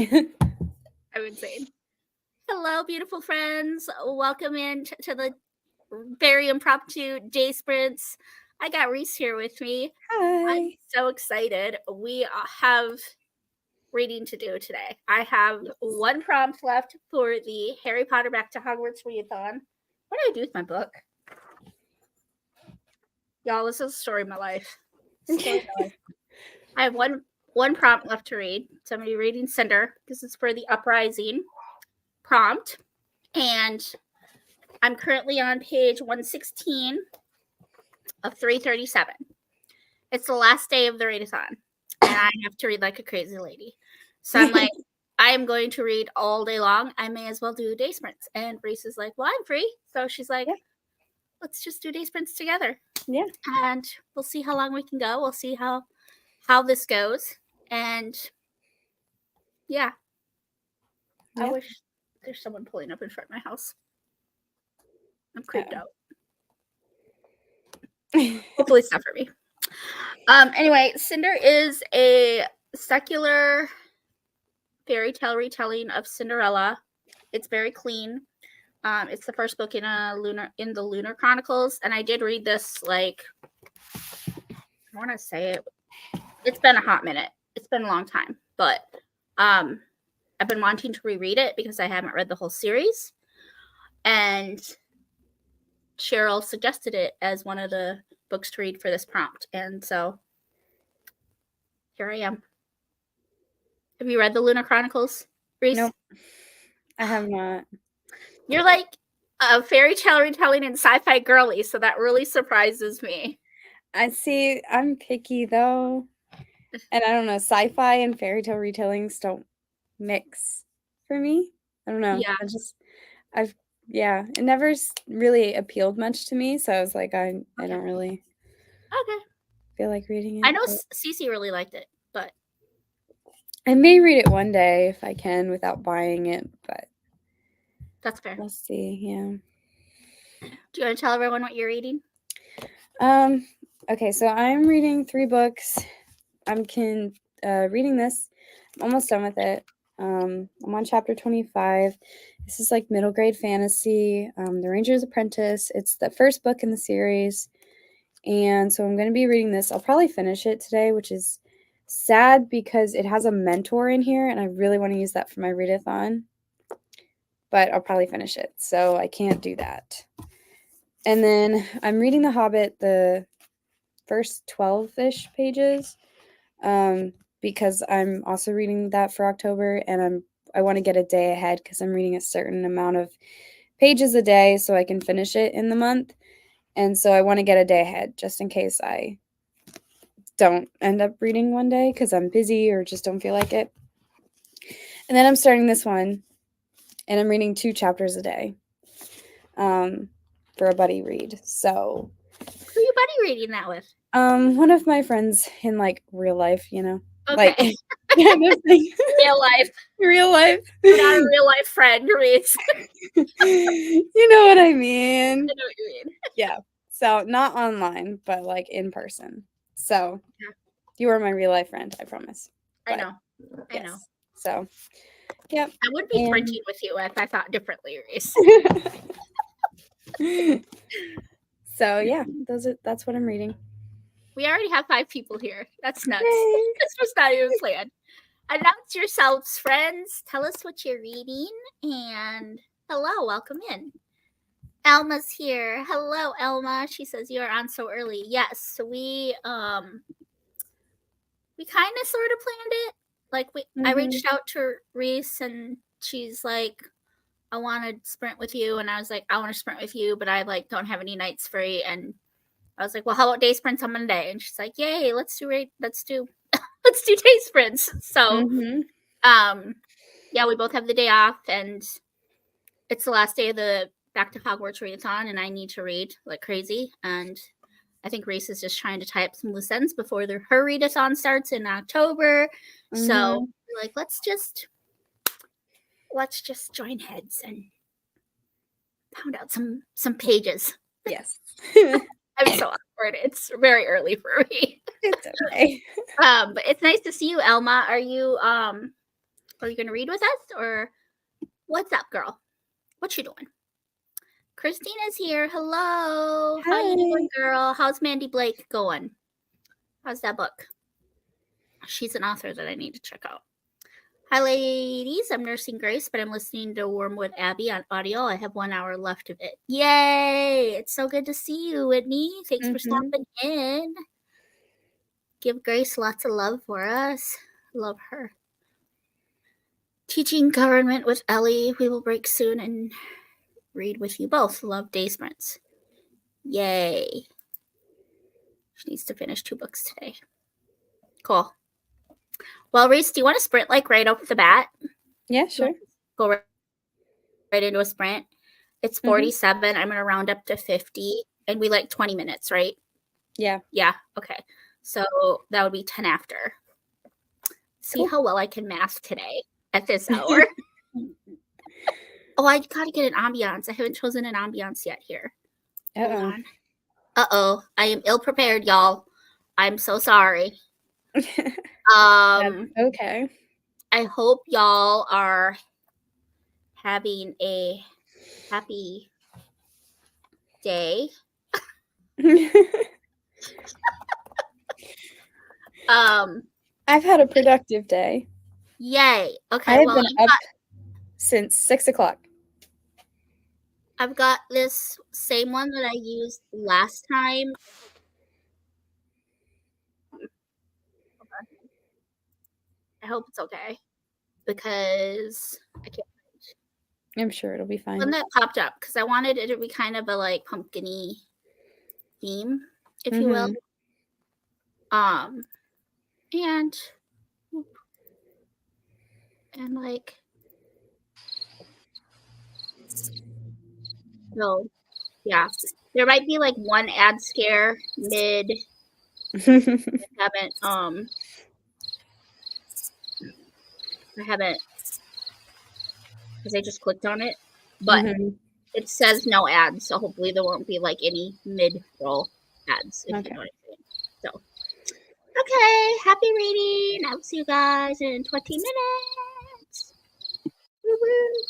I'm insane. Hello, beautiful friends. Welcome in to the very impromptu day sprints. I got Reese here with me. I'm Hi. so excited. We have reading to do today. I have one prompt left for the Harry Potter Back to Hogwarts readathon. What do I do with my book? Y'all, this is a story of my life. I have one prompt left to read. So I'm going to be reading Cinder. This is for the Uprising prompt. And I'm currently on page 116 of 337. It's the last day of the readathon, and I have to read like a crazy lady. So I'm like, I am going to read all day long. I may as well do day sprints. And Reese is like, well, I'm free. So she's like, let's just do day sprints together. Yeah. And we'll see how long we can go. We'll see how this goes. And yeah. I wish there's someone pulling up in front of my house. I'm creeped out. Hopefully it's not for me. Anyway, Cinder is a secular fairy tale retelling of Cinderella. It's very clean. It's the first book in the Lunar Chronicles, and I did read this like I want to say it. It's been a hot minute. It's been a long time, but I've been wanting to reread it because I haven't read the whole series, and Cheryl suggested it as one of the books to read for this prompt, and so here I am. Have you read the Lunar Chronicles, Reese? Nope. I have not. You're like a fairy tale retelling and sci-fi girly, so that really surprises me. I see. I'm picky though, and I don't know. Sci-fi and fairy tale retellings don't mix for me. I don't know. Yeah. It never really appealed much to me, so I was like, I don't really feel like reading it. I know Cece really liked it, but I may read it one day if I can without buying it, but that's fair. We'll see. Yeah. Do you want to tell everyone what you're reading? Okay, so I'm reading 3 books. I'm reading this. I'm almost done with it. I'm on chapter 25. This is like middle grade fantasy. The Ranger's Apprentice. It's the first book in the series. And so I'm going to be reading this. I'll probably finish it today, which is sad because it has a mentor in here, and I really want to use that for my readathon. But I'll probably finish it, so I can't do that. And then I'm reading The Hobbit, the first 12-ish pages, because I'm also reading that for October, and I want to get a day ahead because I'm reading a certain amount of pages a day so I can finish it in the month. And so I want to get a day ahead just in case I don't end up reading one day because I'm busy or just don't feel like it. And then I'm starting this one, and I'm reading 2 chapters a day for a buddy read. So who are you buddy reading that with? One of my friends in like real life, you know. Okay. Like kind of thing. Real life. Real life. You're not a real life friend, Reese. You know what I mean. I know what you mean. Yeah. So not online, but like in person. So you are my real life friend, I promise. I know. I know. So yep. I would be printing with you if I thought differently, Reese. So yeah, that's what I'm reading. We already have 5 people here. That's nuts. This was not even planned. Announce yourselves, friends. Tell us what you're reading. And hello, welcome in. Elma's here. Hello, Elma. She says you are on so early. Yes, we kind of sort of planned it. Like I reached out to Reese, and she's like, I want to sprint with you, and I was like, I want to sprint with you, but I like don't have any nights free. And I was like, well, how about day sprints on Monday? And she's like, yay, let's do day sprints. So yeah, we both have the day off, and it's the last day of the Back to Hogwarts readathon, and I need to read like crazy. And I think Reese is just trying to tie up some loose ends before her readathon starts in October. So we're like, let's just join heads and pound out some pages. Yes. I'm so awkward. It's very early for me. It's okay. But it's nice to see you, Elma. Are you Are you gonna read with us, or what's up, girl? What you doing? Christina's here. Hello. How you doing, girl? How's Mandy Blake going? How's that book? She's an author that I need to check out. Hi, ladies. I'm Nursing Grace, but I'm listening to Wormwood Abbey on audio. I have 1 hour left of it. Yay! It's so good to see you, Whitney. Thanks for stopping in. Give Grace lots of love for us. Love her. Teaching government with Ellie. We will break soon and read with you both. Love Day Sprints. Yay. She needs to finish 2 books today. Cool. Well, Reese, do you want to sprint like right off the bat? Yeah, sure. Go right into a sprint. It's 47. I'm going to round up to 50. And we like 20 minutes, right? Yeah. Yeah. Okay. So that would be 10 after. See how well I can math today at this hour. Oh, I got to get an ambiance. I haven't chosen an ambiance yet here. Hold on. Uh-oh. I am ill prepared, y'all. I'm so sorry. Okay. I hope y'all are having a happy day. I've had a productive day. Yay. Okay. I've been up since 6 o'clock. I've got this same one that I used last time. I hope it's okay because I can't. I'm sure it'll be fine. One that popped up because I wanted it to be kind of a like pumpkin-y theme, if you will. And like, no, yeah, there might be like one ad scare mid. I haven't because I just clicked on it, but it says no ads, so hopefully there won't be like any mid-roll ads. If you know what I'm saying. So, okay, happy reading. I'll see you guys in 20 minutes. Woo-woo.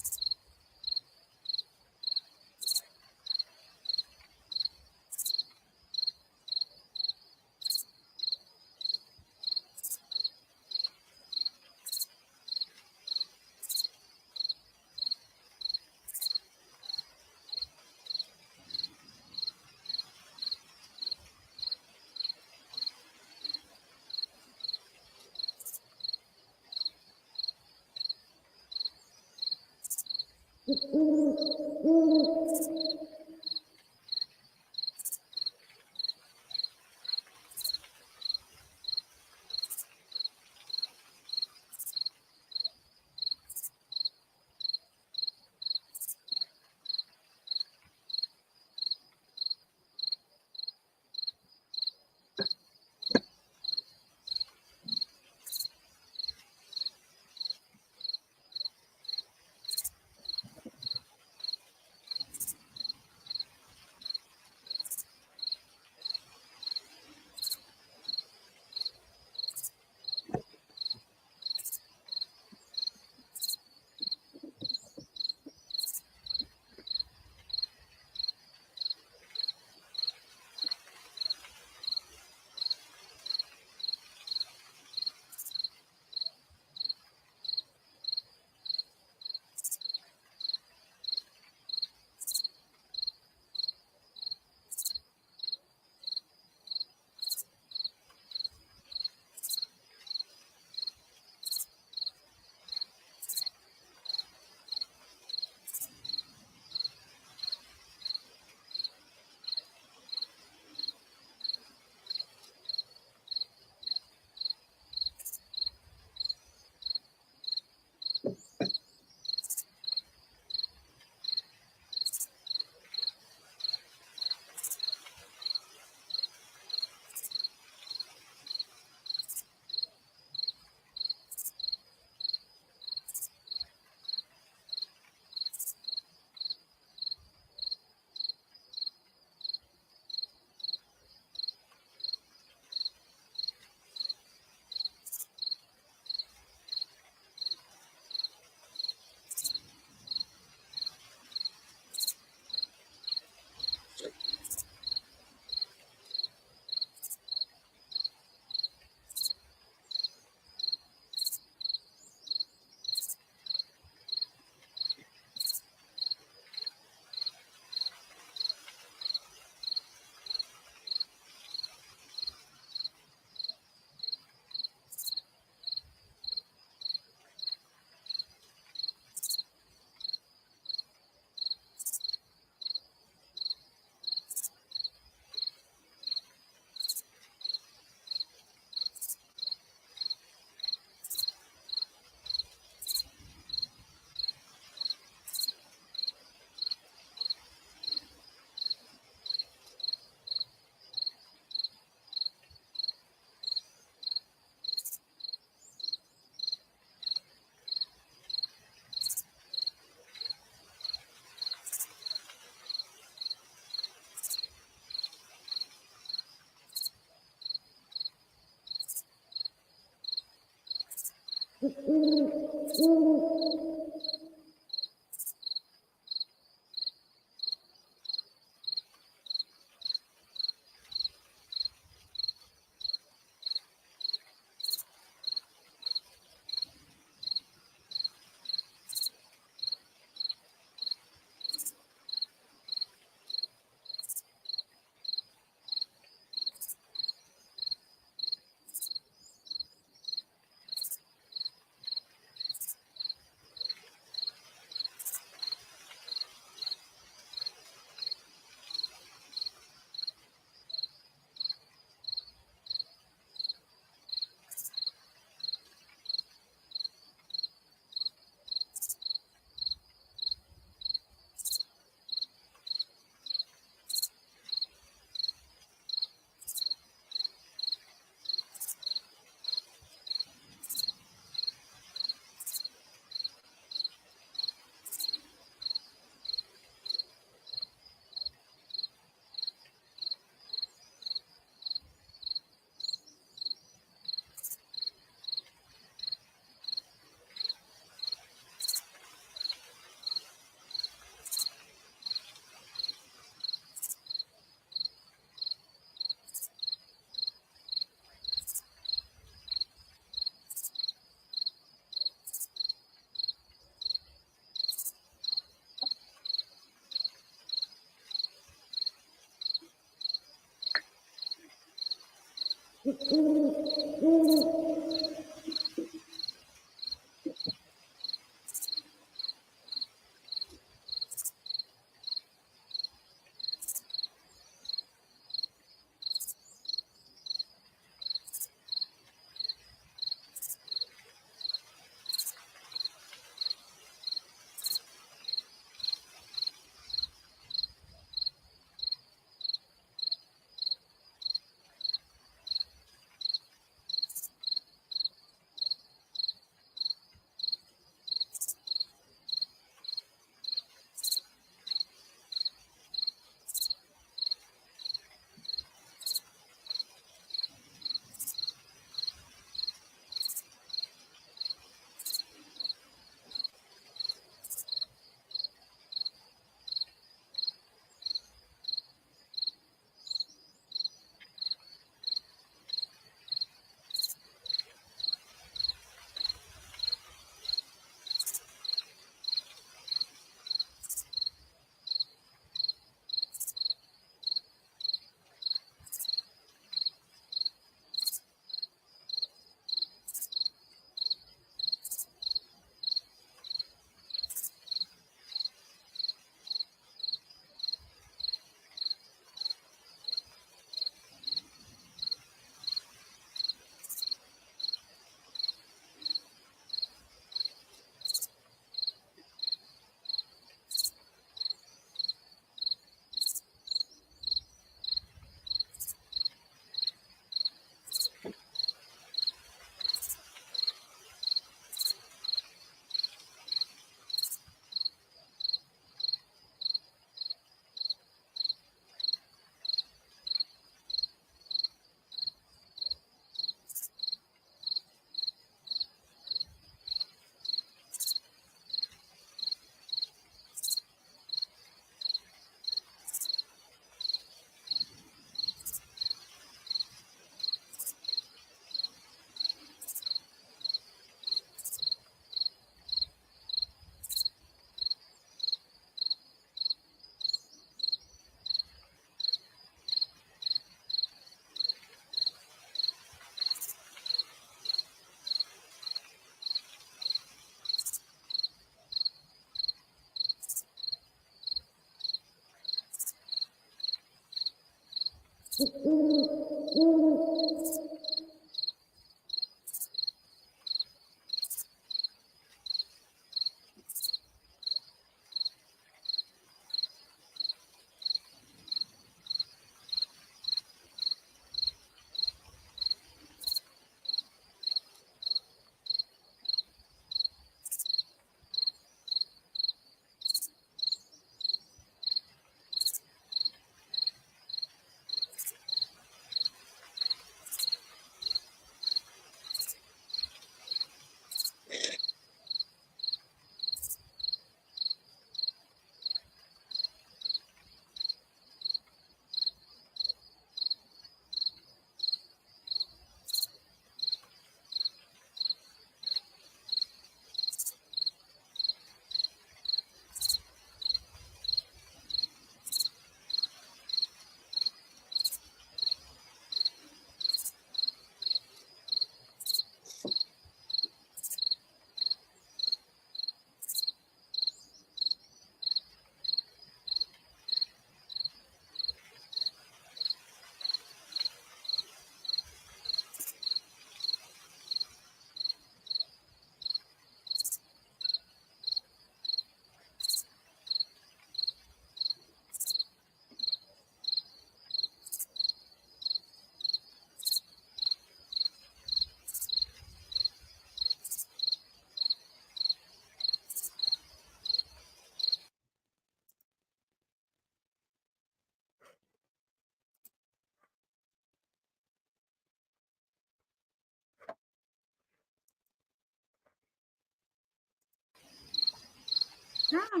Ah.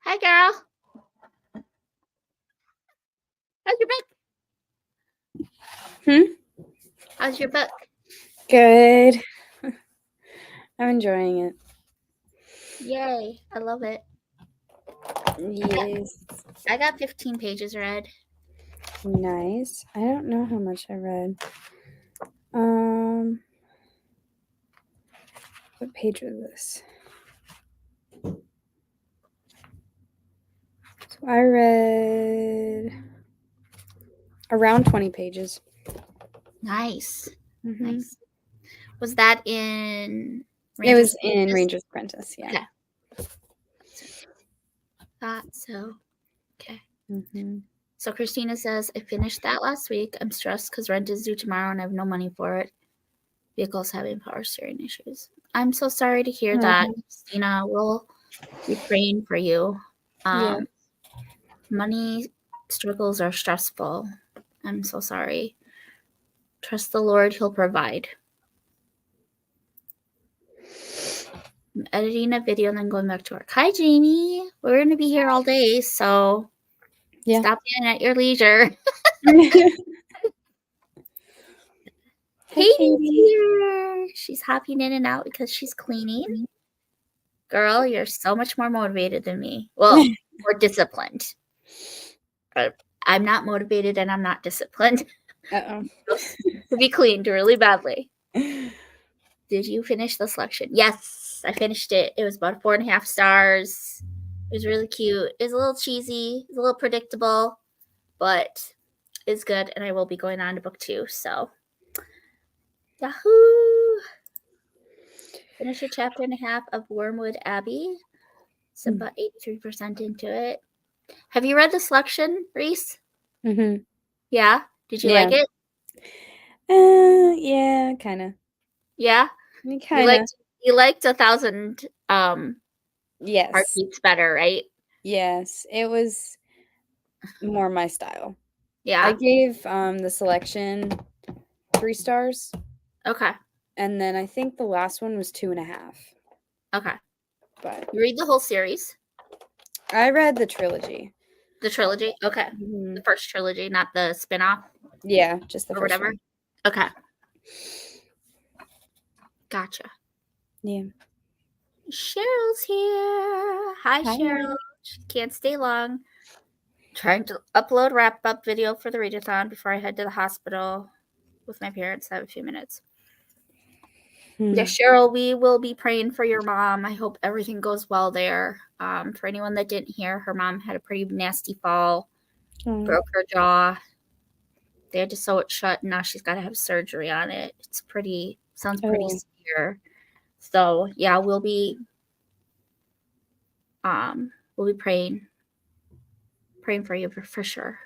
Hi, girl. How's your book? How's your book? Good. I'm enjoying it. Yay. I love it. Yes. I got 15 pages read. Nice. I don't know how much I read. What page was this? So I read around 20 pages. Nice. Mm-hmm. Nice. Was that in It was in Apprentice? Ranger's Apprentice, yeah. Okay. Thought so. Okay. Mm-hmm. So Christina says, I finished that last week. I'm stressed because rent is due tomorrow and I have no money for it. Vehicle's having power steering issues. I'm so sorry to hear that, Christina. We'll be praying for you. Yeah. Money struggles are stressful. I'm so sorry. Trust the Lord, He'll provide. I'm editing a video and then going back to work. Hi, Jamie. We're going to be here all day, so Yeah. stop in at your leisure. Hey, Katie's here. She's hopping in and out because she's cleaning. Girl, you're so much more motivated than me. Well, more disciplined. I'm not motivated and I'm not disciplined. Uh-oh. To be cleaned really badly. Did you finish the selection? Yes, I finished it. It was about 4.5 stars. It was really cute. It was a little cheesy. It was a little predictable, but it's good. And I will be going on to book 2. So, yahoo! Finish a chapter and a half of Wormwood Abbey. So about 83% into it. Have you read the selection, Reese? Mm-hmm. Yeah? Did you like it? Yeah, kind of. Yeah? Kind of. You liked 1,000 Yes. heartbeats better, right? Yes. It was more my style. Yeah. I gave the selection 3 stars. Okay. And then I think the last one was 2.5. Okay. But You read the whole series? I read the trilogy. The trilogy? Okay. Mm-hmm. The first trilogy, not the spin-off? Yeah, just the or first whatever. one. Okay. Gotcha. Yeah. Cheryl's here. Hi, Cheryl. She can't stay long. Trying to upload wrap-up video for the readathon before I head to the hospital with my parents. I have a few minutes. Yeah, Cheryl, we will be praying for your mom. I hope everything goes well there. For anyone that didn't hear, her mom had a pretty nasty fall, broke her jaw. They had to sew it shut, and now she's got to have surgery on it. Sounds pretty severe. So yeah, we'll be praying for you for sure.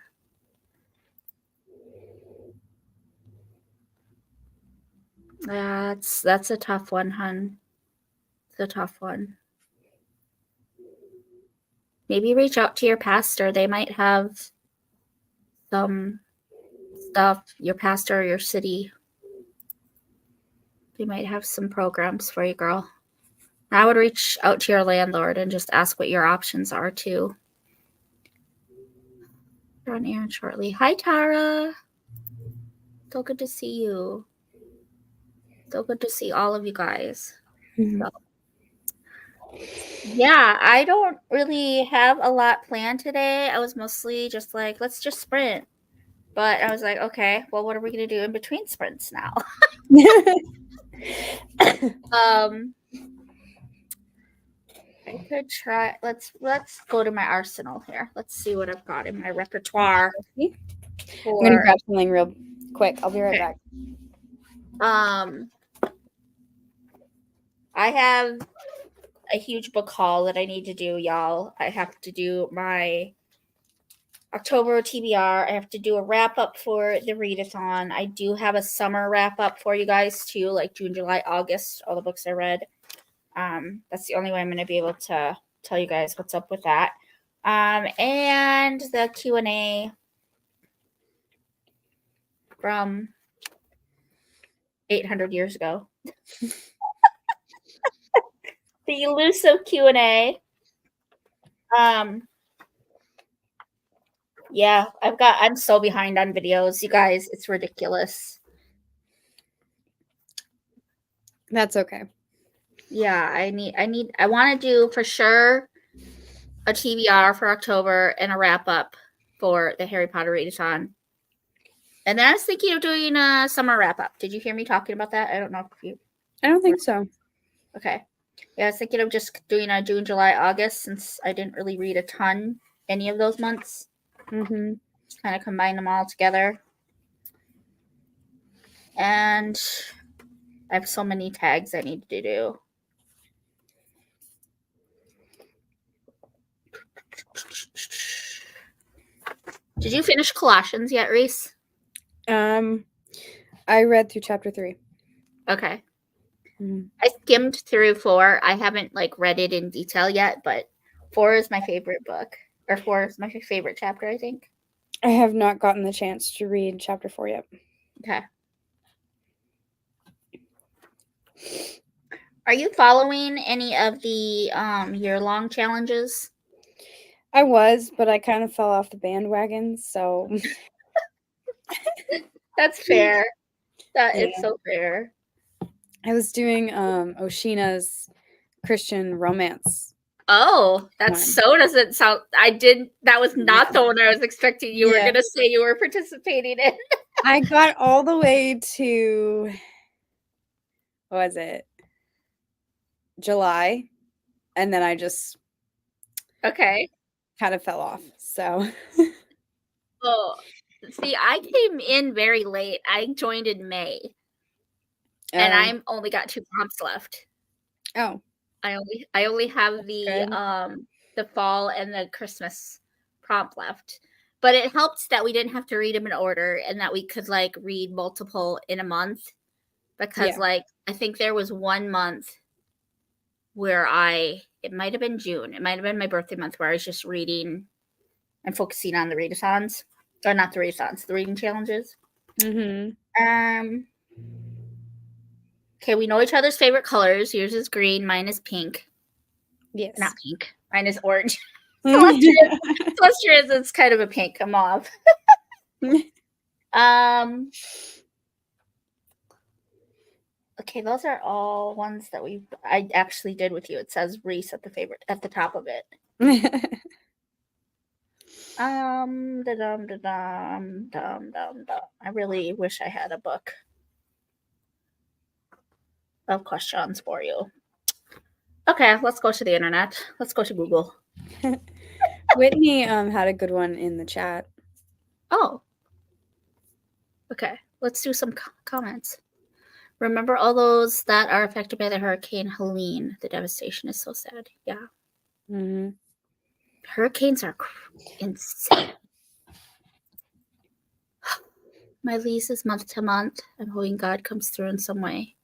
That's a tough one, hun. It's a tough one. Maybe reach out to your pastor. They might have some stuff, your pastor or your city. They might have some programs for you, girl. I would reach out to your landlord and just ask what your options are too. You're on air shortly. Hi, Tara. So good to see you. So good to see all of you guys. So, yeah, I don't really have a lot planned today. I was mostly just like, let's just sprint. But I was like, okay, well, what are we going to do in between sprints now? I could try. Let's go to my arsenal here. Let's see what I've got in my repertoire. I'm gonna grab something real quick. I'll be right back. I have a huge book haul that I need to do, y'all. I have to do my October TBR. I have to do a wrap up for the readathon. I do have a summer wrap up for you guys too, like June, July, August, all the books I read. That's the only way I'm going to be able to tell you guys what's up with that. And the Q&A from 800 years ago. The elusive Q&A. Yeah, I'm so behind on videos, you guys. It's ridiculous. That's okay. Yeah, I want to do for sure a TBR for October and a wrap up for the Harry Potter readathon. And then I was thinking of doing a summer wrap up. Did you hear me talking about that? I don't know if you. I don't think so. Okay. Yeah, I was thinking of just doing a June, July, August since I didn't really read a ton any of those months. Mm-hmm. Just kind of combine them all together. And I have so many tags I need to do. Did you finish Colossians yet, Reese? I read through chapter 3. Okay. Mm-hmm. I skimmed through 4. I haven't read it in detail yet, but 4 is my favorite book. Or 4 is my favorite chapter, I think. I have not gotten the chance to read chapter 4 yet. Okay. Are you following any of the year-long challenges? I was, but I kind of fell off the bandwagon, so. That's fair. That Yeah. is so fair. I was doing Oshina's Christian romance. Oh, that so doesn't sound. That was not the one I was expecting you were going to say you were participating in. I got all the way to, what was it? July. And then I just Okay. kind of fell off. So. Oh, see, I came in very late. I joined in May. And I'm only got 2 prompts left. Oh. I only have the fall and the Christmas prompt left. But it helped that we didn't have to read them in order and that we could read multiple in a month because I think there was 1 month where it might have been June. It might have been my birthday month where I was just reading and focusing on the readathons. Or not the readathons, the reading challenges. Mm-hmm. Okay, we know each other's favorite colors. Yours is green, mine is pink. Yes. Not pink. Mine is orange. Celestia's it's kind of a pink, a mauve. Okay, those are all ones that I actually did with you. It says Reese at the top of it. I really wish I had a book of questions for you. Okay, let's go to the internet. Let's go to Google. Whitney had a good one in the chat. Oh. Okay, let's do some comments. Remember all those that are affected by the Hurricane Helene. The devastation is so sad. Yeah. Mm-hmm. Hurricanes are insane. My lease is month to month. I'm hoping God comes through in some way.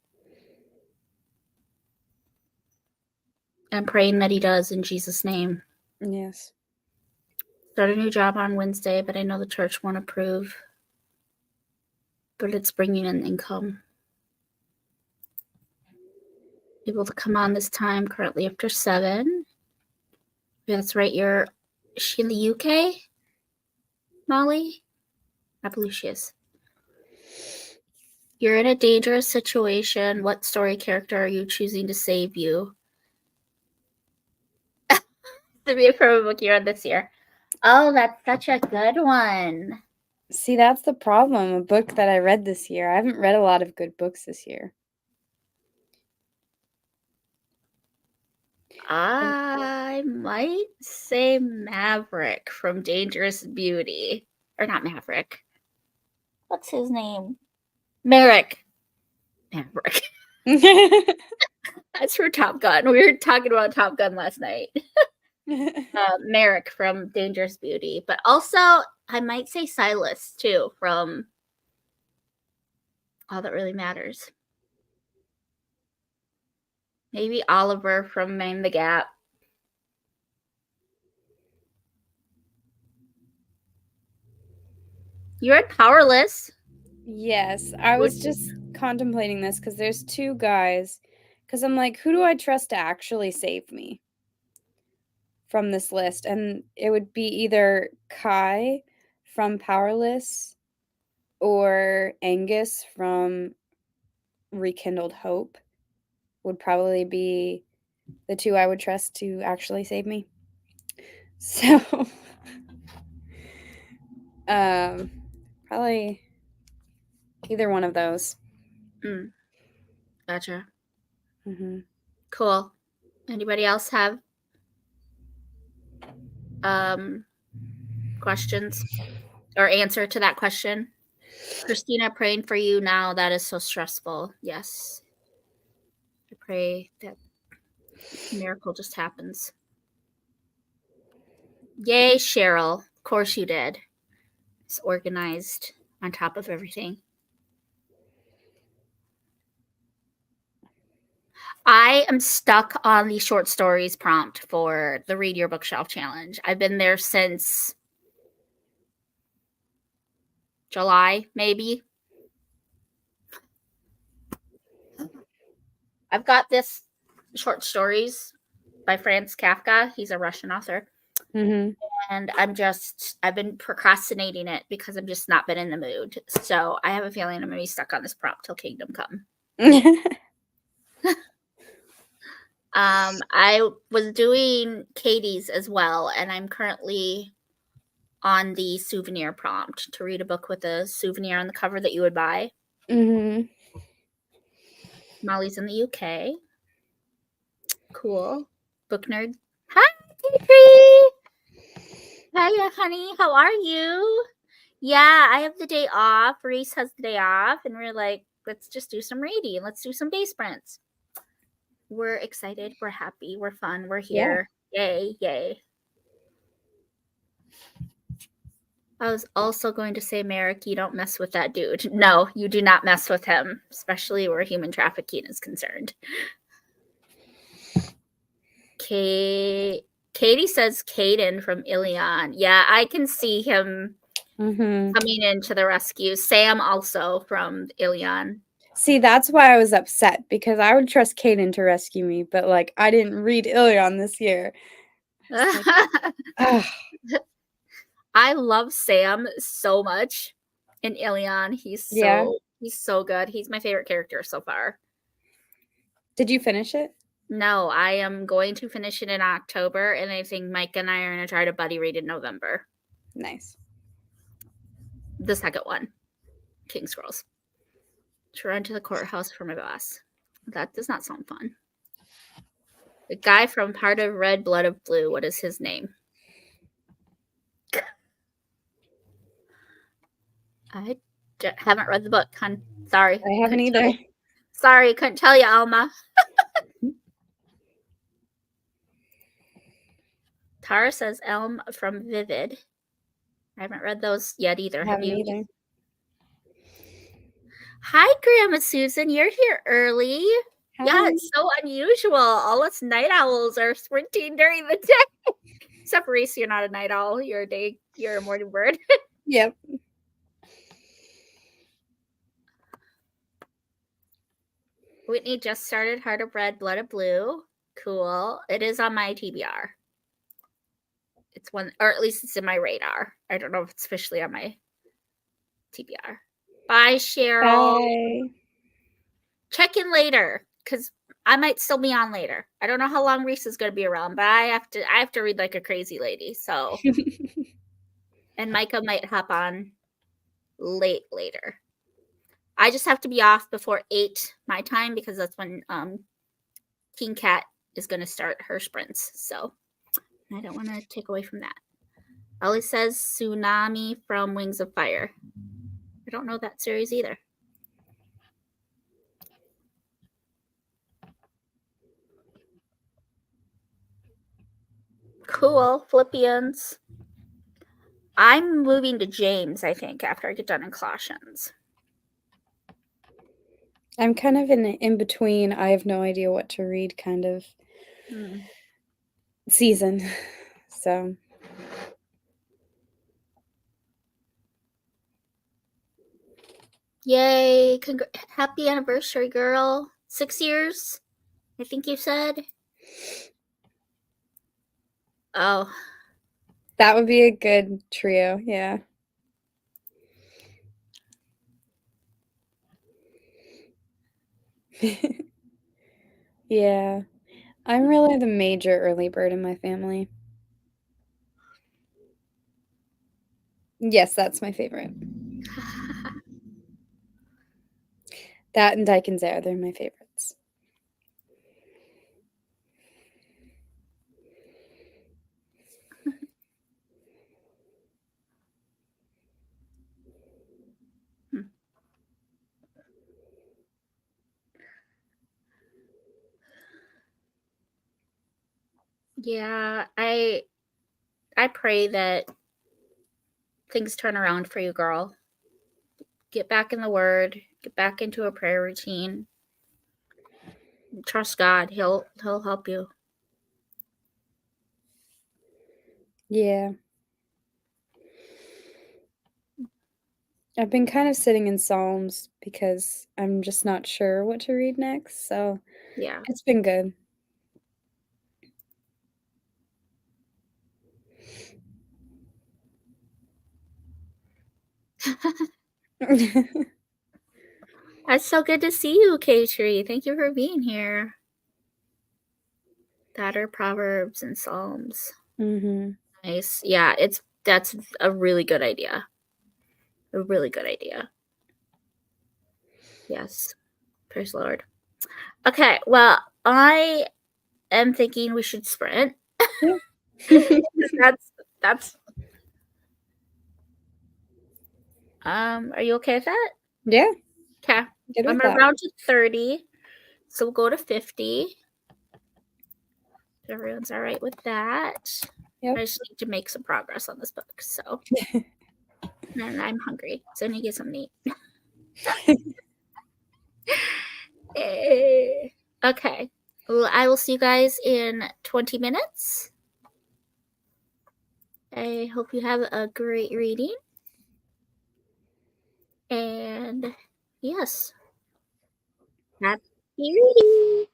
I'm praying that he does in Jesus' name. Yes. Start a new job on Wednesday, but I know the church won't approve. But it's bringing in income. Able to come on this time, currently after 7. That's right. Is she in the UK? Molly? I believe she is. You're in a dangerous situation. What story character are you choosing to save you? To be a pro book year this year. Oh, that's such a good one. See, that's the problem. A book that I read this year. I haven't read a lot of good books this year. I might say Maverick from Dangerous Beauty. Or not Maverick. What's his name? Merrick. Maverick. That's for Top Gun. We were talking about Top Gun last night. Merrick from Dangerous Beauty. But also, I might say Silas, too, from All That Really Matters. Maybe Oliver from Mind the Gap. You're at Powerless. Yes, I was Which just contemplating this because there's two guys. Because I'm like, who do I trust to actually save me from this list? And it would be either Kai from Powerless or Angus from Rekindled Hope would probably be the two I would trust to actually save me. So, probably either one of those. Gotcha. Mm-hmm. Cool. Anybody else have questions or answer to that question? Christina, praying for you now. That is so stressful. Yes. I pray that miracle just happens. Yay, Cheryl. Of course you did. It's organized on top of everything. I am stuck on the short stories prompt for the Read Your Bookshelf Challenge. I've been there since July, maybe. I've got this short stories by Franz Kafka. He's a Russian author. Mm-hmm. And I've been procrastinating it because I've just not been in the mood. So I have a feeling I'm going to be stuck on this prompt till Kingdom Come. I was doing Katie's as well, and I'm currently on the souvenir prompt to read a book with a souvenir on the cover that you would buy. Mm-hmm. Molly's in the UK. Cool. Book nerd. Hi, Katrie. Hiya, honey. How are you? Yeah, I have the day off. Reese has the day off, and we're like, let's just do some reading. Let's do some day sprints. We're excited. We're happy. We're fun. We're here. Yeah. Yay, yay. I was also going to say, Merrick, you don't mess with that dude. No, you do not mess with him, especially where human trafficking is concerned. Katie says Caden from Ilion. Yeah, I can see him coming into the rescue. Sam also from Ilion. See, that's why I was upset, because I would trust Caden to rescue me, but like I didn't read Ilion this year. Like, I love Sam so much in Ilion. He's so good. He's my favorite character so far. Did you finish it? No, I am going to finish it in October, and I think Mike and I are going to try to buddy read in November. Nice. The second one, King's Scrolls. To run to the courthouse for my boss. That does not sound fun. The guy from Part of Red, Blood of Blue, what is his name? I haven't read the book, hon. Sorry. I haven't either. Sorry, couldn't tell you, Alma. Tara says Elm from Vivid. I haven't read those yet either. Have you? Either. Hi, Grandma Susan. You're here early. Hi. Yeah, it's so unusual. All us night owls are sprinting during the day. Except for Reese, you're not a night owl. You're a morning bird. Yep. Whitney just started Heart of Red, Blood of Blue. Cool. It is on my TBR. It's one, or at least it's in my radar. I don't know if it's officially on my TBR. Bye, Cheryl. Bye. Check in later, because I might still be on later. I don't know how long Reese is going to be around, but I have to read like a crazy lady. So, and Micah might hop on later. I just have to be off before 8 my time, because that's when King Cat is going to start her sprints. So I don't want to take away from that. Ellie says Tsunami from Wings of Fire. I don't know that series either. Cool. Philippians. I'm moving to James, I think, after I get done in Colossians. I'm kind of in between. I have no idea what to read kind of season. So. Yay! Happy anniversary, girl. 6 years, I think you said. Oh. That would be a good trio, yeah. Yeah. I'm really the major early bird in my family. Yes, that's my favorite. That and Dyke and Zare, they're my favorites. Yeah, I pray that things turn around for you, girl. Get back in the Word. Get back into a prayer routine. Trust God. He'll help you. Yeah. I've been kind of sitting in Psalms because I'm just not sure what to read next, so Yeah. it's been good. It's so good to see you, K-Tree. Thank you for being here. That are Proverbs and Psalms. Mm-hmm. Nice. Yeah, that's a really good idea. A really good idea. Yes. Praise the Lord. Okay, well, I am thinking we should sprint. Yeah. That's are you okay with that? Yeah, Okay. good I'm with that. around to 30. So we'll go to 50. Everyone's all right with that. Yep. I just need to make some progress on this book. So and I'm hungry. So I need to get something to eat. Okay. Well, I will see you guys in 20 minutes. I hope you have a great reading. And yes, happy reading.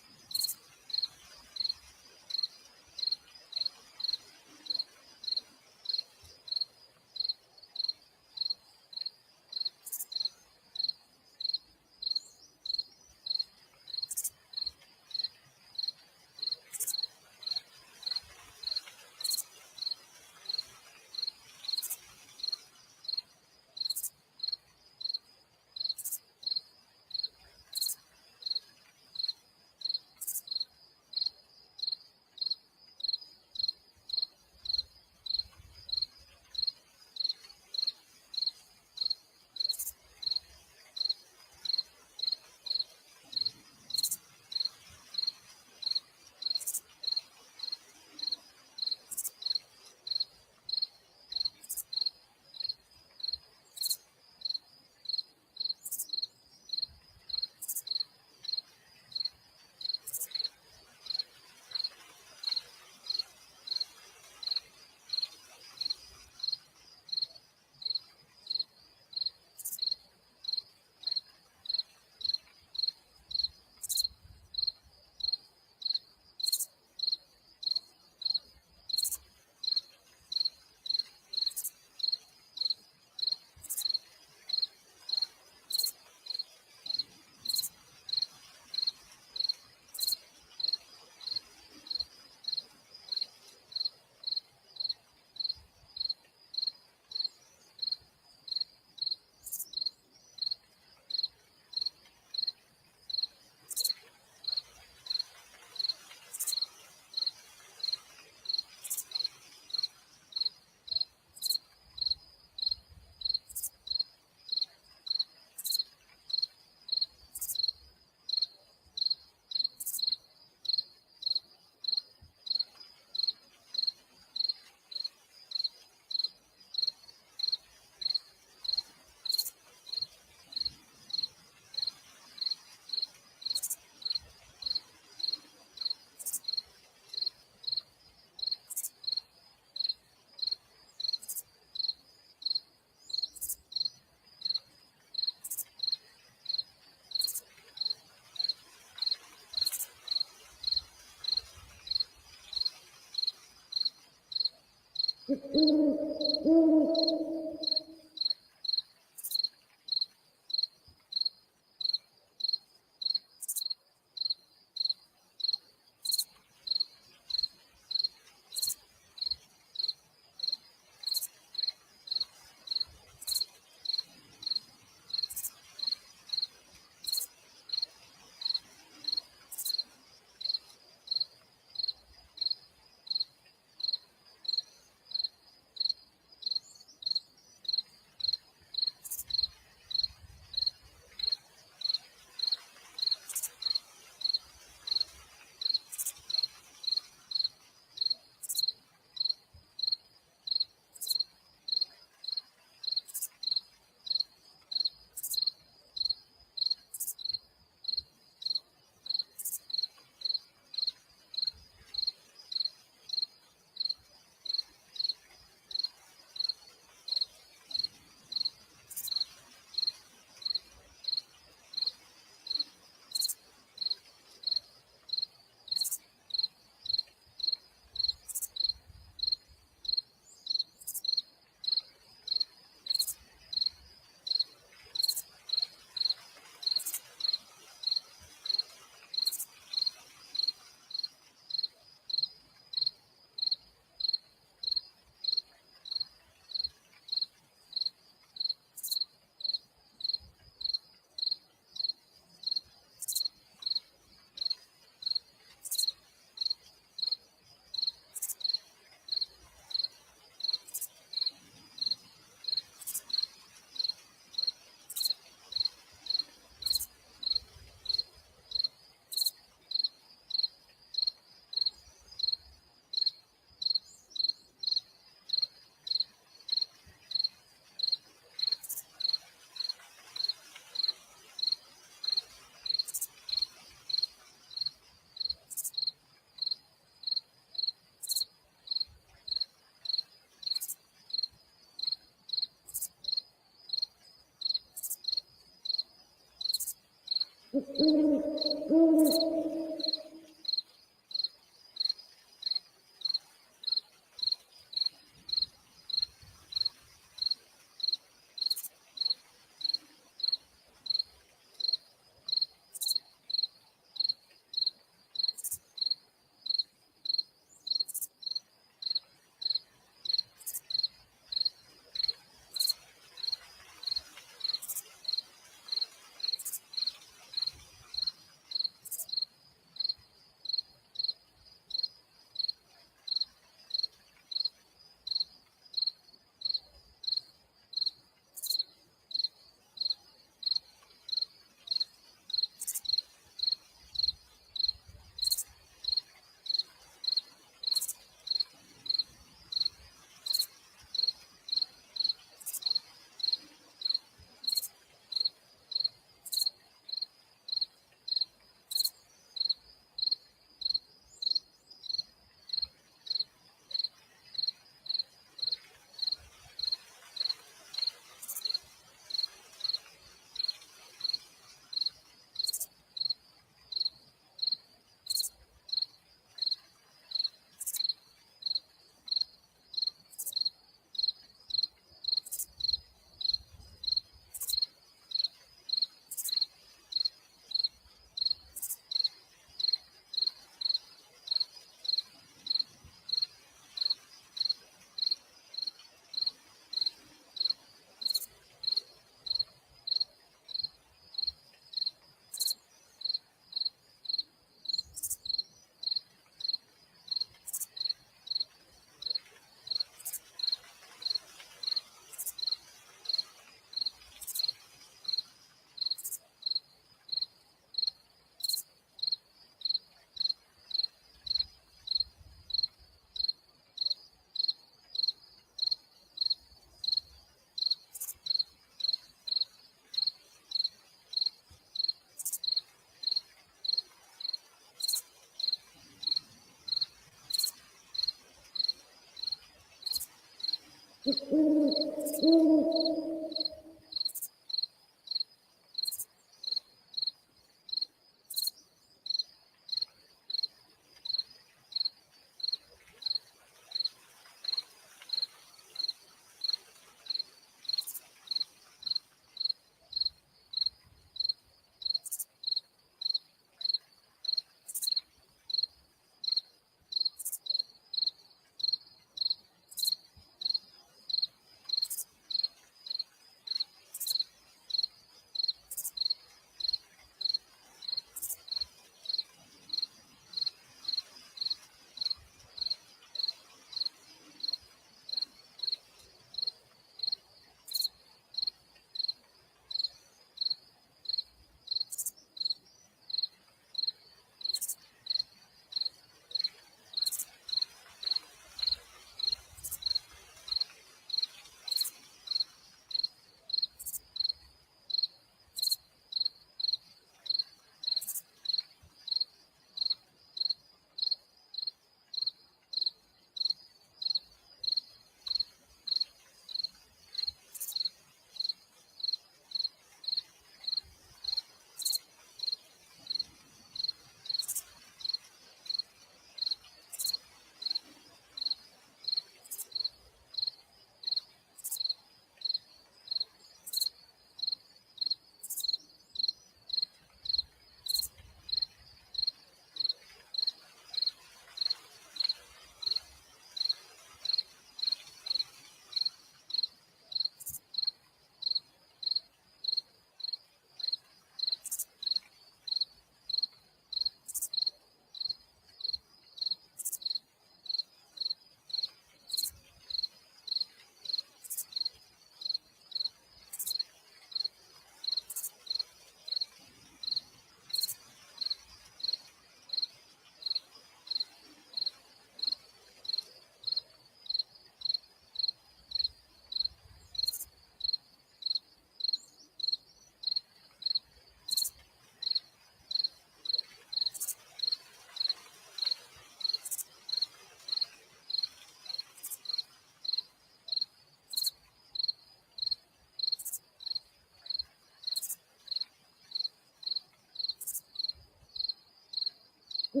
Hi.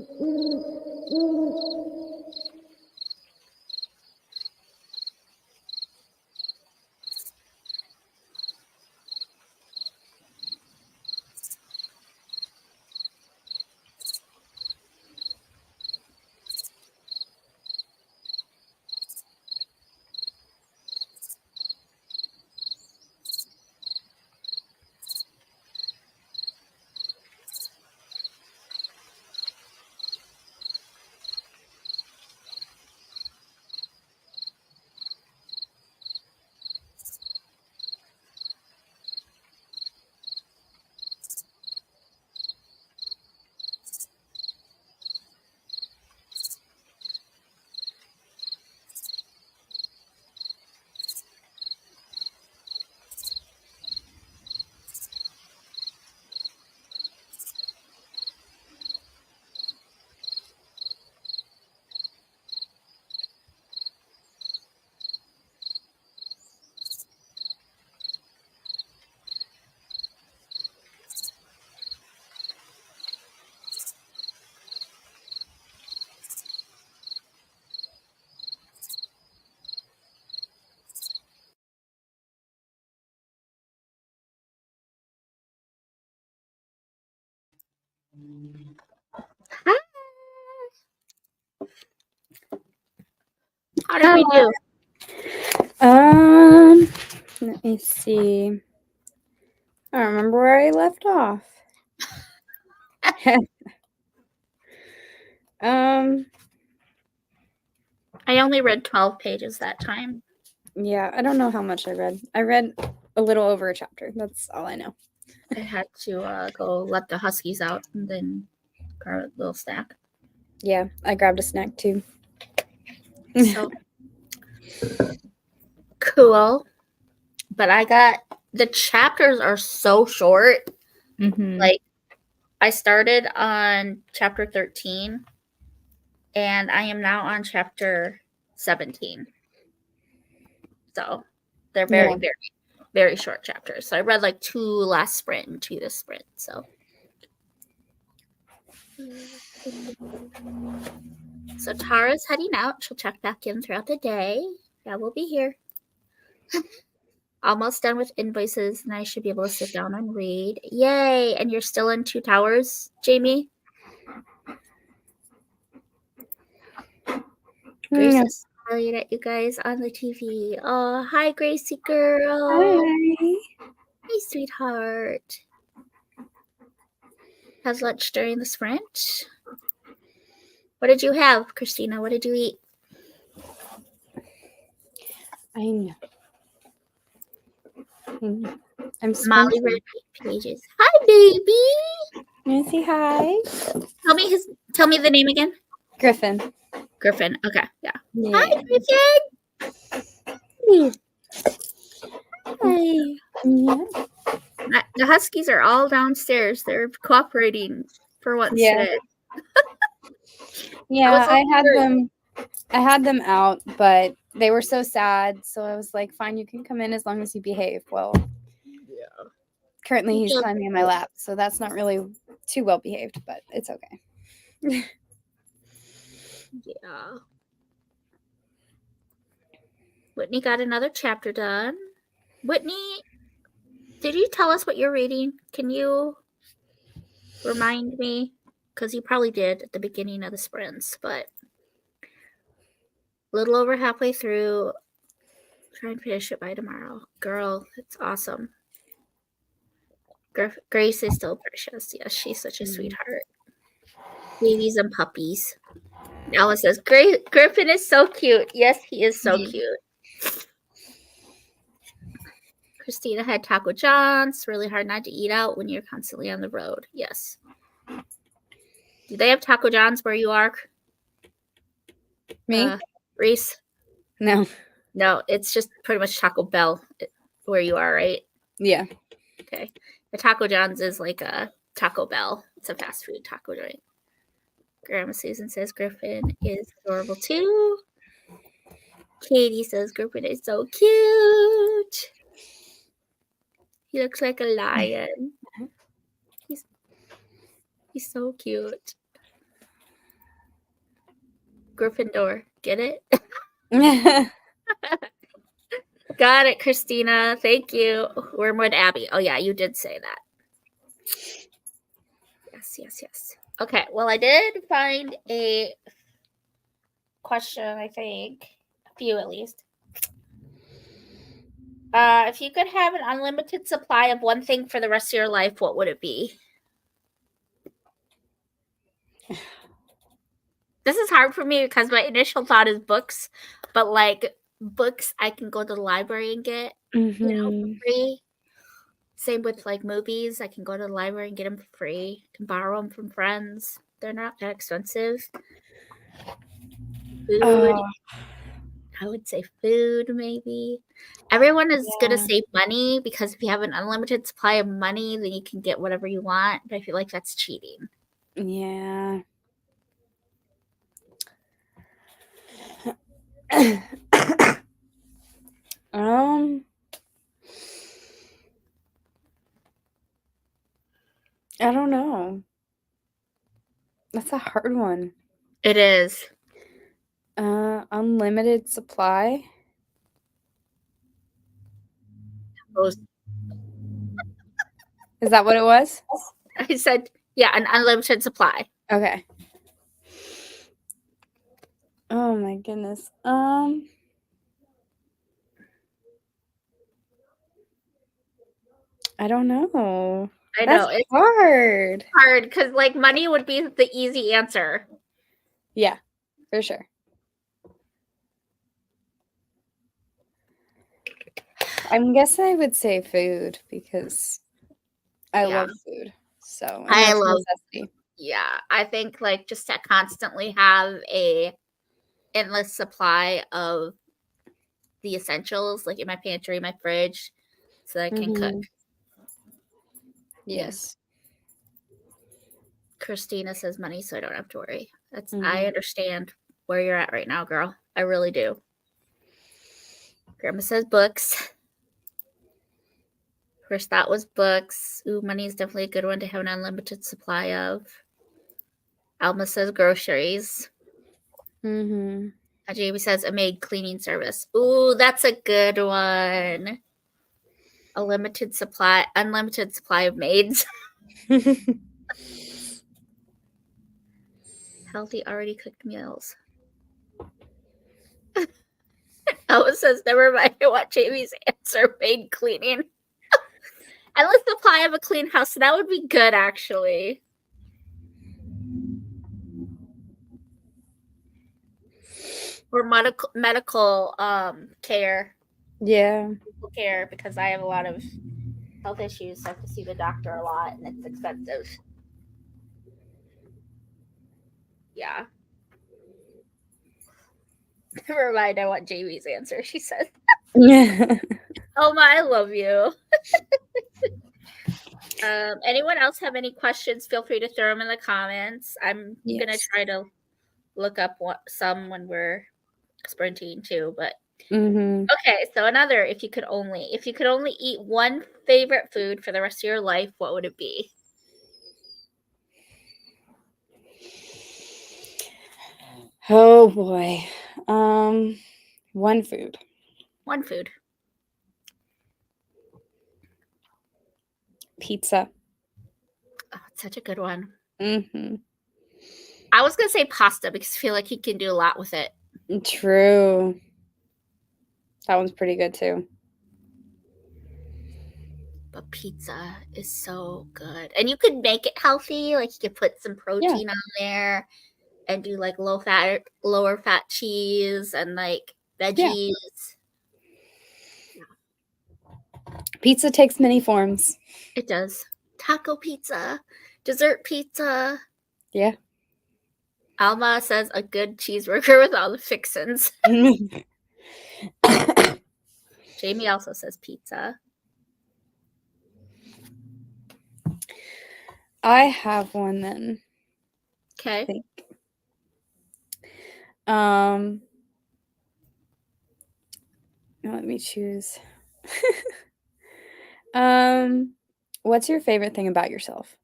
How did we do? Let me see. I don't remember where I left off. I only read 12 pages that time. Yeah, I don't know how much I read. I read a little over a chapter. That's all I know. I had to go let the huskies out and then grab a little snack. Yeah, I grabbed a snack too. So cool. But I got the chapters are so short. Mm-hmm. Like I started on chapter 13 and I am now on chapter 17. So they're very, very, very short chapters. So I read like 2 last sprint and 2 this sprint. So Tara's heading out. She'll check back in throughout the day. Yeah, we'll be here. Almost done with invoices, and I should be able to sit down and read. Yay! And you're still in 2 Towers, Jamie? Grace is smiling at you guys on the TV. Oh, hi, Gracie girl. Hi. Hey, sweetheart. Has lunch during the sprint? What did you have, Christina? What did you eat? I know. I'm Molly sprinting. read 8 pages. Hi, baby. You want to say hi? Tell me the name again. Griffin. Griffin. Okay, yeah. Yeah. Hi, Griffin. Hi. Yeah. The Huskies are all downstairs. They're cooperating for once today. Yeah, I had them out, but they were so sad. So I was like, fine, you can come in as long as you behave. Well, Yeah. currently he's climbing in my lap, so that's not really too well behaved, but it's okay. Yeah. Whitney got another chapter done. Whitney, did you tell us what you're reading? Can you remind me? Because you probably did at the beginning of the sprints, but a little over halfway through. Try and finish it by tomorrow. Girl, it's awesome. Grace is still precious. Yes, she's such a sweetheart. Babies and puppies. Alice says, Griffin is so cute. Yes, he is so cute. Christina had Taco John's. Really hard not to eat out when you're constantly on the road. Yes. Do they have Taco John's where you are? Me? Reese? No. No, it's just pretty much Taco Bell where you are, right? Yeah. Okay. The Taco John's is like a Taco Bell. It's a fast food taco joint. Grandma Susan says Griffin is adorable too. Katie says Griffin is so cute. He looks like a lion. He's so cute. Gryffindor. Get it? Got it, Christina. Thank you. Wormwood Abbey. Oh, yeah, you did say that. Yes. Okay, well, I did find a question, I think. A few, at least. If you could have an unlimited supply of one thing for the rest of your life, what would it be? This is hard for me because my initial thought is books, but like books I can go to the library and get, for free. Same with like movies. I can go to the library and get them for free. Can borrow them from friends. They're not that expensive. Food. Oh, I would say food, maybe. Everyone is going to yeah. save money because if you have an unlimited supply of money, then you can get whatever you want. But I feel like that's cheating. Yeah. I don't know. That's a hard one. It is. Unlimited supply. Is that what it was? I said, yeah, an unlimited supply. Okay. Oh my goodness. I don't know. I That's know. It's hard. hard because like money would be the easy answer. Yeah, for sure. I'm guessing I would say food because I love food. So, and that's a necessity. Yeah, I think like just to constantly have a endless supply of the essentials like in my pantry, my fridge, so that I can cook. Yes. Christina says money, so I don't have to worry. I understand where you're at right now, girl. I really do. Grandma says books. First thought was books. Ooh, money is definitely a good one to have an unlimited supply of. Alma says groceries. Jamie says a maid cleaning service. Ooh, that's a good one. Unlimited supply of maids. Healthy, already cooked meals. Ella says, never mind. I want Jamie's answer. Maid cleaning. Endless supply of a clean house. So that would be good, actually. Or medical care. Yeah. Medical care, because I have a lot of health issues. So I have to see the doctor a lot, and it's expensive. Yeah. Never mind. I want Jamie's answer. She says. Oh my, I love you. Anyone else have any questions? Feel free to throw them in the comments. I'm gonna try to look up some when we're sprinting too. But okay, so another. If you could only eat one favorite food for the rest of your life, what would it be? Oh boy. One food. One food. Pizza. Oh, it's such a good one. I was gonna say pasta because I feel like you can do a lot with it. True. That one's pretty good too. But pizza is so good. And you could make it healthy. Like you could put some protein on there and do like lower fat cheese and like veggies. Pizza takes many forms. It does. Taco pizza, dessert pizza. Yeah. Alma says a good cheeseburger with all the fixins. Jamie also says pizza. I have one then. Okay. Let me choose. What's your favorite thing about yourself?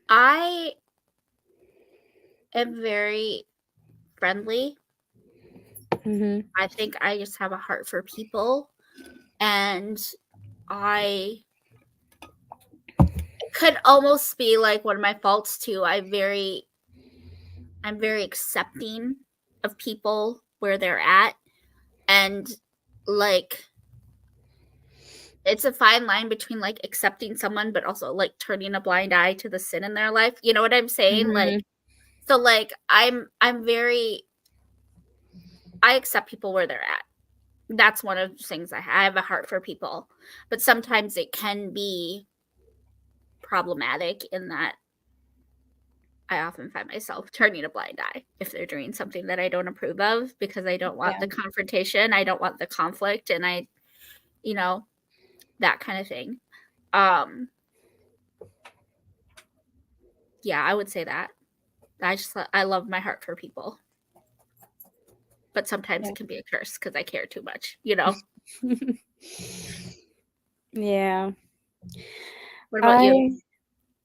I am very friendly. Mm-hmm. I think I just have a heart for people, and I it could almost be like one of my faults too. I'm very accepting of people where they're at, and like it's a fine line between like accepting someone but also like turning a blind eye to the sin in their life. You know what I'm saying? Like Mm-hmm. so like I'm very I accept people where they're at. That's one of the things I have a heart for people. But sometimes it can be problematic in that I often find myself turning a blind eye if they're doing something that I don't approve of because I don't want Yeah. the confrontation, I don't want the conflict, and you know, that kind of thing. Um, yeah, I would say that. I love my heart for people, but sometimes Yeah. it can be a curse because I care too much, you know? Yeah. What about you?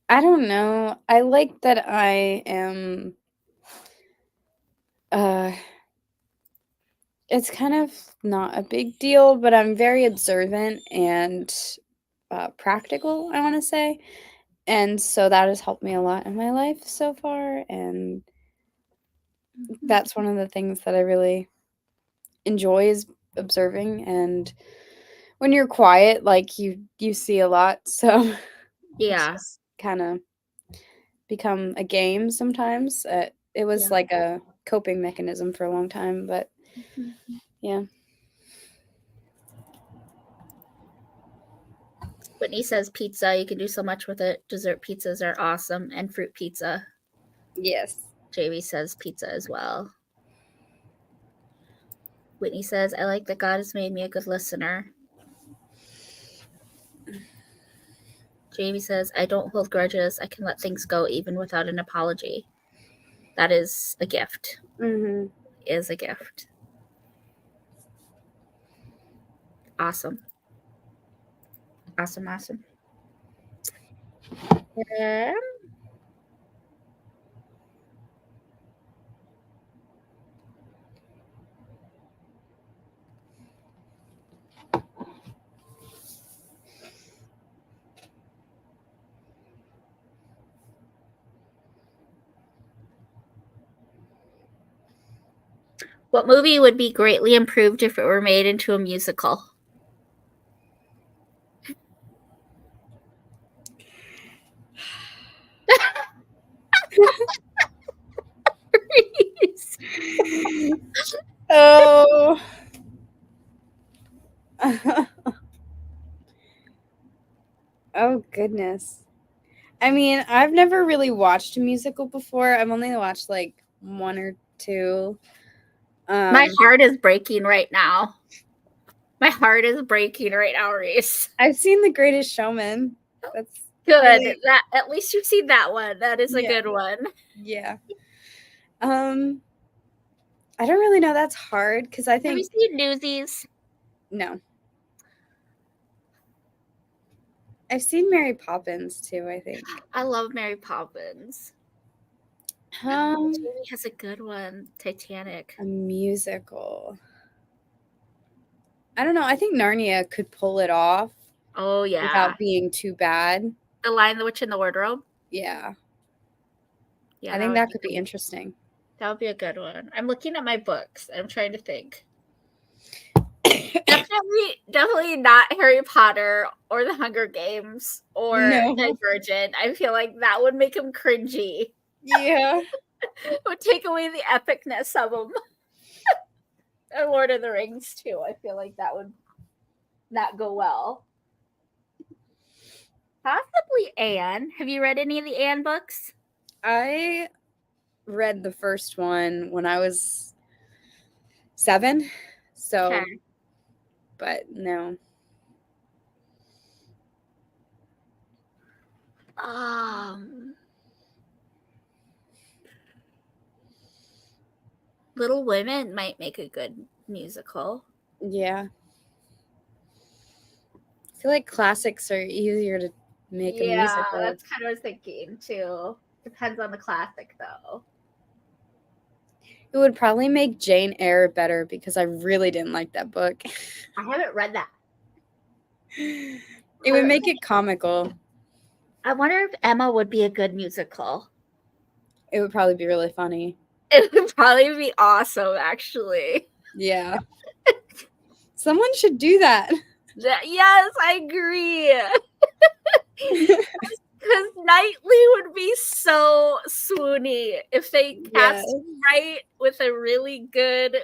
I I don't know. I like that I am uh it's kind of not a big deal, but I'm very observant and practical, I want to say. And so that has helped me a lot in my life so far. And Mhm. that's one of the things that I really enjoy is observing. And when you're quiet, like you see a lot. So it's Yeah, just kind of become a game sometimes. It was yeah. like a coping mechanism for a long time, but Mhm. yeah. Whitney says pizza, you can do so much with it. Dessert pizzas are awesome, and fruit pizza. Yes. JV says pizza as well. Whitney says, I like that God has made me a good listener. JV says, I don't hold grudges. I can let things go even without an apology. That is a gift. Mm-hmm. Is a gift. Awesome. Awesome, awesome. Yeah. What movie would be greatly improved if it were made into a musical? Oh. Oh goodness. I mean, I've never really watched a musical before. I've only watched like one or two. My Um, heart is breaking right now. My heart is breaking right now, Reese. I've seen The Greatest Showman. That's Good. really That at least you've seen that one. That is a yeah, good one. yeah. Um, I don't really know. That's hard because I Have you think seen Newsies? no. I've seen Mary Poppins too, I think. I love Mary Poppins. Um, Jamie has a good one. Titanic. a musical. I don't know. I think Narnia could pull it off Oh yeah. without being too bad. The Lion, the Witch, and the Wardrobe. Yeah. Yeah, I that think would that be could be interesting. that would be a good one. I'm looking at my books. I'm trying to think. Definitely not Harry Potter or the Hunger Games or No. Divergent. I feel like that would make them cringy. Yeah. It would take away the epicness of them. And Lord of the Rings too. I feel like that would not go well. Possibly Anne. Have you read any of the Anne books? I read the first one when I was 7. Okay. So, but no. Um, Little Women might make a good musical. Yeah. I feel like classics are easier to make a Yeah, musical. that's kind of what I was thinking too. Depends on the classic though. It would probably make Jane Eyre better because I really didn't like that book. I haven't read that. It would make it comical. I wonder if Emma would be a good musical. It would probably be really funny. It would probably be awesome, actually. Yeah. Someone should do that. Yes, I agree. Because Knightley would be so swoony if they cast right with a really good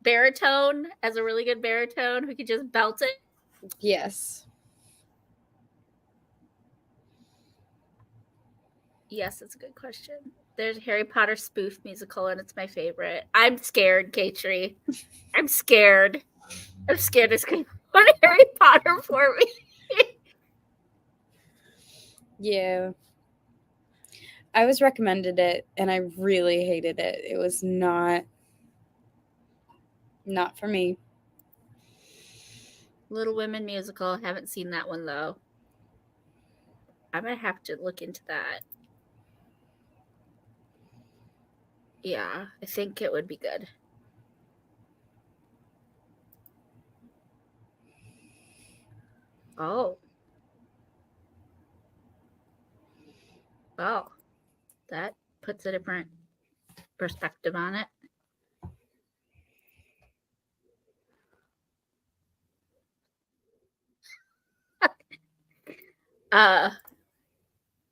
baritone, as a really good baritone who could just belt it. Yes. Yes, it's a good question. There's a Harry Potter spoof musical, and it's my favorite. I'm scared, Katri. I'm scared. I'm scared it's going to put Harry Potter for me. Yeah. I was recommended it, and I really hated it. It was not for me. Little Women musical. Haven't seen that one, though. I might have to look into that. Yeah, I think it would be good. Oh. Wow. That puts a different perspective on it.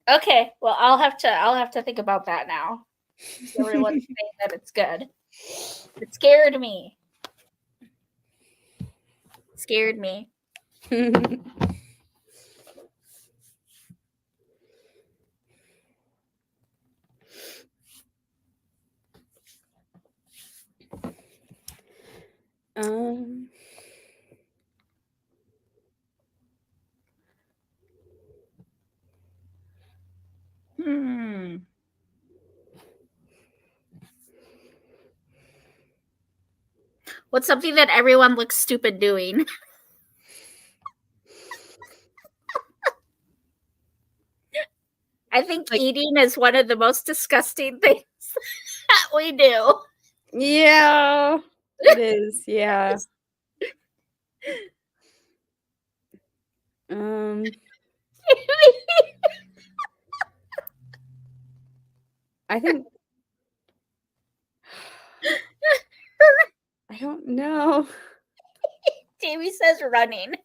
Okay. Well, I'll have to think about that now. Everyone's saying that it's good. It scared me. Scared me. What's something that everyone looks stupid doing? I think eating is one of the most disgusting things that we do. Yeah, it is. Yeah. I think I don't know. Jamie says running.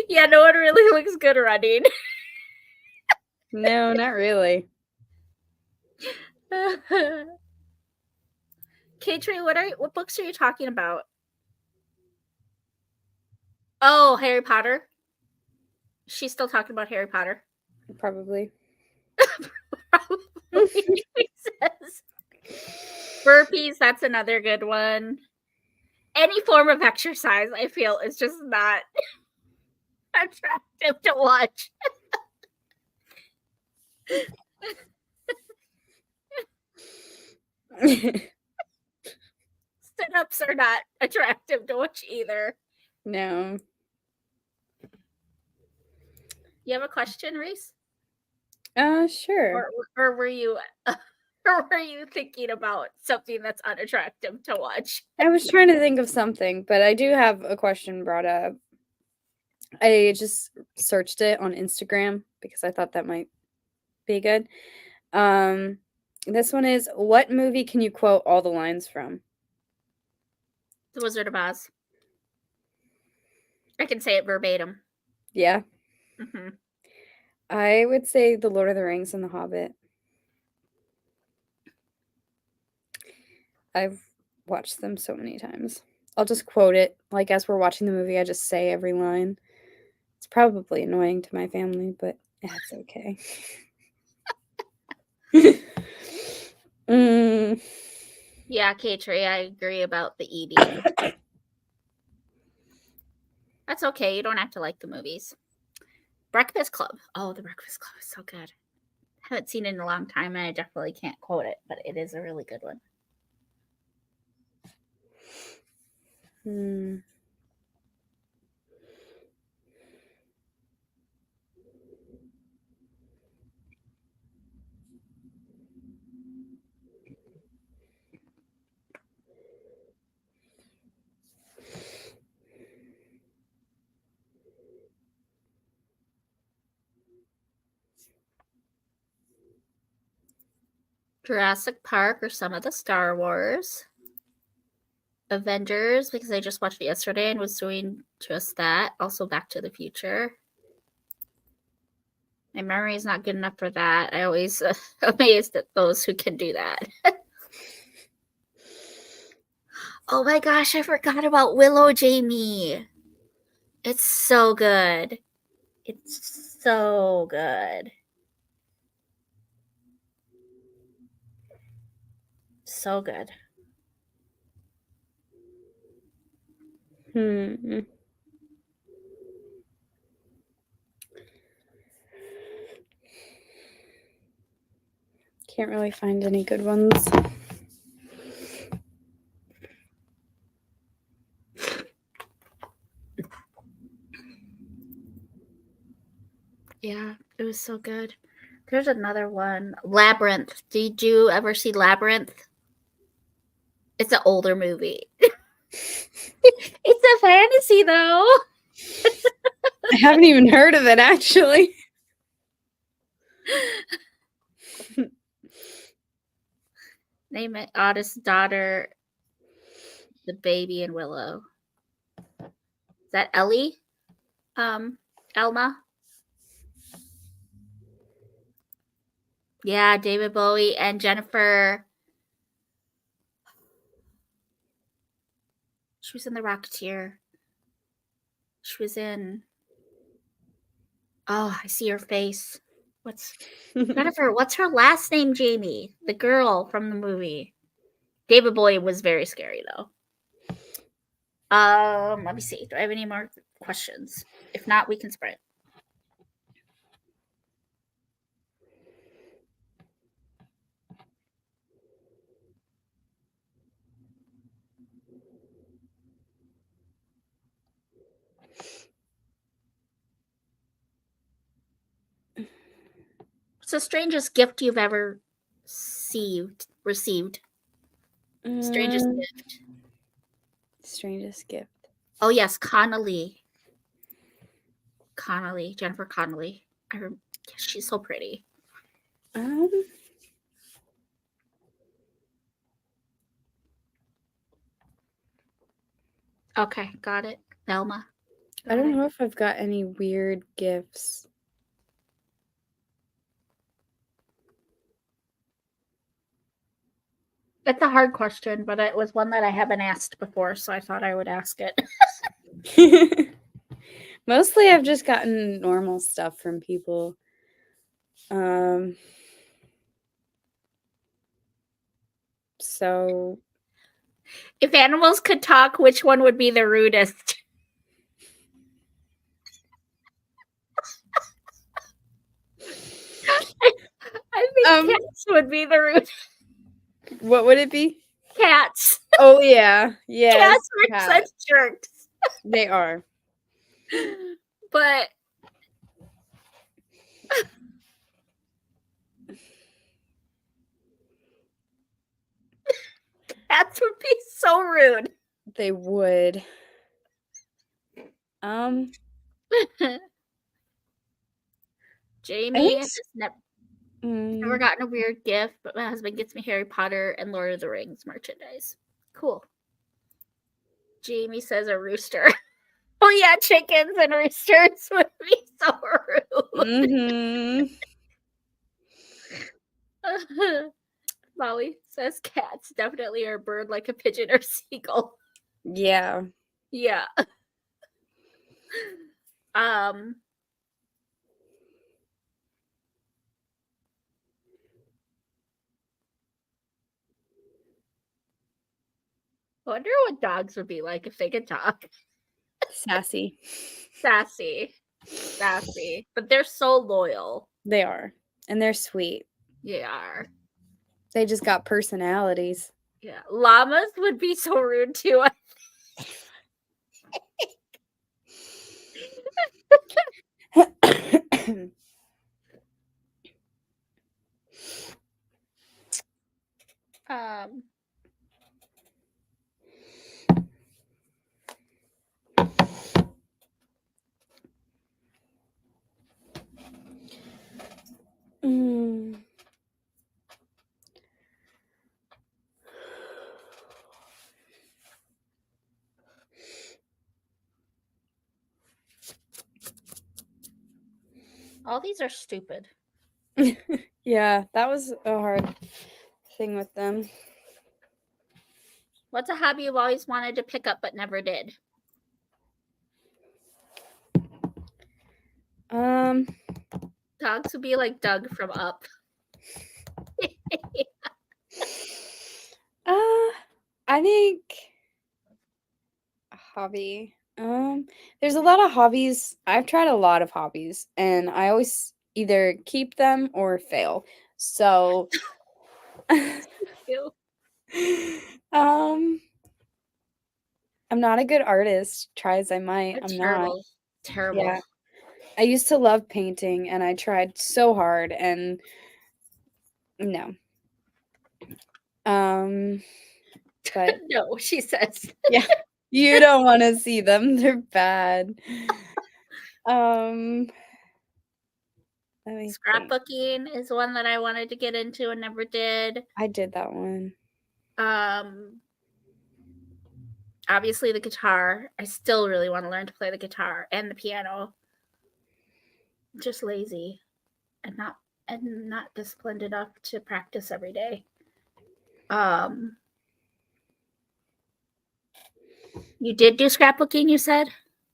Yeah, no one really looks good running. No, not really. Katri, what books are you talking about? Oh, Harry Potter. She's still talking about Harry Potter. Probably. Says. Burpees, that's another good one. Any form of exercise, I feel, is just not attractive to watch. Sit-ups are not attractive to watch either. No. You have a question, Reese? Sure. Or were you thinking about something that's unattractive to watch? I was trying to think of something, but I do have a question brought up. I just searched it on Instagram because I thought that might be good. This one is, what movie can you quote all the lines from? The Wizard of Oz. I can say it verbatim. Yeah. Mm-hmm. I would say The Lord of the Rings and The Hobbit. I've watched them so many times. I'll just quote it. Like, as we're watching the movie, I just say every line. It's probably annoying to my family, but that's okay. Yeah, Katri, I agree about the eating. That's okay. You don't have to like the movies. Breakfast Club. Oh, the Breakfast Club is so good. I haven't seen it in a long time, and I definitely can't quote it, but it is a really good one. Jurassic Park or some of the Star Wars. Avengers, because I just watched it yesterday and was doing just that. Also Back to the Future. My memory is not good enough for that. I always amazed at those who can do that. Oh my gosh, I forgot about Willow, Jamie. It's so good. It's so good. So good. Can't really find any good ones. Yeah, it was so good. There's another one. Labyrinth. Did you ever see Labyrinth? It's an older movie. It's a fantasy, though. I haven't even heard of it, actually. Name it Oddest Daughter, the baby, and Willow. Is that Ellie? Elma? Yeah, David Bowie and Jennifer. She was in The Rocketeer. She was in. Oh, I see her face. Jennifer, what's her last name, Jamie? The girl from the movie. David Bowie was very scary, though. Let me see. Do I have any more questions? If not, we can sprint. What's the strangest gift you've ever received? Strangest gift. Strangest gift. Oh yes, Connolly, Jennifer Connolly. She's so pretty. Okay, got it. Thelma. I don't know if I've got any weird gifts. That's a hard question, but it was one that I haven't asked before, so I thought I would ask it. Mostly I've just gotten normal stuff from people. So if animals could talk, which one would be the rudest? I think cats would be the rudest. What would it be? Cats. Oh yeah. Yes. Cats are such jerks. They are. But cats would be so rude. They would. Jamie has never gotten a weird gift, but my husband gets me Harry Potter and Lord of the Rings merchandise. Cool. Jamie says a rooster. Oh yeah, chickens and roosters would be so rude. Molly says cats definitely are a bird like a pigeon or seagull. Yeah. Yeah. I wonder what dogs would be like if they could talk. Sassy. Sassy. But they're so loyal. They are. And they're sweet. They are. They just got personalities. Yeah. Llamas would be so rude too. All these are stupid. Yeah, that was a hard thing with them. What's a hobby you've always wanted to pick up but never did? Dogs would be like Doug from Up. I think a hobby. There's a lot of hobbies. I've tried a lot of hobbies, and I always either keep them or fail. So, Ew. I'm not a good artist. Try as I might, They're I'm not. terrible. Terrible. Yeah. I used to love painting, and I tried so hard, and no. But No, she says. yeah, you don't want to see them. They're bad. Um, Let me think. Scrapbooking is one that I wanted to get into and never did. I did that one. Obviously the guitar. I still really want to learn to play the guitar and the piano. Just lazy and not disciplined enough to practice every day. You did do scrapbooking, you said?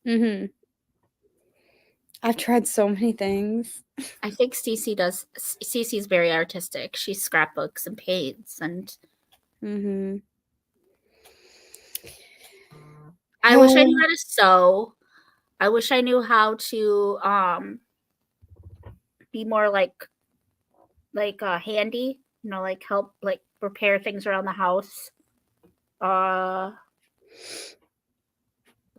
Mm-hmm. I've tried so many things. I think Cece does. Cece's very artistic. She scrapbooks and paints, and Mm-hmm. I wish I knew how to sew. I wish I knew how to be more like handy, like help like repair things around the house.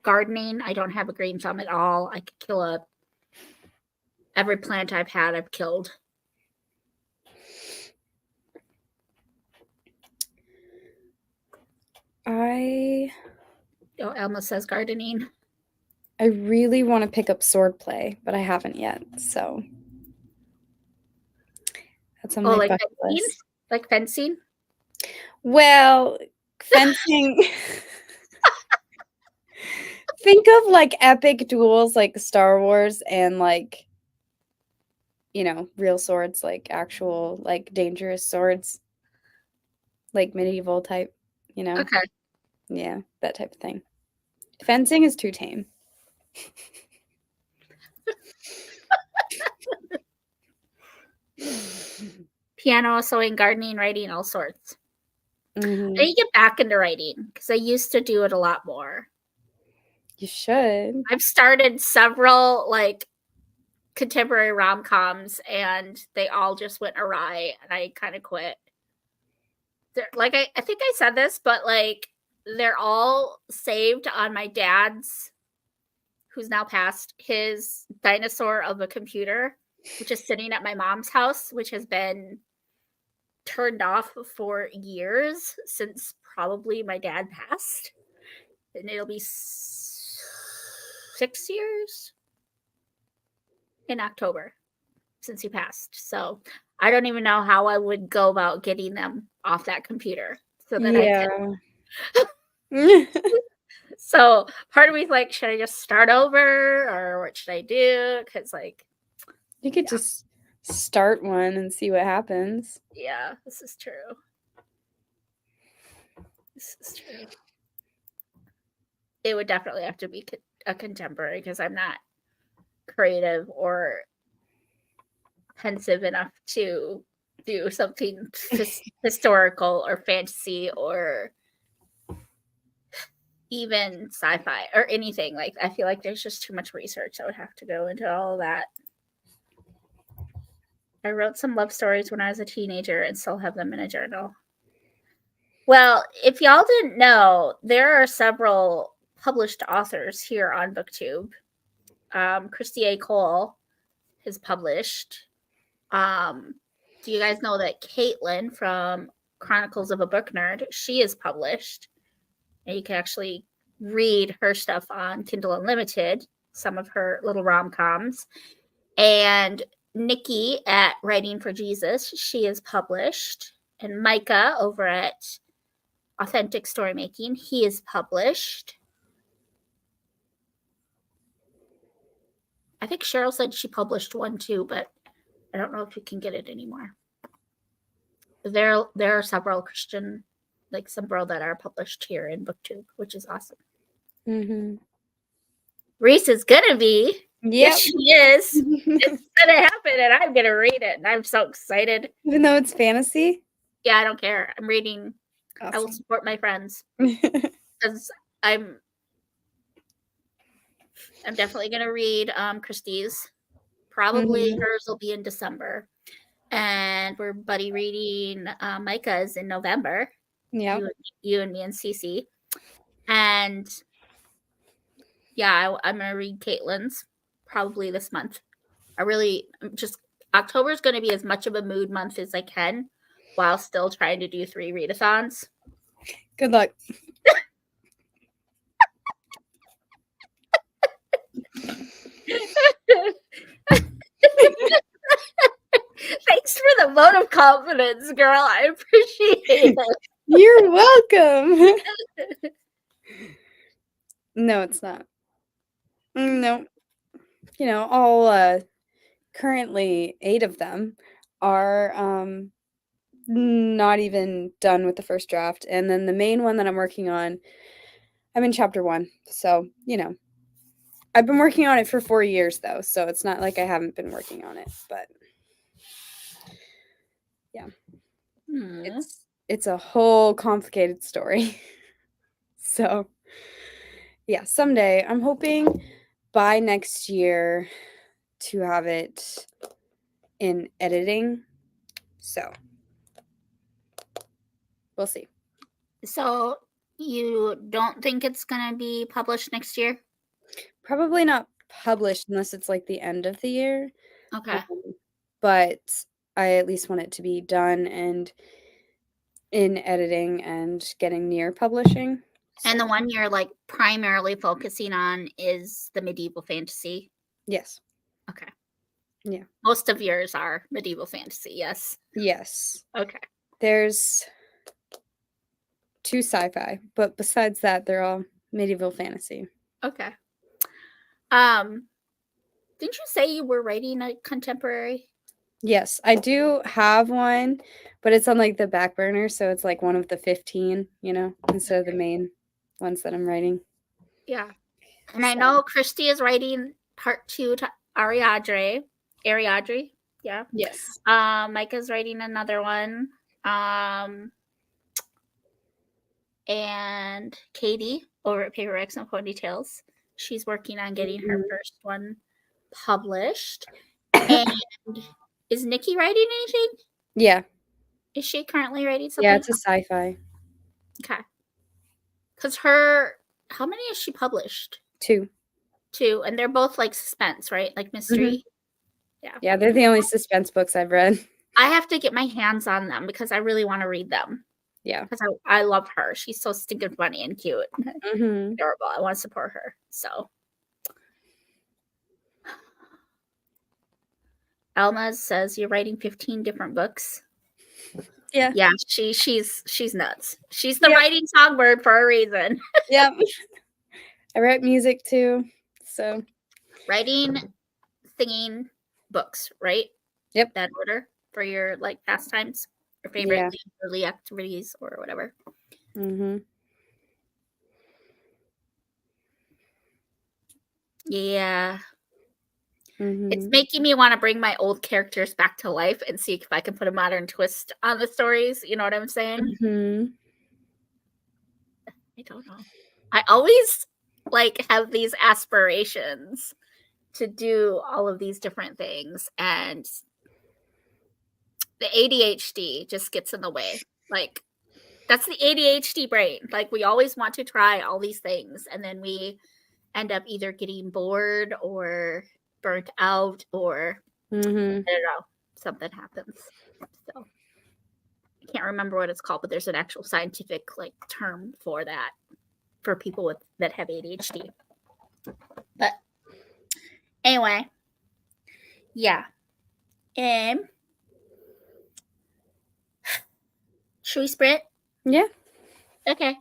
Gardening, I don't have a green thumb at all. I could kill every plant I've had, I've killed. Elma says gardening. I really want to pick up swordplay, but I haven't yet. So that's on my like bucket fencing? list. Like fencing? Well, fencing. Think of like epic duels like Star Wars and like, real swords, like actual, like dangerous swords, like medieval type, Okay. Yeah, that type of thing. Fencing is too tame. Piano, sewing, gardening, writing, all sorts. Mm-hmm. I need to get back into writing because I used to do it a lot more. You should. I've started several like contemporary rom-coms and they all just went awry and I kind of quit. Like I think I said this, but like they're all saved on my dad's, who's now passed, his dinosaur of a computer, which is sitting at my mom's house, which has been turned off for years since probably my dad passed. And it'll be 6 years in October since he passed. So I don't even know how I would go about getting them off that computer so that I could. So part of me is like, should I just start over or what should I do? Because like you could just start one and see what happens. Yeah, this is true. This is true. It would definitely have to be a contemporary because I'm not creative or pensive enough to do something historical or fantasy or even sci-fi or anything. Like I feel like there's just too much research that would have to go into all of that. I wrote some love stories when I was a teenager and still have them in a journal. Well, if y'all didn't know, there are several published authors here on BookTube. Christy A. Cole has published. Do you guys know that Caitlin from Chronicles of a Book Nerd, she is published. And you can actually read her stuff on Kindle Unlimited, some of her little rom-coms. And Nikki at Writing for Jesus, she is published. And Micah over at Authentic Story Making, he is published. I think Cheryl said she published one too, but I don't know if you can get it anymore. There are several Christian, like several that are published here in BookTube, which is awesome. Mm-hmm. Reese is gonna be. Yep. Yes, she is. It's gonna happen, and I'm gonna read it, and I'm so excited. Even though it's fantasy? Yeah, I don't care. I'm reading. Awesome. I will support my friends because I'm definitely gonna read Christie's. Probably hers will be in December, and we're buddy reading Micah's in November. Yeah. You and me and Cece, and yeah, I'm gonna read Caitlin's probably this month. October is going to be as much of a mood month as I can, while still trying to do 3 readathons. Good luck. Thanks for the vote of confidence, girl. I appreciate it. You're welcome. No, it's not. No. You know, all currently 8 of them are not even done with the first draft. And then the main one that I'm working on, I'm in chapter 1. So, you know, I've been working on it for 4 years though. So it's not like I haven't been working on it, but yeah. It's a whole complicated story. So yeah, someday I'm hoping by next year to have it in editing. So we'll see. So you don't think it's going to be published next year? Probably not published unless it's like the end of the year. Okay. But I at least want it to be done and in editing and getting near publishing. And the one you're like primarily focusing on is the medieval fantasy? Yes. Okay. Yeah. Most of yours are medieval fantasy, yes? Yes. Okay. There's 2 sci-fi, but besides that, they're all medieval fantasy. Okay. Didn't you say you were writing a contemporary? Yes, I do have one, but it's on like the back burner, so it's like one of the 15, you know, instead of the main ones that I'm writing. Yeah. And I know Christy is writing part 2 to Ariadne. Yeah. Yes. Micah's writing another one. And Katie over at Paperbacks and Ponytails, she's working on getting her first one published. And is Nikki writing anything? Yeah. Is she currently writing something? Yeah, it's a sci-fi. Okay. Because how many has she published? 2. 2, and they're both like suspense, right? Like mystery. Yeah. Yeah, they're the only suspense books I've read. I have to get my hands on them because I really want to read them. Yeah. Because I love her. She's so stinking funny and cute. Mm-hmm. Adorable. I want to support her. So Alma says you're writing 15 different books. Yeah. Yeah, she's nuts. She's the writing songbird for a reason. Yep. I write music too. So writing, singing, books, right? Yep. That order for your like pastimes, your favorite leisurely activities or whatever. Mm-hmm. Yeah. Mm-hmm. It's making me want to bring my old characters back to life and see if I can put a modern twist on the stories. You know what I'm saying? Mm-hmm. I don't know. I always like have these aspirations to do all of these different things, and the ADHD just gets in the way. Like, that's the ADHD brain. Like, we always want to try all these things, and then we end up either getting bored or burnt out, or I don't know, something happens. So I can't remember what it's called, but there's an actual scientific like term for that, for people that have ADHD. But anyway, yeah. Should we sprint? Yeah. Okay.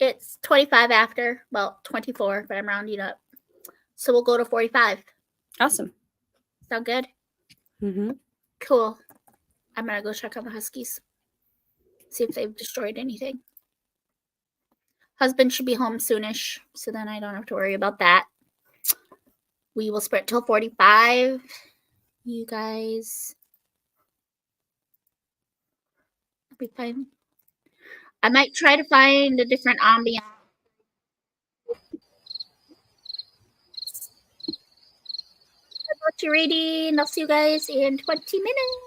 It's 25 after, well, 24, but I'm rounding up. So we'll go to 45. Awesome. Sound good? Mm-hmm. Cool. I'm going to go check on the Huskies. See if they've destroyed anything. Husband should be home soonish, so then I don't have to worry about that. We will sprint till 45. You guys. I'll be fine. I might try to find a different ambiance. About your reading. I'll see you guys in 20 minutes.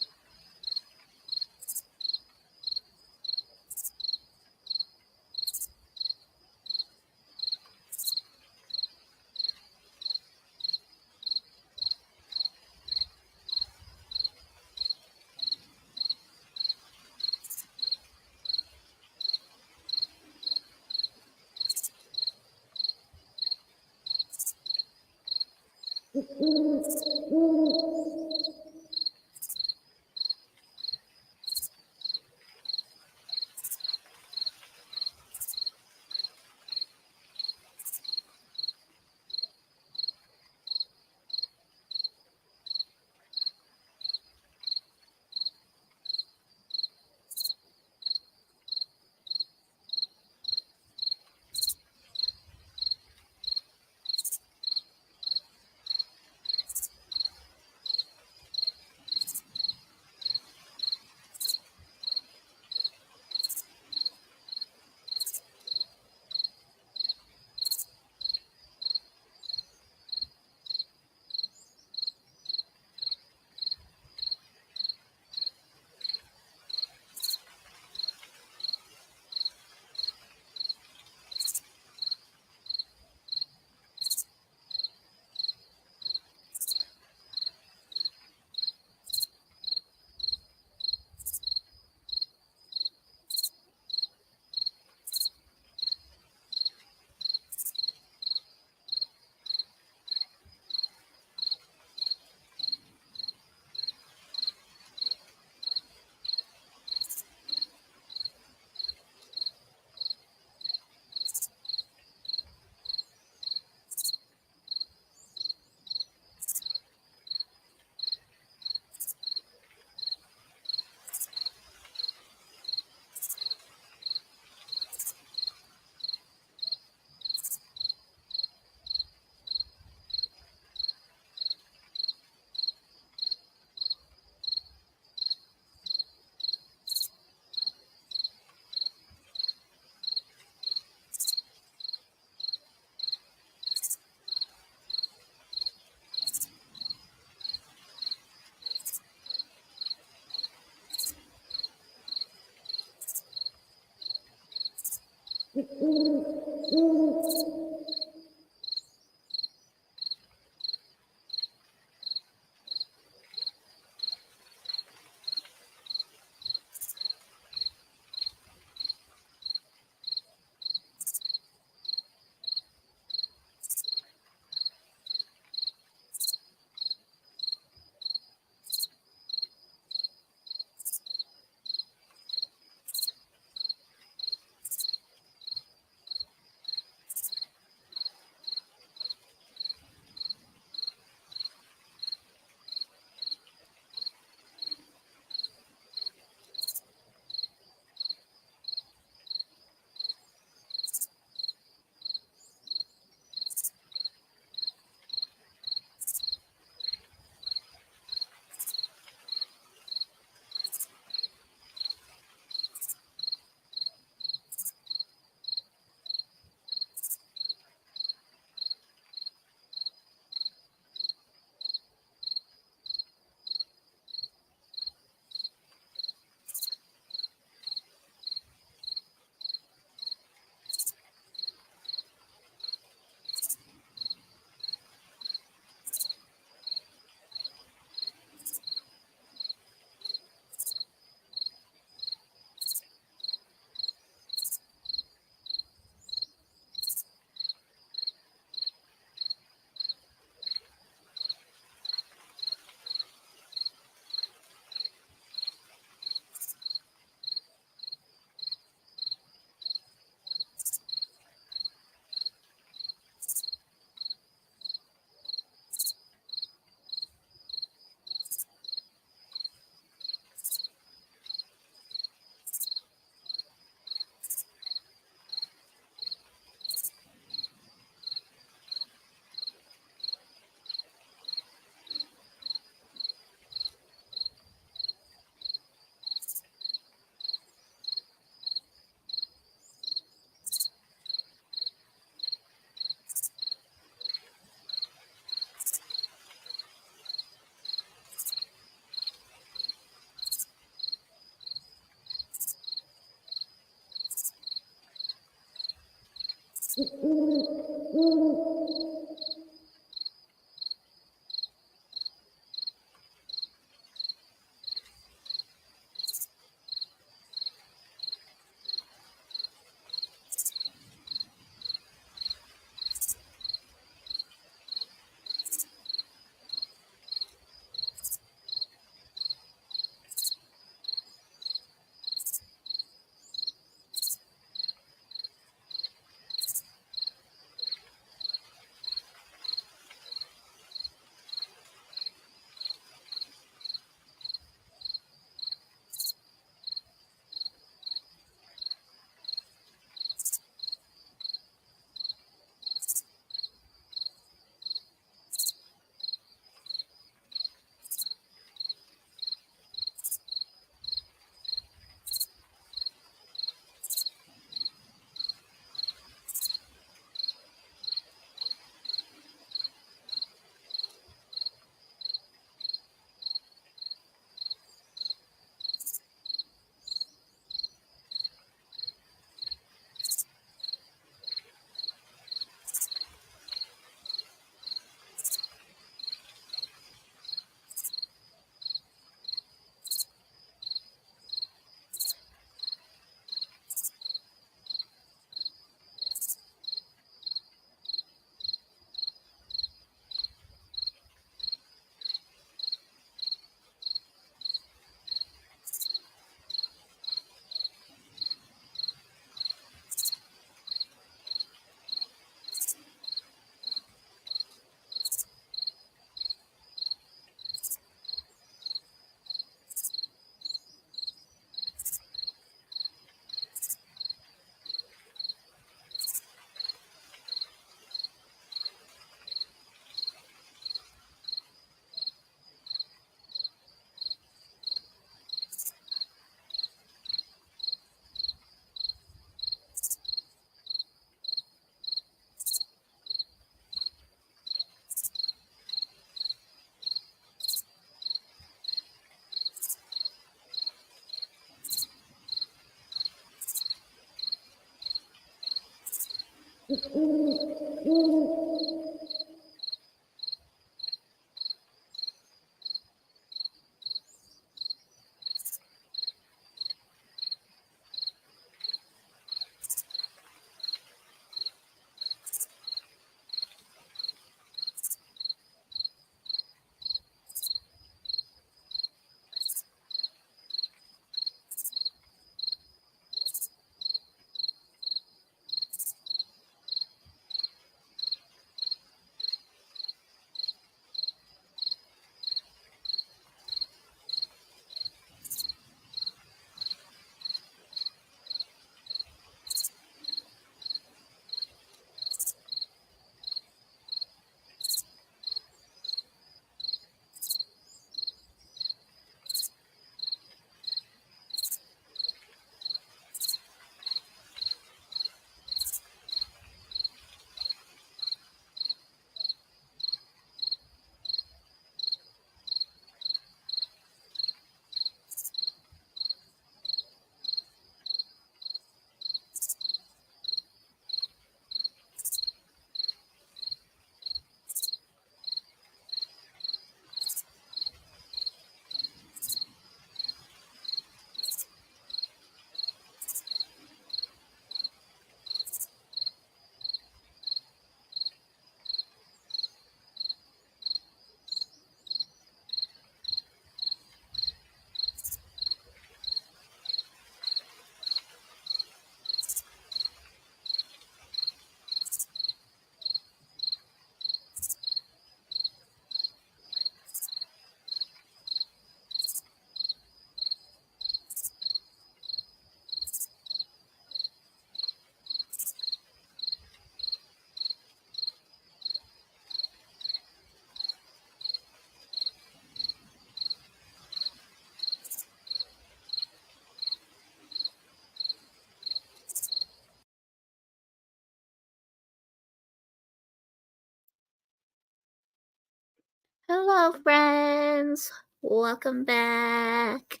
Hello, friends. Welcome back.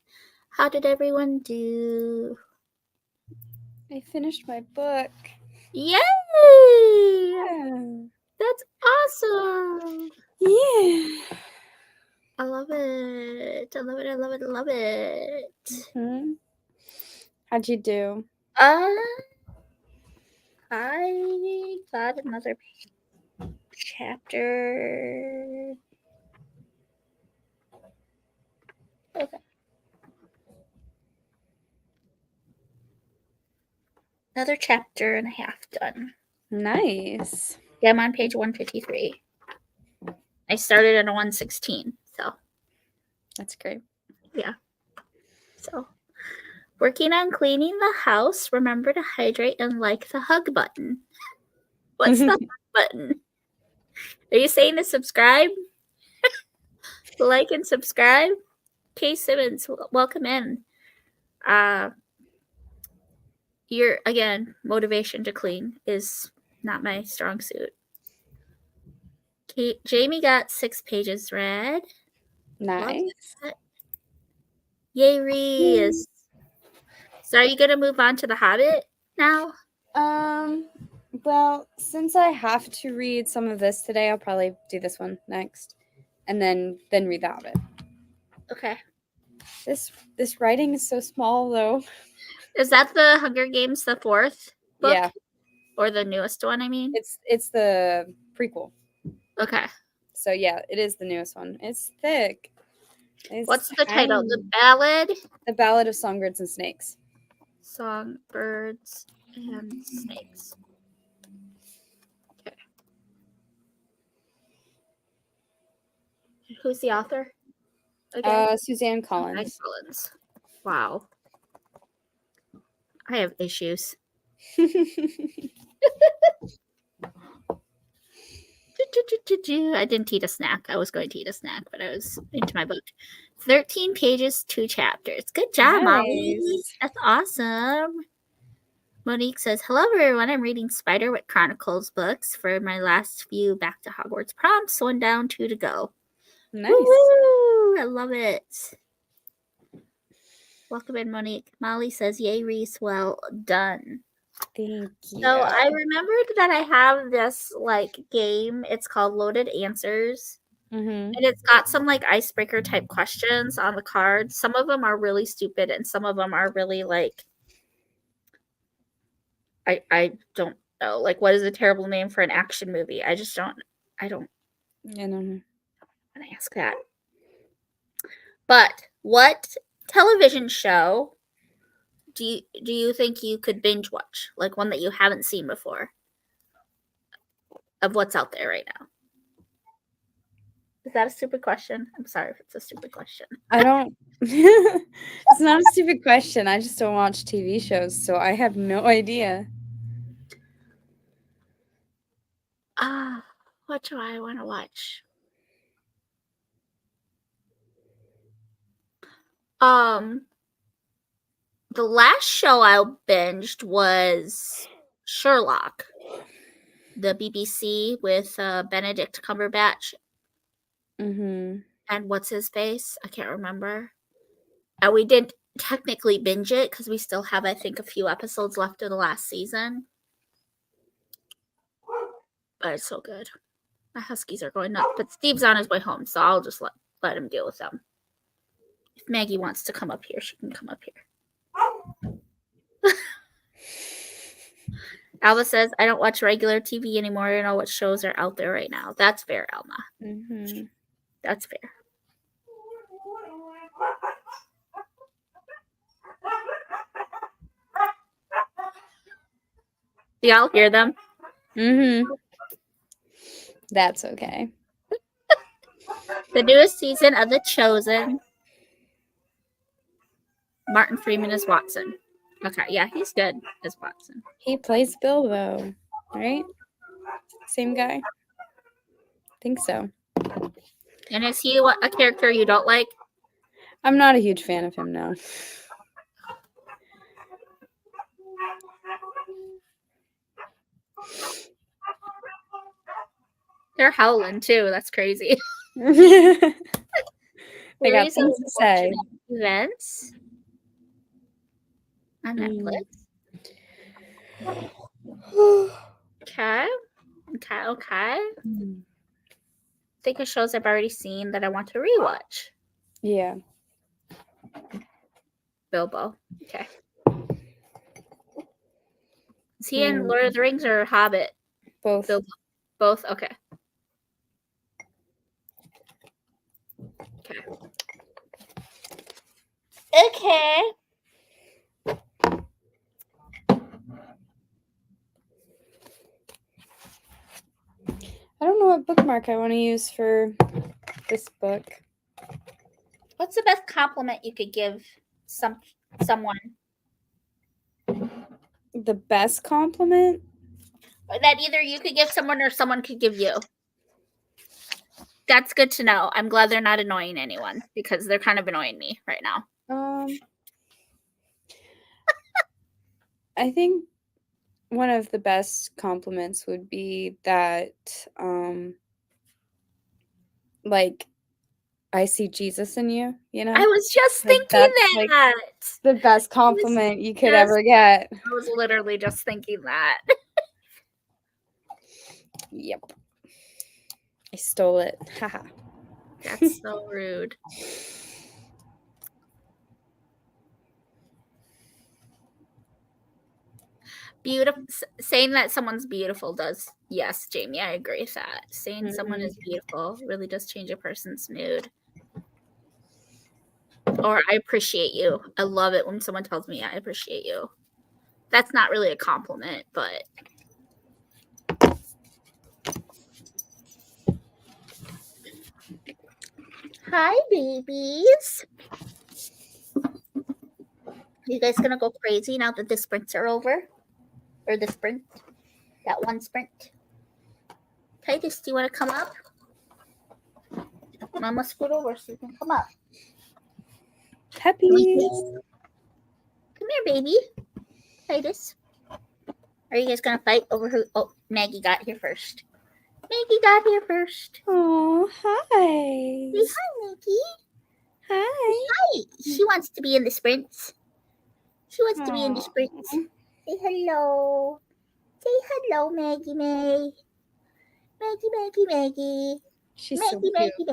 How did everyone do? I finished my book. Yay! Yeah. That's awesome. Yeah. I love it. I love it. I love it. I love it. Hmm. How'd you do? I got another chapter. Okay. Another chapter and a half done. Nice. Yeah, I'm on page 153. I started at 116, so That's great. yeah. So, working on cleaning the house. Remember to hydrate and like the hug button. What's the hug button? Are you saying to subscribe? Like and subscribe? Kay Simmons, welcome in. Your again, motivation to clean is not my strong suit. Jamie got 6 pages read. Nice. Yay, Reese. So are you gonna move on to The Hobbit now? Well, since I have to read some of this today, I'll probably do this one next, and then read The Hobbit. Okay. This writing is so small, though. Is that the Hunger Games, the 4th book? Yeah, Or the newest one, I mean? it's the prequel. Okay. So yeah, it is the newest one. It's thick. It's What's the title? The tiny. Ballad? The Ballad of Songbirds and Snakes. Songbirds and Snakes. Okay. Who's the author? Again? Suzanne Collins. Collins. Wow. I have issues. I didn't eat a snack. I was going to eat a snack, but I was into my book. 13 pages, 2 chapters. Good job, Molly. Nice. That's awesome. Monique says, hello, everyone. I'm reading Spiderwick Chronicles books for my last few Back to Hogwarts prompts. 1 down, 2 to go. Nice. Woo-hoo! I love it. Welcome in, Monique. Molly says, yay, Reese. Well done. Thank you. So I remembered that I have this like game. It's called Loaded Answers. Mm-hmm. And it's got some like icebreaker type questions on the cards. Some of them are really stupid and some of them are really like I don't know. Like what is a terrible name for an action movie? I don't I don't know. want to ask that. But what television show do you think you could binge watch? Like one that you haven't seen before of what's out there right now? Is that a stupid question? I'm sorry if it's a stupid question. I don't. It's not a stupid question. I just don't watch TV shows, so I have no idea. What do I want to watch? The last show I binged was Sherlock, the BBC with Benedict Cumberbatch Mm-hmm. and what's his face? I can't remember. And we didn't technically binge it because we still have, I think, a few episodes left of the last season. But it's so good. My huskies are going nuts. But Steve's on his way home, so I'll just let him deal with them. If Maggie wants to come up here, she can come up here. Alma says, I don't watch regular TV anymore. I don't know what shows are out there right now. That's fair, Alma. Mm-hmm. That's fair. Do y'all hear them? Mm-hmm. That's okay. The newest season of The Chosen. Martin Freeman is Watson. Okay, yeah, he's good as Watson. He plays Bilbo, right? Same guy. Think so. And is he a character you don't like? I'm not a huge fan of him now. They're howling too. That's crazy. They got Series things of to say. Unfortunate Events on Netflix. Okay. I think of shows I've already seen that I want to rewatch. Yeah. Bilbo. Okay. Is he in Lord of the Rings or Hobbit? Both. Bilbo. Both? Okay. Okay. I don't know what bookmark I want to use for this book. What's the best compliment you could give someone? The best compliment? That either you could give someone or someone could give you. That's good to know. I'm glad they're not annoying anyone because they're kind of annoying me right now. I think one of the best compliments would be that, like, I see Jesus in you, you know? I was just Like, thinking that's, that. like, the best compliment you could ever get. I was literally just thinking that. Yep. I stole it. Haha. That's so rude. Beautiful. Saying that someone's beautiful does. Yes, Jamie, I agree with that. Saying someone is beautiful really does change a person's mood. Or I appreciate you. I love it when someone tells me I appreciate you. That's not really a compliment, but hi, babies. You guys gonna go crazy now that the sprints are over? Or the sprint? That one sprint? Titus, do you want to come up? Mama, scoot over so you can come up. Puppies. Come here, baby. Titus. Are you guys gonna fight over who? Oh, Maggie got here first. Maggie got here first. Oh, hi. Say hi, Maggie. Hi. Hi. She wants to be in the sprints. She wants to be in the sprints. Say hello. Say hello, Maggie May. Maggie. She's so cute. Maggie.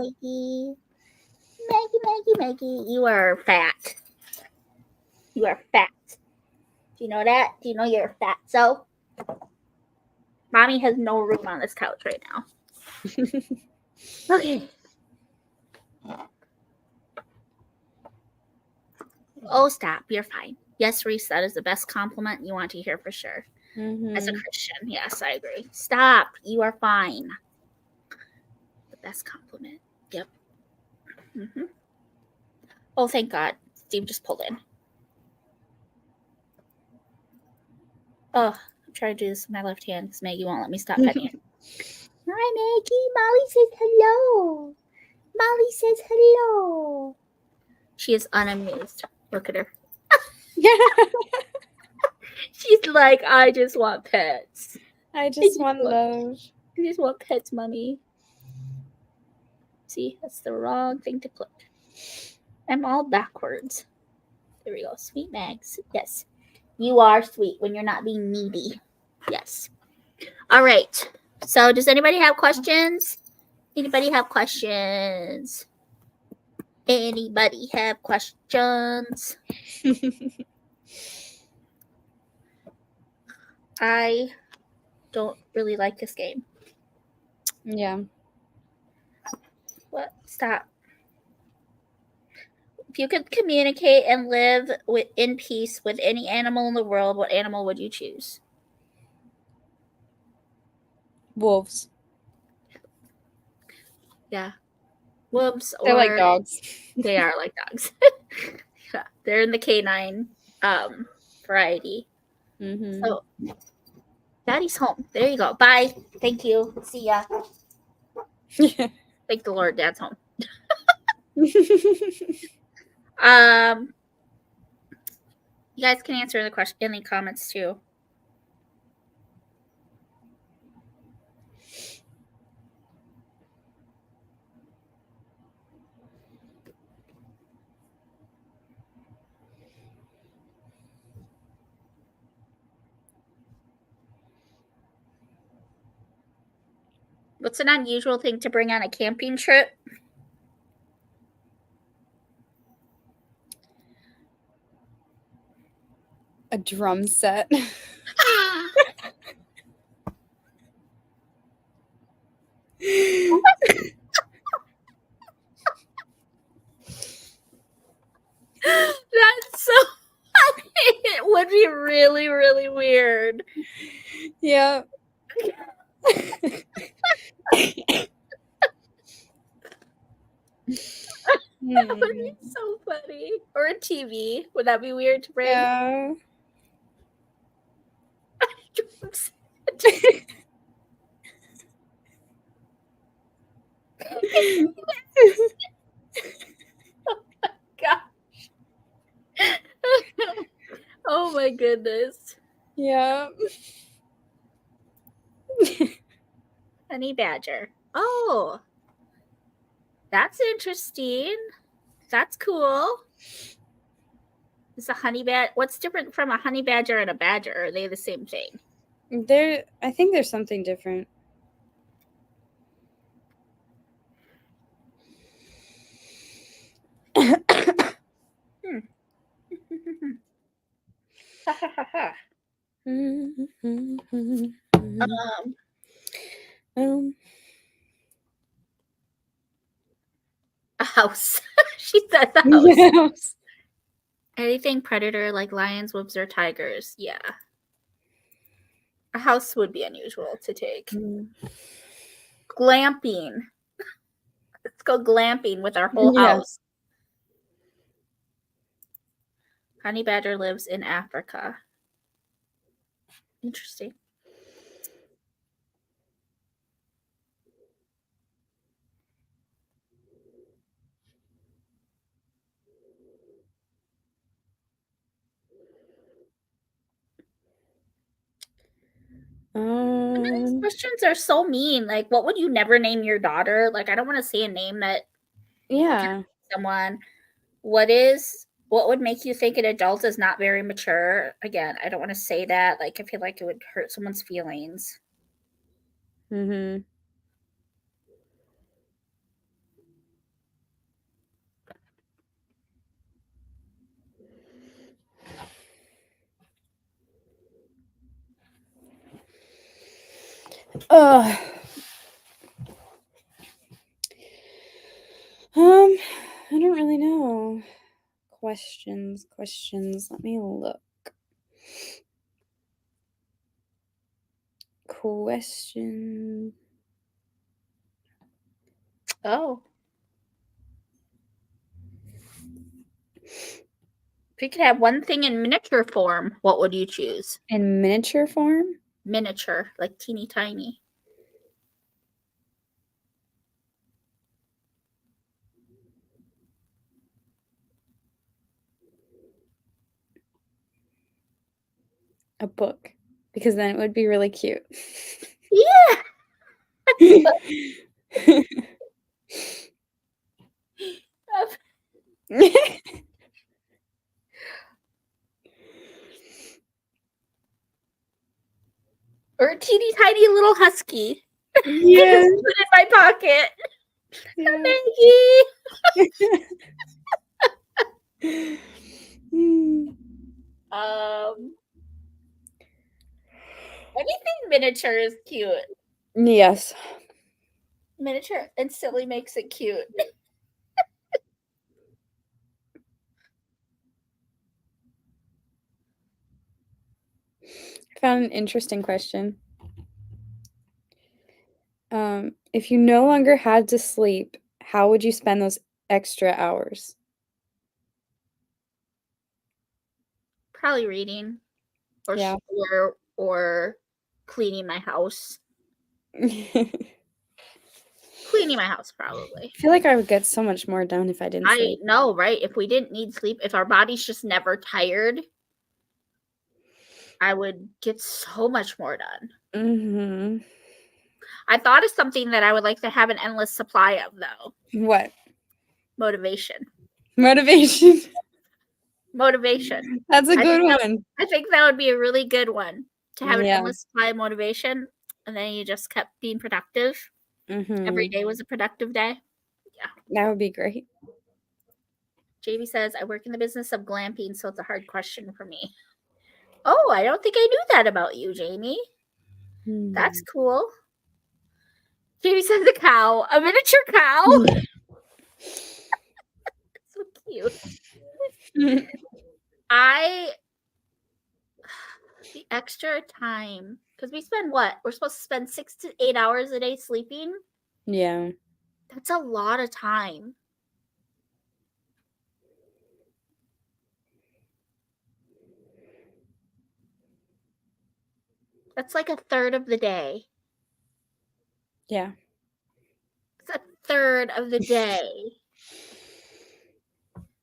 Maggie. You are fat. You are fat. Do you know that? Do you know you're fat? So, mommy has no room on this couch right now. Okay. Oh, stop. You're fine. Yes, Reese, that is the best compliment you want to hear for sure. As a Christian, yes, I agree. Stop. You are fine. The best compliment. Yep. Mm-hmm. Oh, thank God. Steve just pulled in. Oh, I'm trying to do this with my left hand because Maggie won't let me stop petting it. Hi, Maggie. Molly says hello. Molly says hello. She is unamused. Look at her. She's like, I just want pets. I just want love. I just want pets, mommy. See, that's the wrong thing to click. I'm all backwards. There we go. Sweet Mags. Yes. You are sweet when you're not being needy. Yes. All right. So does anybody have questions? Anybody have questions? I don't really like this game. Yeah. What? Stop. If you could communicate and live in peace with any animal in the world, what animal would you choose? Wolves. Yeah. Wolves. They're like dogs. They are like dogs. Yeah, they're in the canine variety. Mm-hmm. So, Daddy's home. There you go. Bye. Thank you. See ya. Thank the Lord, Dad's home. You guys can answer the question in the comments too. What's an unusual thing to bring on a camping trip? A drum set. That's so funny. It would be really, really weird. Yeah. That would be so funny. Or a TV. Would that be weird to bring? Yeah. Oh my gosh. Oh my goodness. Yeah. Honey badger. Oh. That's interesting. That's cool. Is a honey badger? What's different from a honey badger and a badger? Are they the same thing? I think there's something different. A house. She said the house. Yes. Anything predator like lions, wolves, or tigers. Yeah. A house would be unusual to take. Glamping. Let's go glamping with our whole house. Honey badger lives in Africa. Interesting. These questions are so mean. Like, what would you never name your daughter? Like, I don't want to say a name that Yeah. someone. What is What would make you think an adult is not very mature? Again, I don't want to say that. Like, I feel like it would hurt someone's feelings. Mm-hmm. I don't really know. Questions. Let me look. Question. Oh. If you could have one thing in miniature form, what would you choose? In miniature form? Miniature, like teeny tiny. A book. Because then it would be really cute. Yeah. Or a teeny tiny little husky. Yeah. Put it in my pocket. Yeah. Maggie. Anything miniature is cute. Yes. Miniature instantly makes it cute. I found an interesting question. If you no longer had to sleep, how would you spend those extra hours? Probably reading or Yeah. or cleaning my house. I Cleaning my house, probably. feel like I would get so much more done if I didn't I sleep. know, right? If we didn't need sleep, if our body's just never tired, I would get so much more done. Mm-hmm. I thought of something that I would like to have an endless supply of, though. What? Motivation. Motivation. Motivation. That's a I good think one. I think that would be a really good one to have an Yeah. endless supply of motivation, and then you just kept being productive. Every Mm-hmm. day was a productive day. That would be great. Jamie says, I work in the business of glamping, so it's a hard question for me. Oh, I don't think I knew that about you, Jamie. That's cool. Jamie says a cow, a miniature cow. So cute. The extra time, because we spend what? We're supposed to spend 6 to 8 hours a day sleeping. Yeah. That's a lot of time. That's like a third of the day. Yeah. It's a third of the day.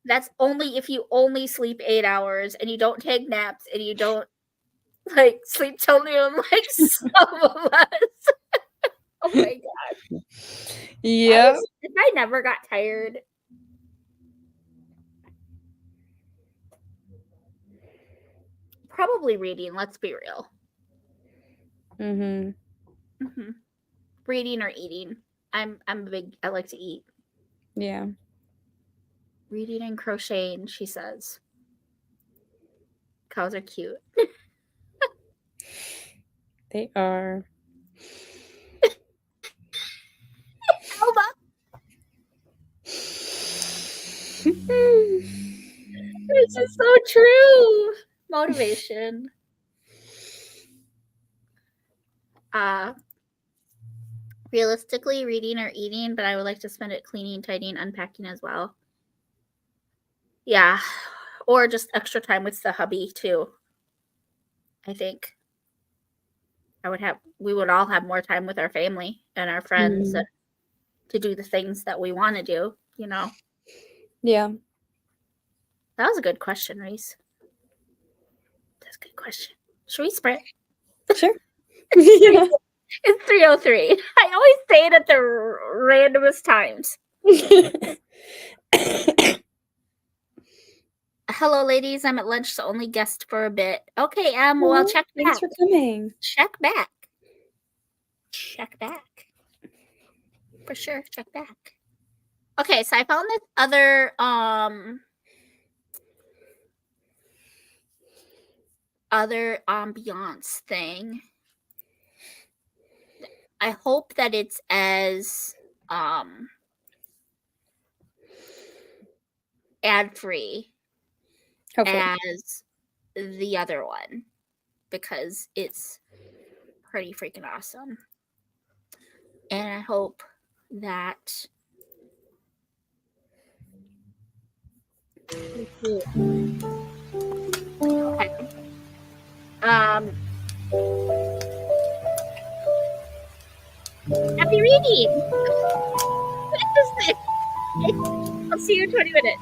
That's only if you only sleep 8 hours and you don't take naps and you don't like sleep till noon like some of us. Oh my god. Yeah. If I never got tired. Probably reading, let's be real. Mm-hmm. Mm-hmm. Reading or eating. I like to eat. Yeah. Reading and crocheting, she says. Cows are cute. They are. Elba. This is so true. Motivation. Realistically, reading or eating, but I would like to spend it cleaning, tidying, unpacking as well. Yeah. Or just extra time with the hubby too. I think we would all have more time with our family and our friends to do the things that we want to do, you know. Yeah. That was a good question, Reese. That's a good question. Should we sprint? Sure. Yeah. It's 3:03. I always say it at the randomest times. Hello, ladies. I'm at lunch, so only guest for a bit. Okay, well, Well, check thanks back. for coming. Check back. Check back. For sure, check back. Okay, so I found this other ambiance thing. I hope that it's as ad-free Hopefully. as the other one, because it's pretty freaking awesome. And I hope that you too. Okay. Happy reading! What is this? I'll see you in 20 minutes.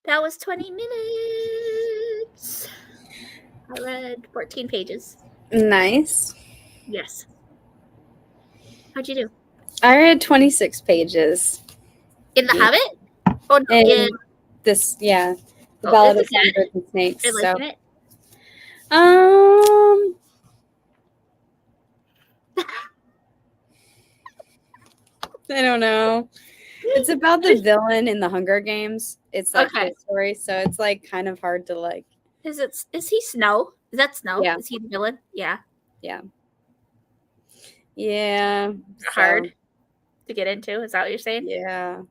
That was 20 minutes. I read 14 pages. Nice. Yes. How'd you do? I read 26 pages. In The Yeah. Hobbit? Oh, no. And this, yeah, the Oh, Ballad is of it good? Songbirds and Snakes. Are you liking it? Um, I don't know. It's about the villain in the Hunger Games. It's like Okay. his story, so it's like kind of hard to like. Is he Snow? Is that Snow? Yeah. Is he the villain? Yeah. Yeah. Hard So, to get into. Is that what you're saying? yeah.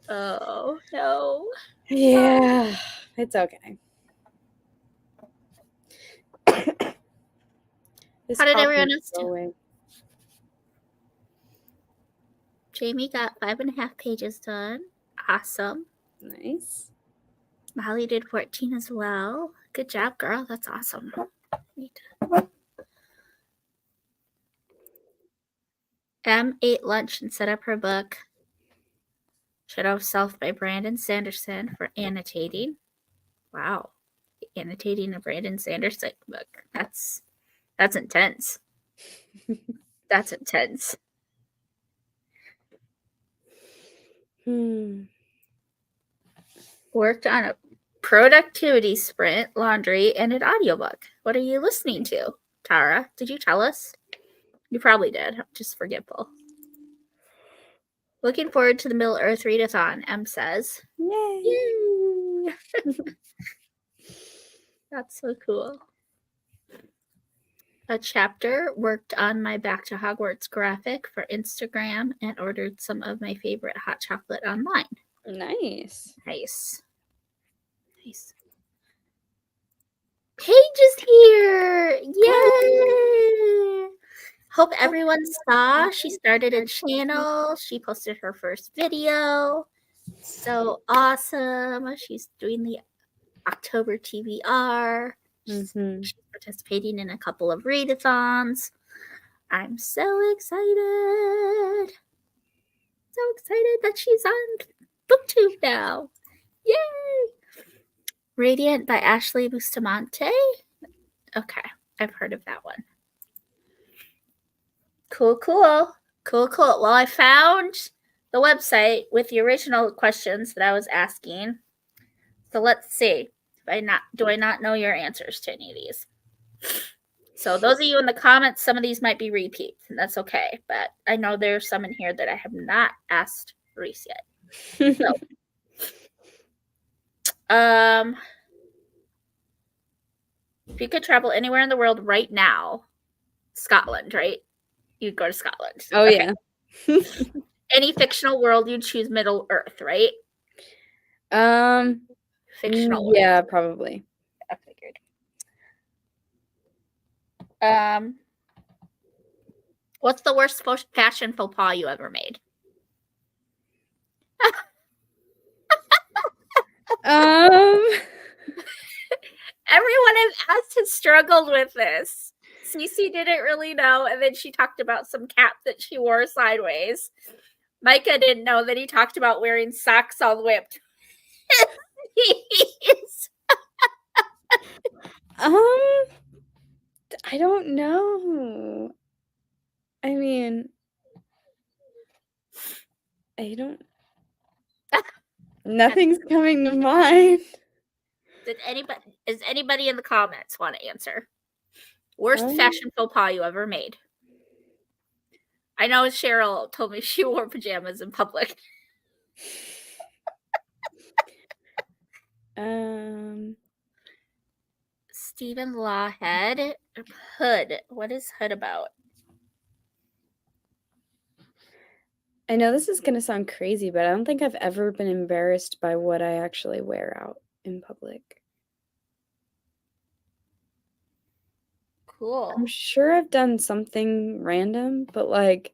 Oh no. Yeah. It's okay. How did everyone else go do? away. Jamie got 5.5 pages done. Awesome. Nice. Molly did 14 as well. Good job, girl. That's awesome. Em ate lunch and set up her book, Shadow of Self by Brandon Sanderson, for annotating. Wow. Annotating a Brandon Sanderson book. That's intense. That's intense. Worked on a productivity sprint, laundry, and an audiobook. What are you listening to, Tara? Did you tell us? You probably did. I'm just forgetful. Looking forward to the Middle Earth readathon, M says. Yay. Yay! That's so cool. A chapter, worked on my Back to Hogwarts graphic for Instagram, and ordered some of my favorite hot chocolate online. Nice. Nice. Nice. Paige is here! Yay! Hope everyone saw. She started a channel. She posted her first video. So awesome. She's doing the October TBR. She's participating in a couple of readathons. I'm so excited. So excited that she's on BookTube now. Yay! Radiant by Ashley Bustamante. Okay, I've heard of that one. Cool. Well, I found the website with the original questions that I was asking. So let's see. Do I not know your answers to any of these? So those of you in the comments, some of these might be repeats, and that's okay. But I know there's some in here that I have not asked Reese yet. So, if you could travel anywhere in the world right now, Scotland, right? You'd go to Scotland. Oh, okay. Yeah. Any fictional world, you'd choose Middle Earth, right? Fictional world. Yeah, probably. I figured. What's the worst fashion faux pas you ever made? Everyone I've asked has struggled with this. Cece didn't really know, and then she talked about some cap that she wore sideways. Micah didn't know that he talked about wearing socks all the way up to his I don't know. I mean, I don't. Nothing's coming to mind. Does anybody in the comments want to answer? Worst fashion faux pas you ever made? I know Cheryl told me she wore pajamas in public. Stephen Lawhead. Hood. What is Hood about? I know this is going to sound crazy, but I don't think I've ever been embarrassed by what I actually wear out in public. Cool. I'm sure I've done something random, but like,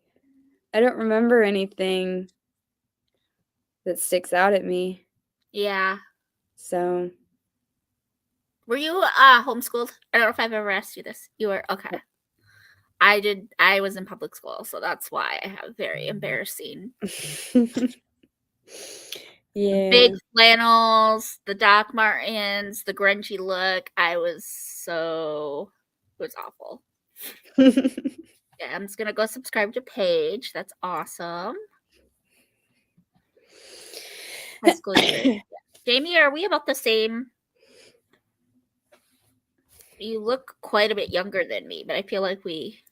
I don't remember anything that sticks out at me. Yeah. So. Were you homeschooled? I don't know if I've ever asked you this. You were? Okay. I was in public school, so that's why I have very embarrassing. Yeah. Big flannels, the Doc Martens, the grungy look. It was awful. Yeah, I'm just gonna go subscribe to Paige. That's awesome. High school years. Yeah. Jamie, are we about the same? You look quite a bit younger than me, but I feel like we.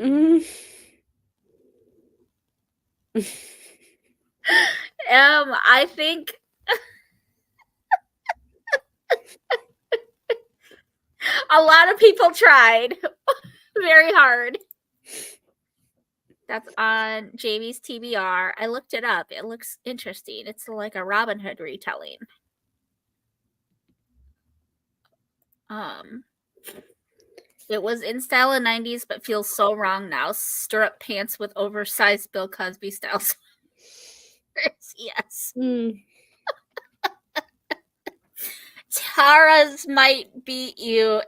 Mm. I think a lot of people tried very hard. That's on Jamie's TBR. I looked it up. It looks interesting. It's like a Robin Hood retelling. It was in style in the 90s, but feels so wrong now. Stirrup pants with oversized Bill Cosby style. Yes. Mm. Tara's might beat you.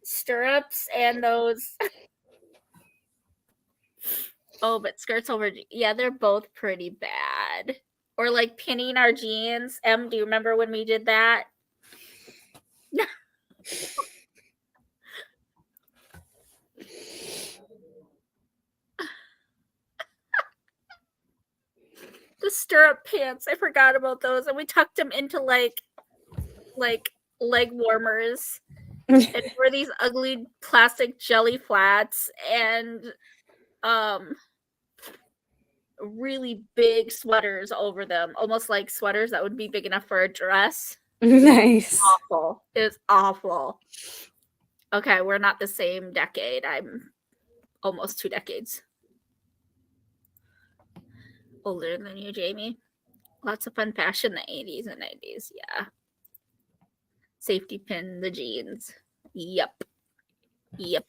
Stirrups and those. Oh, but skirts over. Yeah, they're both pretty bad. Or like pinning our jeans. Do you remember when we did that? The stirrup pants. I forgot about those. And we tucked them into like leg warmers. And wore these ugly plastic jelly flats and really big sweaters over them, almost like sweaters that would be big enough for a dress. Nice. Awful. It was awful. Okay, we're not the same decade. I'm almost 2 decades older than you, Jamie. Lots of fun fashion in the 80s and 90s. Yeah. Safety pin, the jeans. Yep. Yep.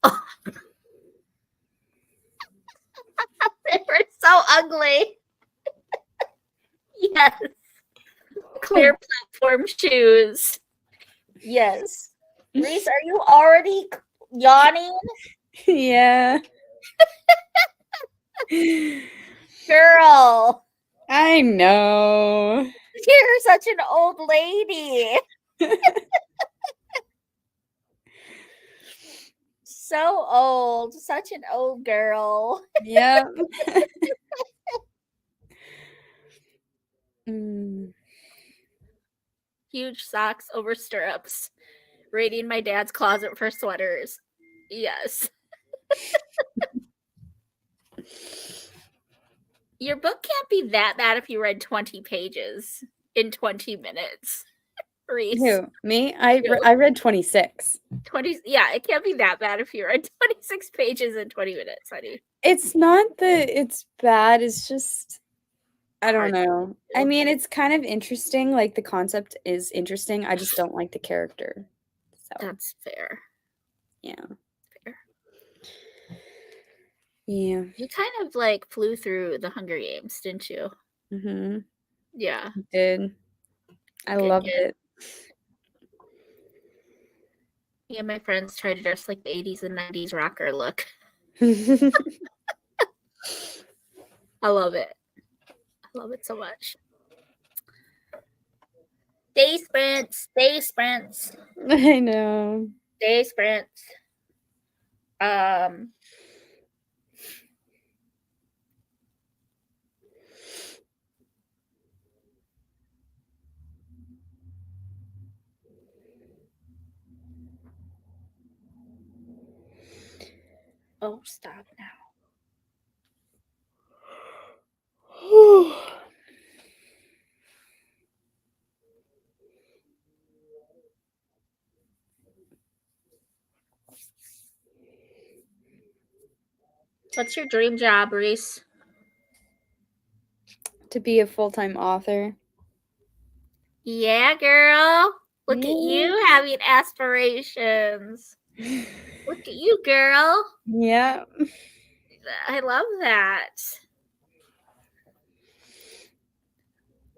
Oh. They were so ugly. Yes. Clear platform shoes. Yes. Reese, are you already yawning? Yeah. Girl. I know. You're such an old lady. So old. Such an old girl. Yep. Mm. Huge socks over stirrups. Raiding my dad's closet for sweaters. Yes. Your book can't be that bad if you read 20 pages in 20 minutes. Reese. Who? Me? I read 26. 20. Yeah, it can't be that bad if you read 26 pages in 20 minutes, honey. It's not that it's bad. It's just I don't Hard to know. do. I mean, it's kind of interesting. Like the concept is interesting. I just don't like the character. So That's fair. yeah. Fair. Yeah. You kind of like flew through the Hunger Games, didn't you? Mm-hmm. Yeah. I did. I Good loved kid. it. Me and my friends try to dress like the 80s and 90s rocker look. I love it. I love it so much. Day sprints. Day sprints. I know. Day sprints. Oh, stop now. What's your dream job, Reese? To be a full-time author. Yeah, girl. Look at Yeah. you having aspirations. Look at you, girl. Yeah. I love that.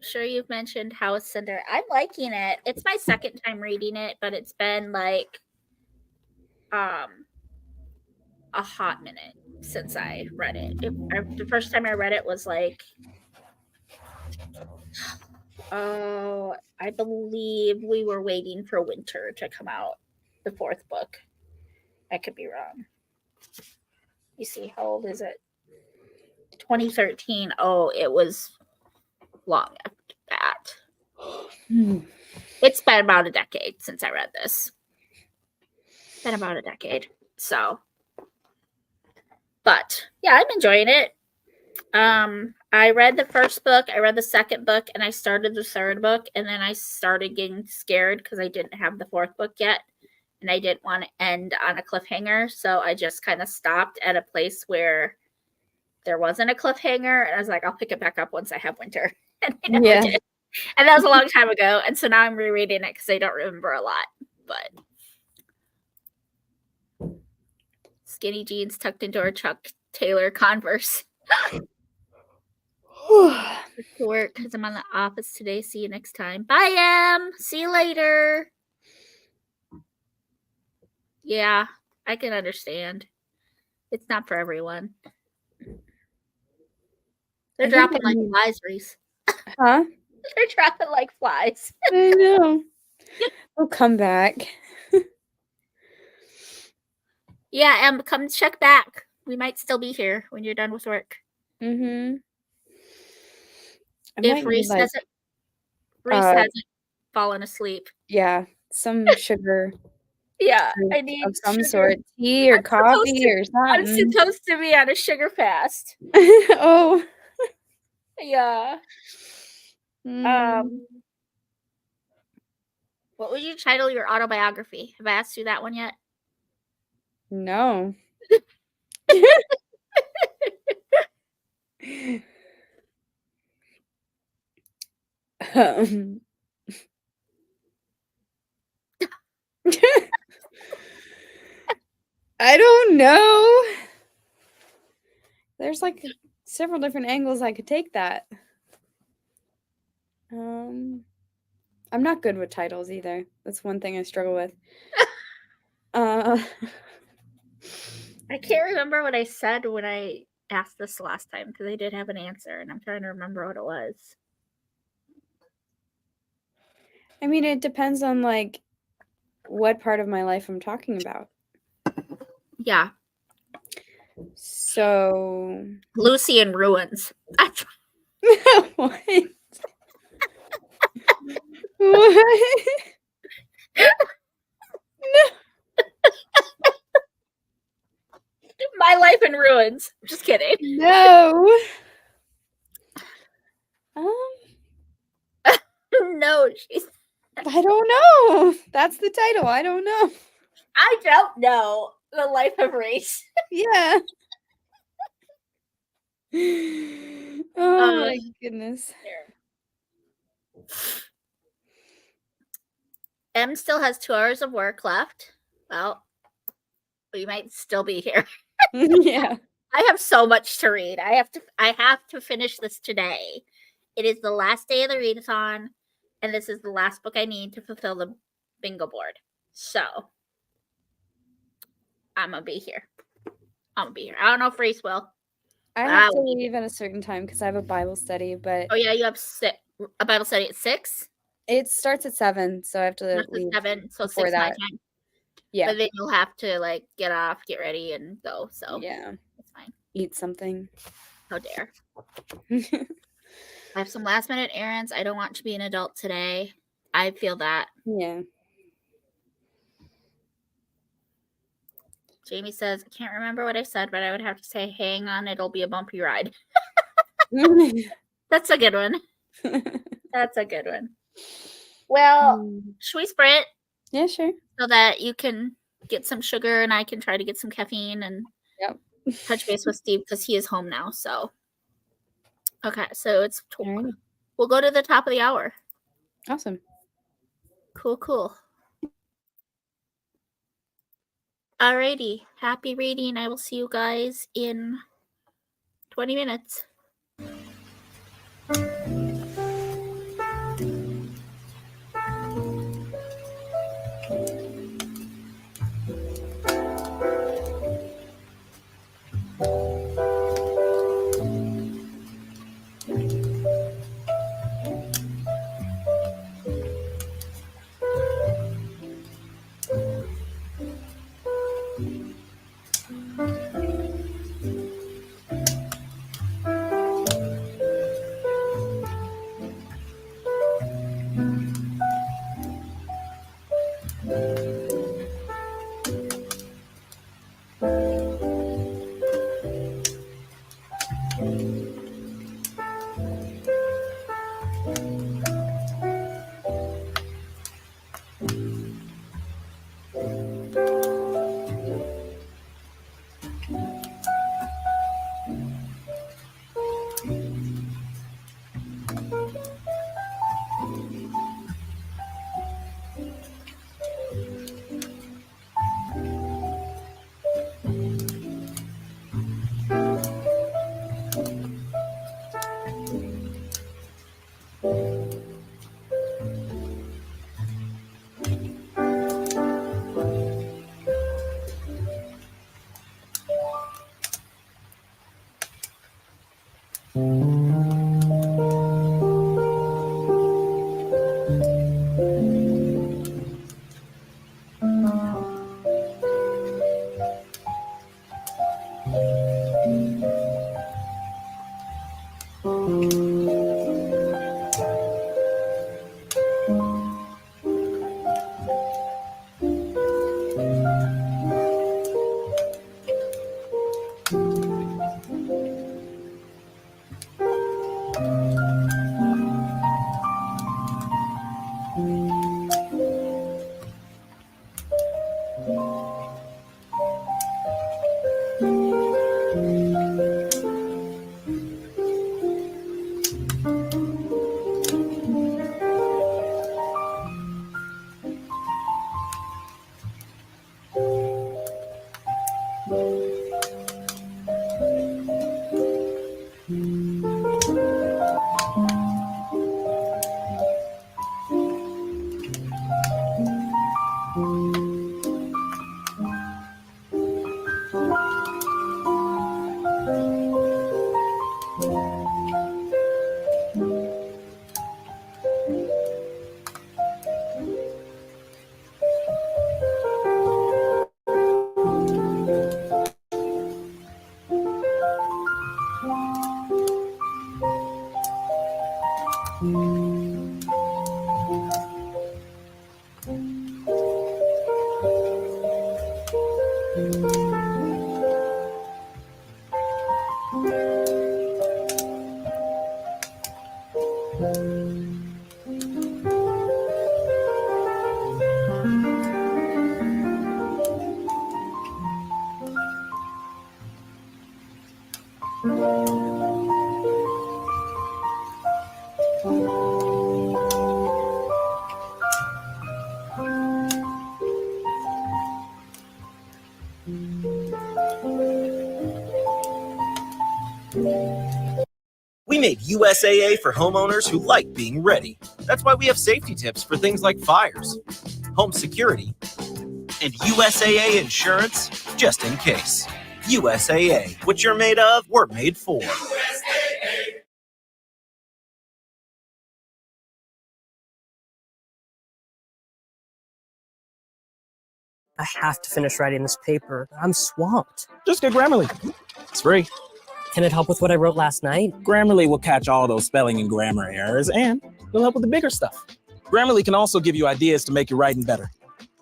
sure you've mentioned How is Cinder. I'm liking it. It's my second time reading it, but it's been like a hot minute since I read it. The first time I read it was like, I believe we were waiting for winter to come out, the fourth book. I could be wrong. You see, how old is it? 2013. Oh, it was long after that. It's been about a decade since I read this. Been about a decade. So, but yeah, I'm enjoying it. I read the first book, I read the second book, and I started the third book, and then I started getting scared because I didn't have the fourth book yet, and I didn't want to end on a cliffhanger, so I just kind of stopped at a place where there wasn't a cliffhanger, and I was like, I'll pick it back up once I have winter, and I never did. And that was a long time ago, and so now I'm rereading it because I don't remember a lot, but skinny jeans tucked into her Chuck Taylor Converse. To work because I'm on the office today. See you next time. Bye, Em. See you later. Yeah, I can understand. It's not for everyone. They're dropping like flies, Reese. Huh? They're dropping like flies. I know. We'll come back. Yeah, Em, come check back. We might still be here when you're done with work. Mm-hmm. If Reese hasn't fallen asleep. Yeah, some sugar. Yeah, I need of some sugar. sort, tea or coffee or I'm something. supposed to be on a sugar fast. Oh. Yeah. What would you title your autobiography? Have I asked you that one yet? No. I don't know. There's like several different angles I could take that. I'm not good with titles either. That's one thing I struggle with. I can't remember what I said when I asked this last time because I did have an answer and I'm trying to remember what it was. I mean, it depends on like what part of my life I'm talking about. Yeah. So Lucy in Ruins. What? What? No. My Life in Ruins. Just kidding. No. No, she's. I don't know. That's the title. I don't know. I don't know. The Life of Reese. Yeah. Oh my goodness. Em still has 2 hours of work left. Well, we might still be here. Yeah. I have so much to read. I have to finish this today. It is the last day of the readathon, and this is the last book I need to fulfill the bingo board. So I'm gonna be here. I don't know if Reese will. I have to leave at a certain time because I have a Bible study, but oh yeah, you have a Bible study at 6? It starts at 7, so I have to leave at 7, so before 6 my time. Yeah. But then you'll have to like get off, get ready, and go. So yeah, it's fine. Eat something. How dare. I have some last minute errands. I don't want to be an adult today. I feel that. Yeah. Jamie says, I can't remember what I said, but I would have to say, hang on, it'll be a bumpy ride. That's a good one. That's a good one. Well, should we sprint? Yeah, sure. So that you can get some sugar and I can try to get some caffeine and touch base with Steve because he is home now. So, okay, so it's we'll go to the top of the hour. Awesome. Cool. Alrighty, happy reading. I will see you guys in 20 minutes. We made USAA for homeowners who like being ready. That's why we have safety tips for things like fires, home security, and USAA insurance just in case. USAA, what you're made of, we're made for. I have to finish writing this paper. I'm swamped. Just get Grammarly. It's free. Can it help with what I wrote last night? Grammarly will catch all those spelling and grammar errors, and it'll help with the bigger stuff. Grammarly can also give you ideas to make your writing better.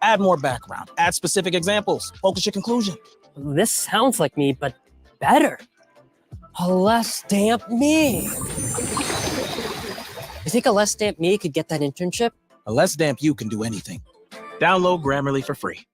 Add more background, add specific examples, focus your conclusion. This sounds like me, but better. A less damp me. You think a less damp me could get that internship? A less damp you can do anything. Download Grammarly for free.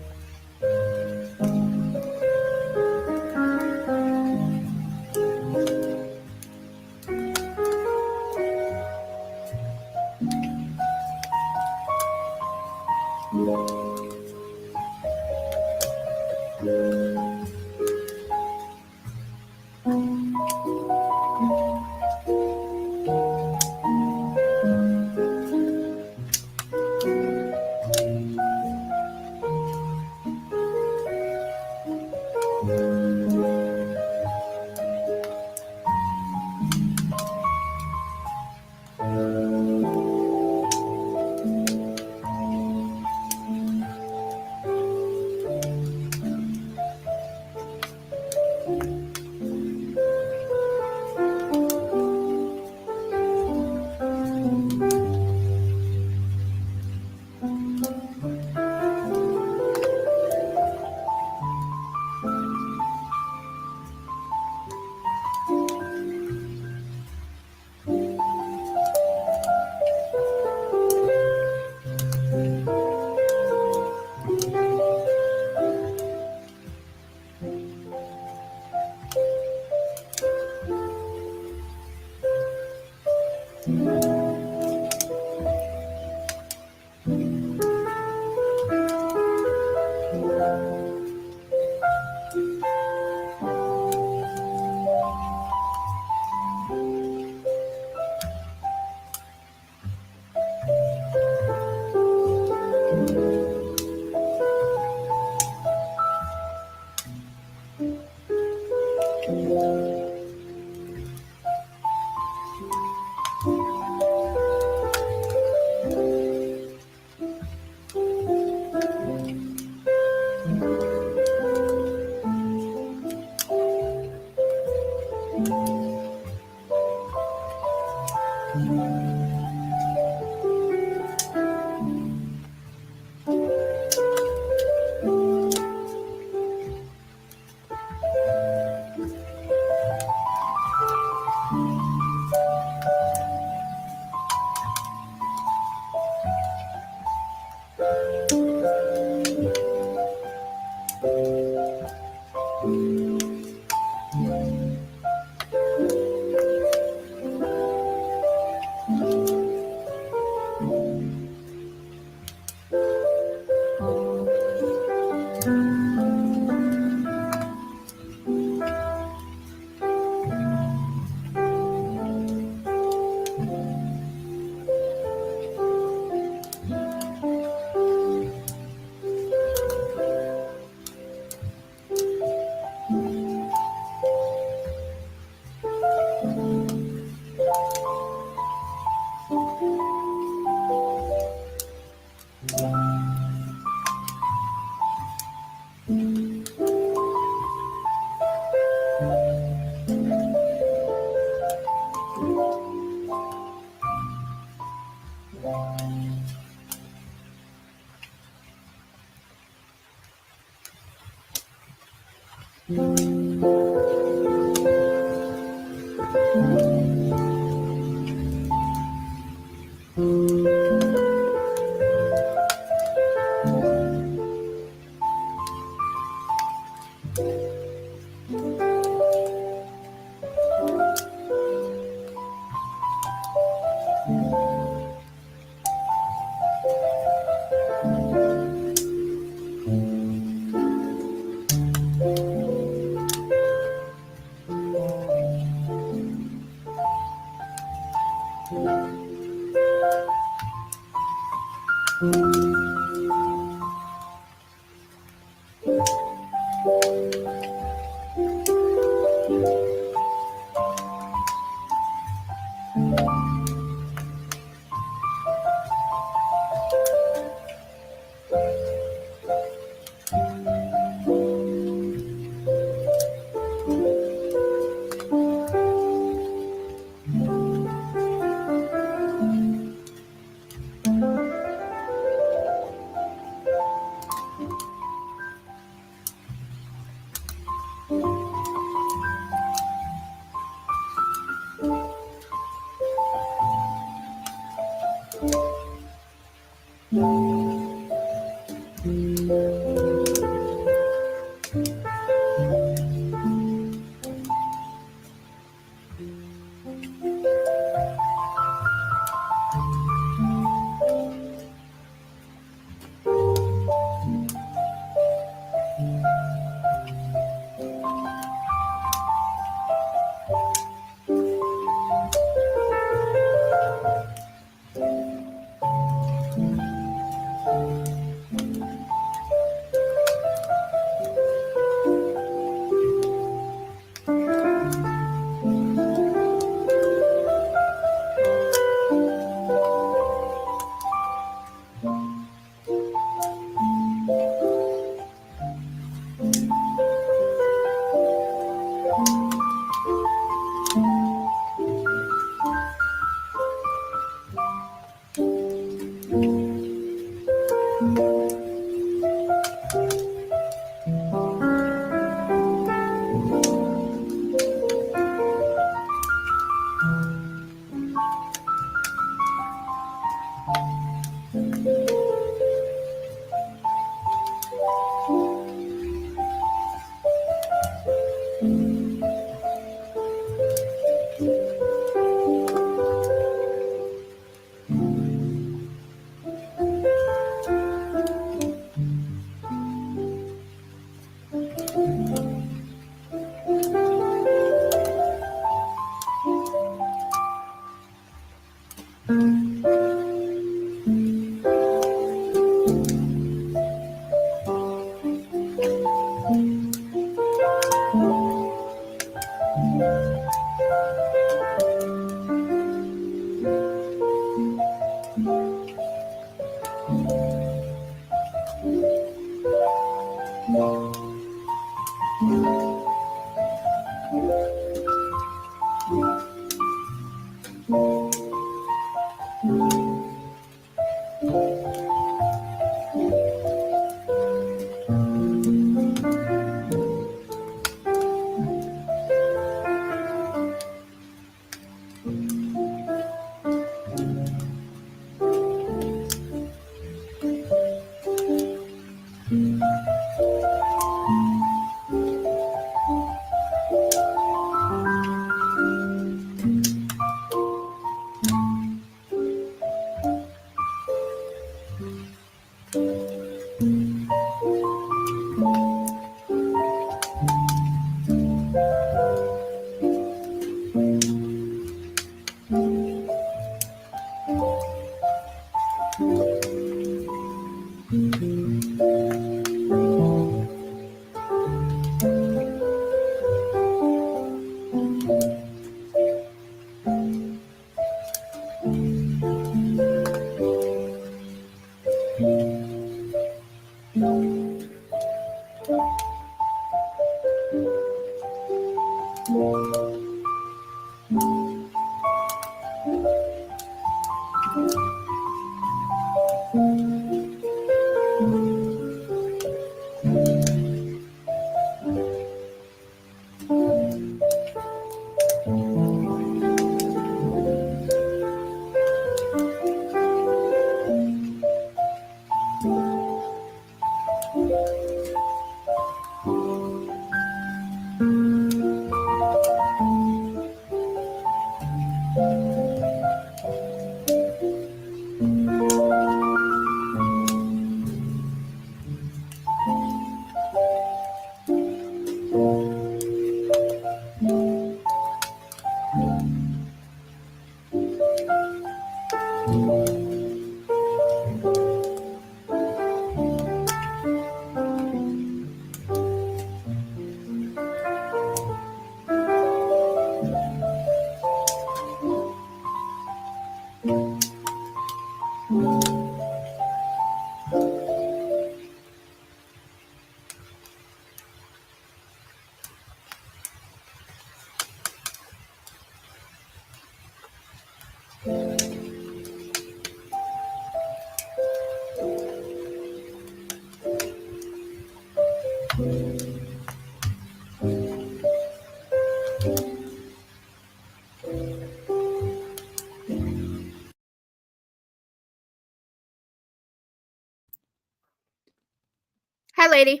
Hi, lady.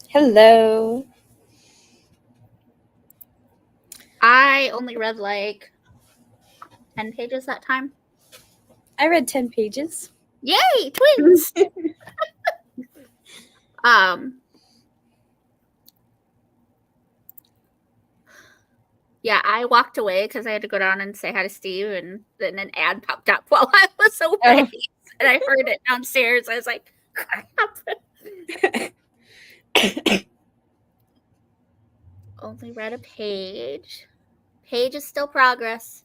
Hello. I only read like 10 pages that time. I read 10 pages. Yay, twins! Yeah, I walked away because I had to go down and say hi to Steve, and then an ad popped up while I was away, and I heard it downstairs. I was like, crap. Only read a page. Page is still progress.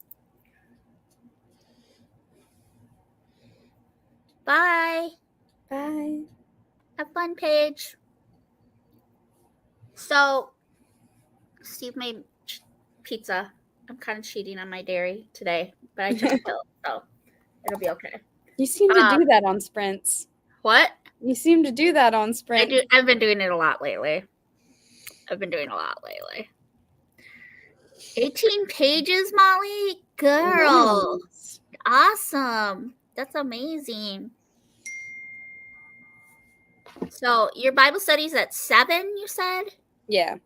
Bye. Bye. Have fun, Paige. So, Steve made pizza. I'm kind of cheating on my dairy today, but I took a pill, so it'll be okay. You seem to do that on sprints. What? You seem to do that on sprints. I've been doing it a lot lately. 18 pages, Molly? Girl. Nice. Awesome. That's amazing. So, your Bible study's at 7, you said? Yeah.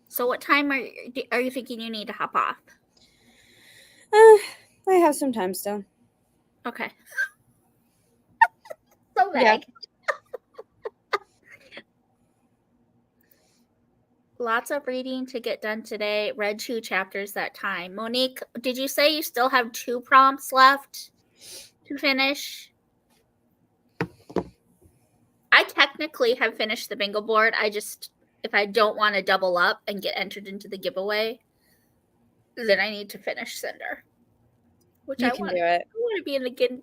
So, what time are you thinking you need to hop off? I have some time still. Okay. So vague. Yeah. Lots of reading to get done today. Read 2 chapters that time. Monique, did you say you still have 2 prompts left to finish? I technically have finished the bingo board. If I don't want to double up and get entered into the giveaway, then I need to finish Cinder. Which You can do it. I want to be in the giveaway.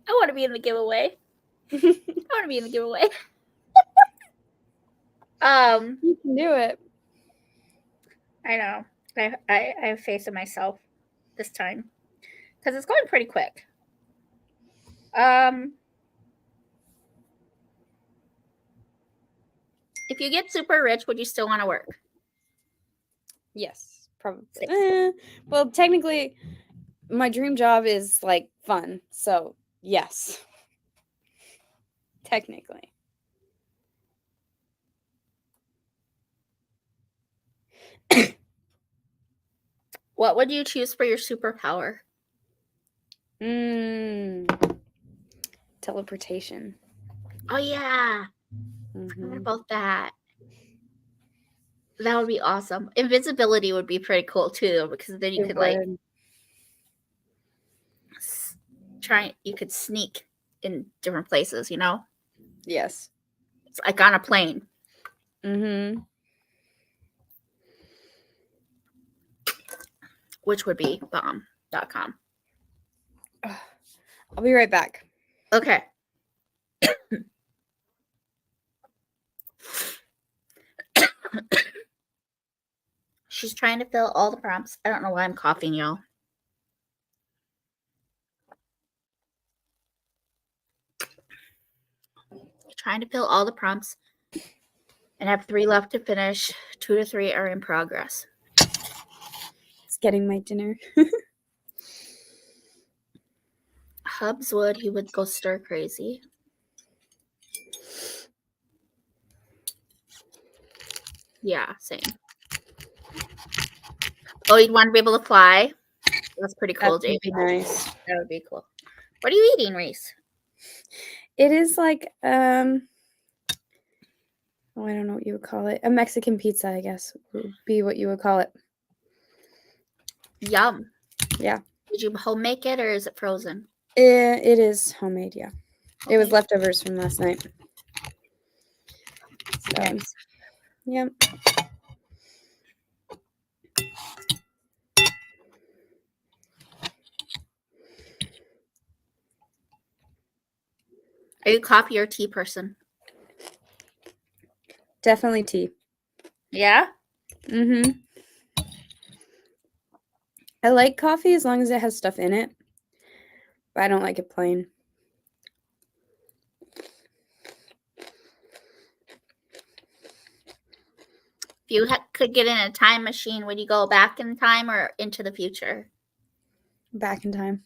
I want to be in the giveaway. You can do it. I know. I have faith in myself this time because it's going pretty quick. If you get super rich, would you still want to work? Yes, probably. Well, technically, my dream job is like fun, so yes. Technically. What would you choose for your superpower? Teleportation. Oh yeah, forgot about that. That would be awesome. Invisibility would be pretty cool too, because then you could like you could sneak in different places, you know? Yes. It's like on a plane. Which would be bomb.com. I'll be right back. Okay. She's trying to fill all the prompts. I don't know why I'm coughing, y'all. Trying to fill all the prompts and have 3 left to finish. 2 to 3 are in progress. It's getting my dinner. Hubs he would go stir crazy. Yeah, same. Oh, you'd want to be able to fly? That's pretty cool, That would be nice. That would be cool. What are you eating, Reese? It is like I don't know what you would call it. A Mexican pizza, I guess, would be what you would call it. Yum. Yeah. Did you home make it or is it frozen? It is homemade, yeah. Okay. It was leftovers from last night. So, nice. Yeah. Are you a coffee or tea person? Definitely tea. Yeah? Mm-hmm. I like coffee as long as it has stuff in it, but I don't like it plain. If you could get in a time machine, would you go back in time or into the future? Back in time.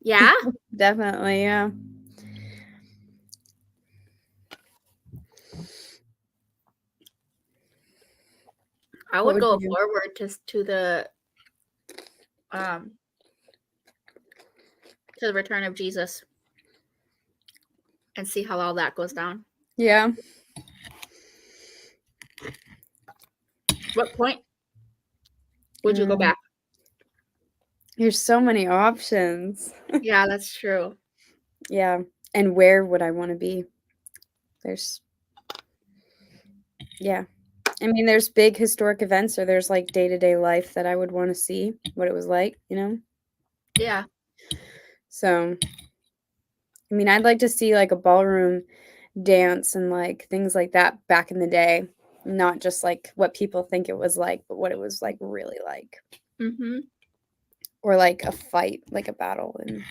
Yeah? Definitely, yeah. I What would would go you do? forward to the return of Jesus and see how all that goes down. Yeah. What point would you go back? There's so many options. Yeah, that's true. Yeah. And where would I want to be? Yeah. I mean, there's big historic events or there's like day-to-day life that I would want to see what it was like, you know? Yeah. So, I mean, I'd like to see like a ballroom dance and like things like that back in the day, not just like what people think it was like, but what it was like really like. Mm-hmm. Or like a fight, like a battle and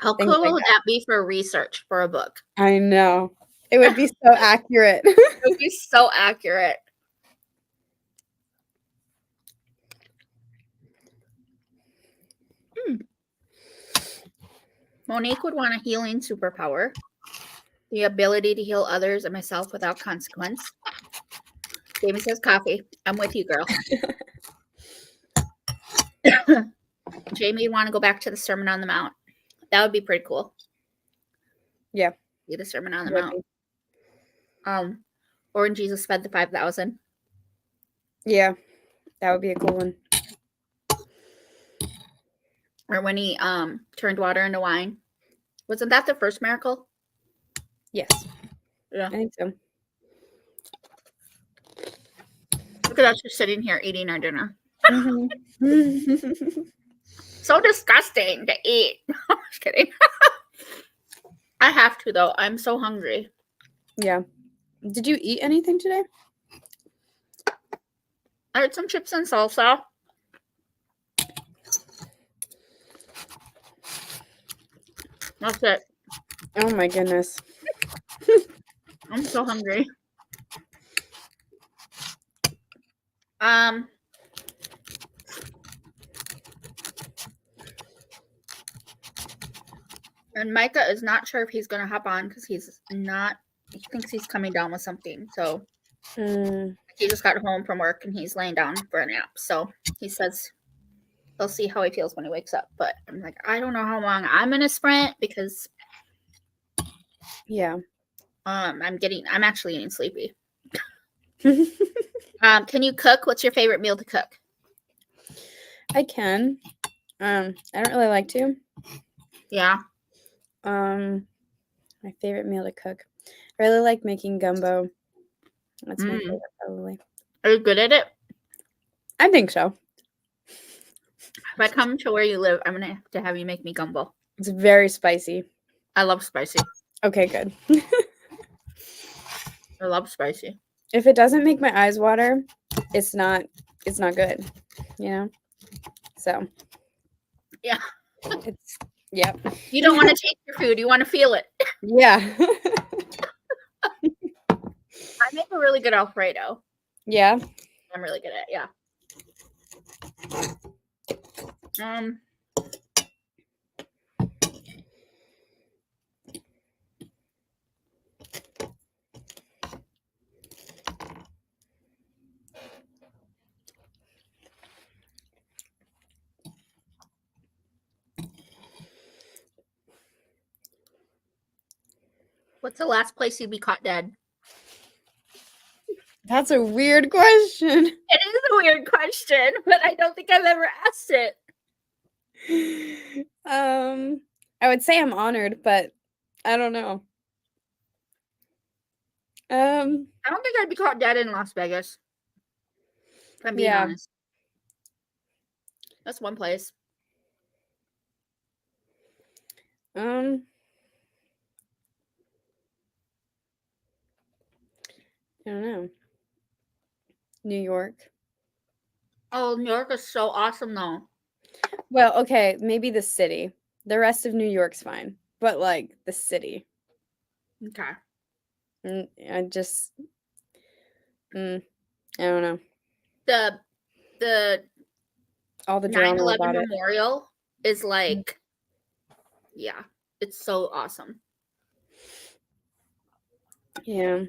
How things cool like would that be for research for a book? I know. It would be so accurate. It would be so accurate. Monique would want a healing superpower, the ability to heal others and myself without consequence. Jamie says coffee. I'm with you, girl. Jamie would want to go back to the Sermon on the Mount. That would be pretty cool. Yeah. See the Sermon on the Would Mount. Or when Jesus fed the 5,000. Yeah. That would be a cool one. Or when he turned water into wine. Wasn't that the first miracle? Yes. Yeah. I think so. Look at us just sitting here eating our dinner. Mm-hmm. So disgusting to eat. Just kidding. I have to, though. I'm so hungry. Yeah. Did you eat anything today? I had some chips and salsa. That's it. Oh my goodness. I'm so hungry. And Micah is not sure if he's gonna hop on because he thinks he's coming down with something. So he just got home from work and he's laying down for a nap. So he says he'll see how he feels when he wakes up. But I'm like, I don't know how long I'm gonna sprint because Yeah. I'm actually getting sleepy. Can you cook? What's your favorite meal to cook? I can. I don't really like to. Yeah. My favorite meal to cook. I really like making gumbo. That's my favorite, probably. Are you good at it? I think so. If I come to where you live, I'm gonna have to have you make me gumbo. It's very spicy. I love spicy. Okay, good. I love spicy. If it doesn't make my eyes water, it's not good, you know? So. Yeah. Yep. You don't want to taste your food. You want to feel it. Yeah. I make a really good Alfredo. Yeah. I'm really good at it. Yeah. What's the last place you'd be caught dead? That's a weird question. It is a weird question, but I don't think I've ever asked it. I would say I'm honored, but I don't know. I don't think I'd be caught dead in Las Vegas. If I'm being honest. That's one place. don't know. New York. Oh, New York is so awesome, though. Well, okay, maybe the city. The rest of New York's fine, but like the city. Okay. I just, I don't know. The All the drama 9/11 about it. memorial is like, yeah, it's so awesome. Yeah.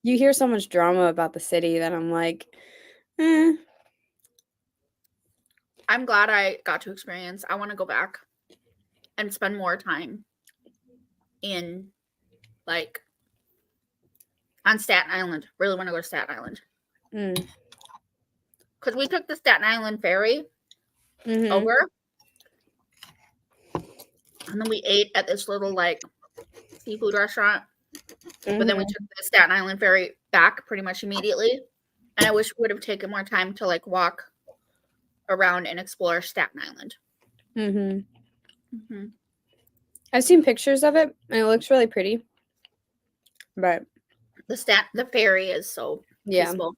You hear so much drama about the city that I'm like, I'm glad I got to experience. I want to go back and spend more time in, like, on Staten Island. Really want to go to Staten Island. Because we took the Staten Island ferry over. And then we ate at this little, like, seafood restaurant. But then we took the Staten Island ferry back pretty much immediately. And I wish we would have taken more time to, like, walk around and explore Staten Island. I've seen pictures of it, and it looks really pretty. But the ferry is so peaceful.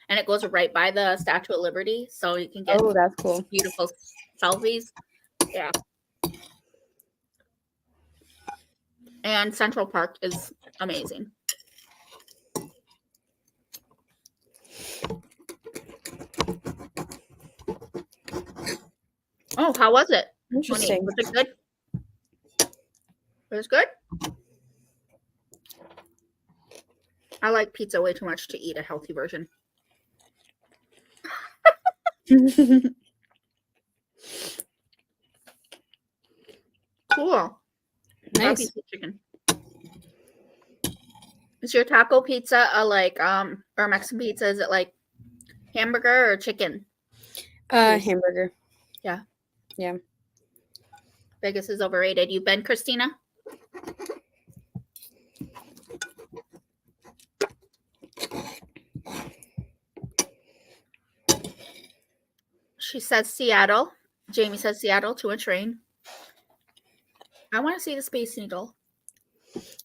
And it goes right by the Statue of Liberty, so you can get that's cool. beautiful selfies. Yeah. And Central Park is amazing. Oh, how was it? Interesting. Was it good? It was good? I like pizza way too much to eat a healthy version. Cool. Nice. Chicken. Is your taco pizza or Mexican pizza? Is it like hamburger or chicken? Hamburger. Yeah. Yeah. Vegas is overrated. You been, Christina? She says Seattle. Jamie says Seattle to a train. I want to see the Space Needle.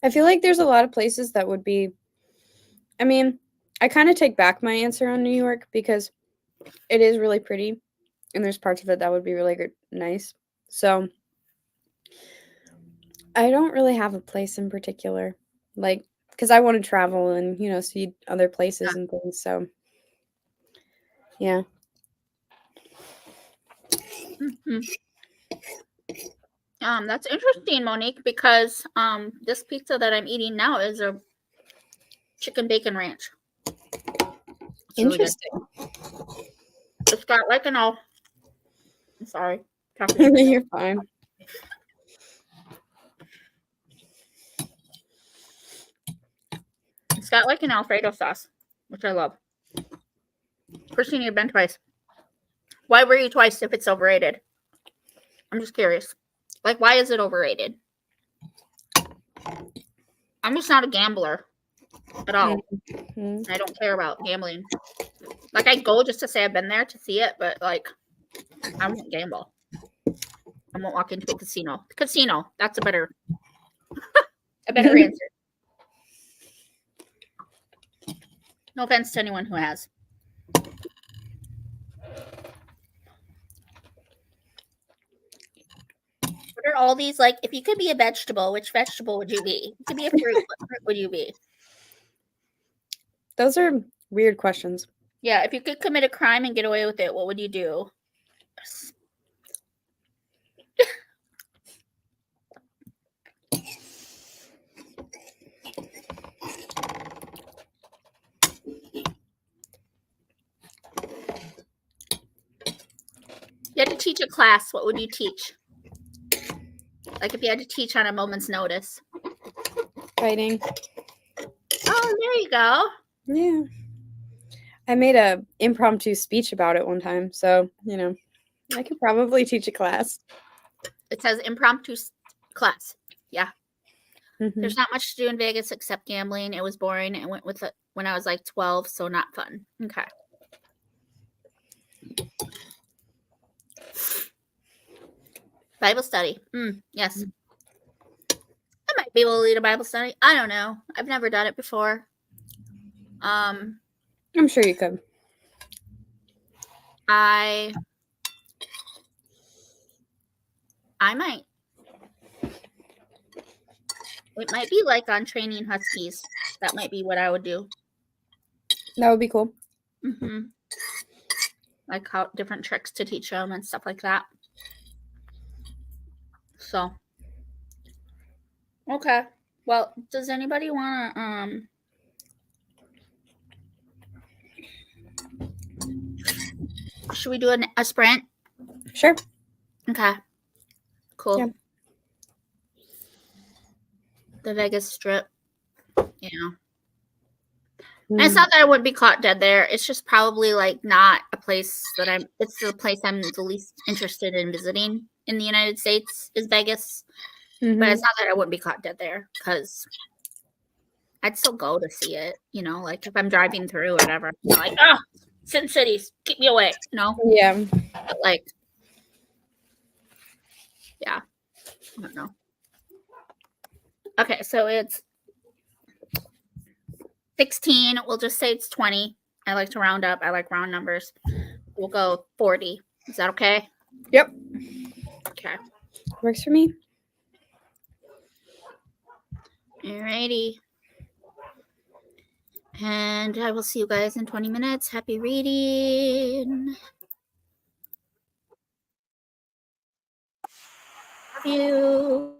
I feel like there's a lot of places that would be. I mean, I kind of take back my answer on New York because it is really pretty, and there's parts of it that would be really good, nice. So I don't really have a place in particular, like, because I want to travel and see other places and things. So yeah. That's interesting, Monique, because this pizza that I'm eating now is a chicken bacon ranch. It's Interesting. Really it's got like I'm sorry. You're fine. It's got like an Alfredo sauce, which I love. Christina, you've been twice. Why were you twice if it's overrated? I'm just curious. Like, why is it overrated? I'm just not a gambler at all. I don't care about gambling. Like, I go just to say I've been there to see it, but like, I won't gamble. I won't walk into a casino. Casino. That's a better answer. No offense to anyone who has. What are all these, like, if you could be a vegetable, which vegetable would you be? If you could be a fruit, what fruit would you be? Those are weird questions. Yeah, if you could commit a crime and get away with it, what would you do? You had to teach a class, what would you teach? Like if you had to teach on a moment's notice. Fighting. Oh, there you go. Yeah. I made a impromptu speech about it one time, so, I could probably teach a class. It says impromptu class. Yeah. Mm-hmm. There's not much to do in Vegas except gambling. It was boring. I went with it when I was like 12, so not fun. Okay. Bible study. Yes. I might be able to lead a Bible study. I don't know. I've never done it before. Um, I'm sure you could. I might. It might be like on training huskies. That might be what I would do. That would be cool. Mm-hmm. Like how different tricks to teach them and stuff like that. So, okay. Well, does anybody want to should we do a sprint? Sure. Okay. Cool. Yeah. The Vegas Strip. Yeah. And it's not that I wouldn't be caught dead there. It's just probably like not a place that it's the place I'm the least interested in visiting in the United States is Vegas. Mhm. But it's not that I wouldn't be caught dead there because I'd still go to see it, you know, like if I'm driving through or whatever. I'm like, oh, Sin Cities, keep me away, you know? Yeah. But like, yeah, I don't know. Okay, so it's 16. We'll just say it's 20. I like to round up. I like round numbers. We'll go 40. Is that okay? Yep. Okay. Works for me. Alrighty. And I will see you guys in 20 minutes. Happy reading. Love you.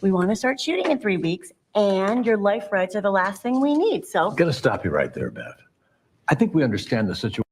We want to start shooting in 3 weeks, and your life rights are the last thing we need, so. I'm gonna stop you right there, Bev. I think we understand the situation.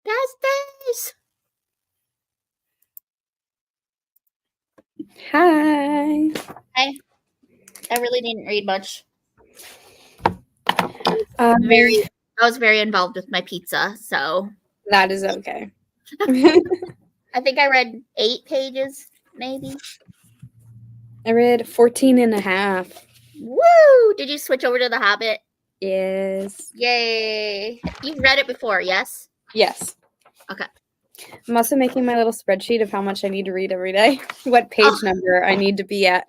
Besties! Hi. Hey, I really didn't read much. Um, I was very involved with my pizza, so that is okay. I think I read 8 pages, maybe. I read 14 and a half. Woo! Did you switch over to The Hobbit? Yes. Yay! You've read it before, yes? Yes. Okay. I'm also making my little spreadsheet of how much I need to read every day, what page number I need to be at.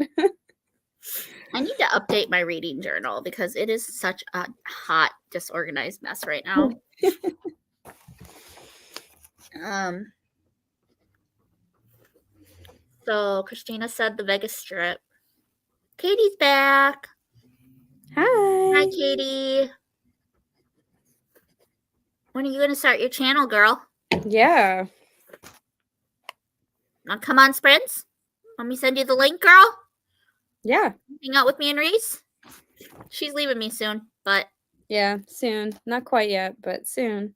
I need to update my reading journal because it is such a hot, disorganized mess right now. So Christina said the Vegas Strip. Katie's back. Hi. Hi, Katie. When are you going to start your channel, girl? Yeah. Come on, Sprints. Let me send you the link, girl. Yeah. Hang out with me and Reese. She's leaving me soon, but Yeah, soon. Not quite yet, but soon.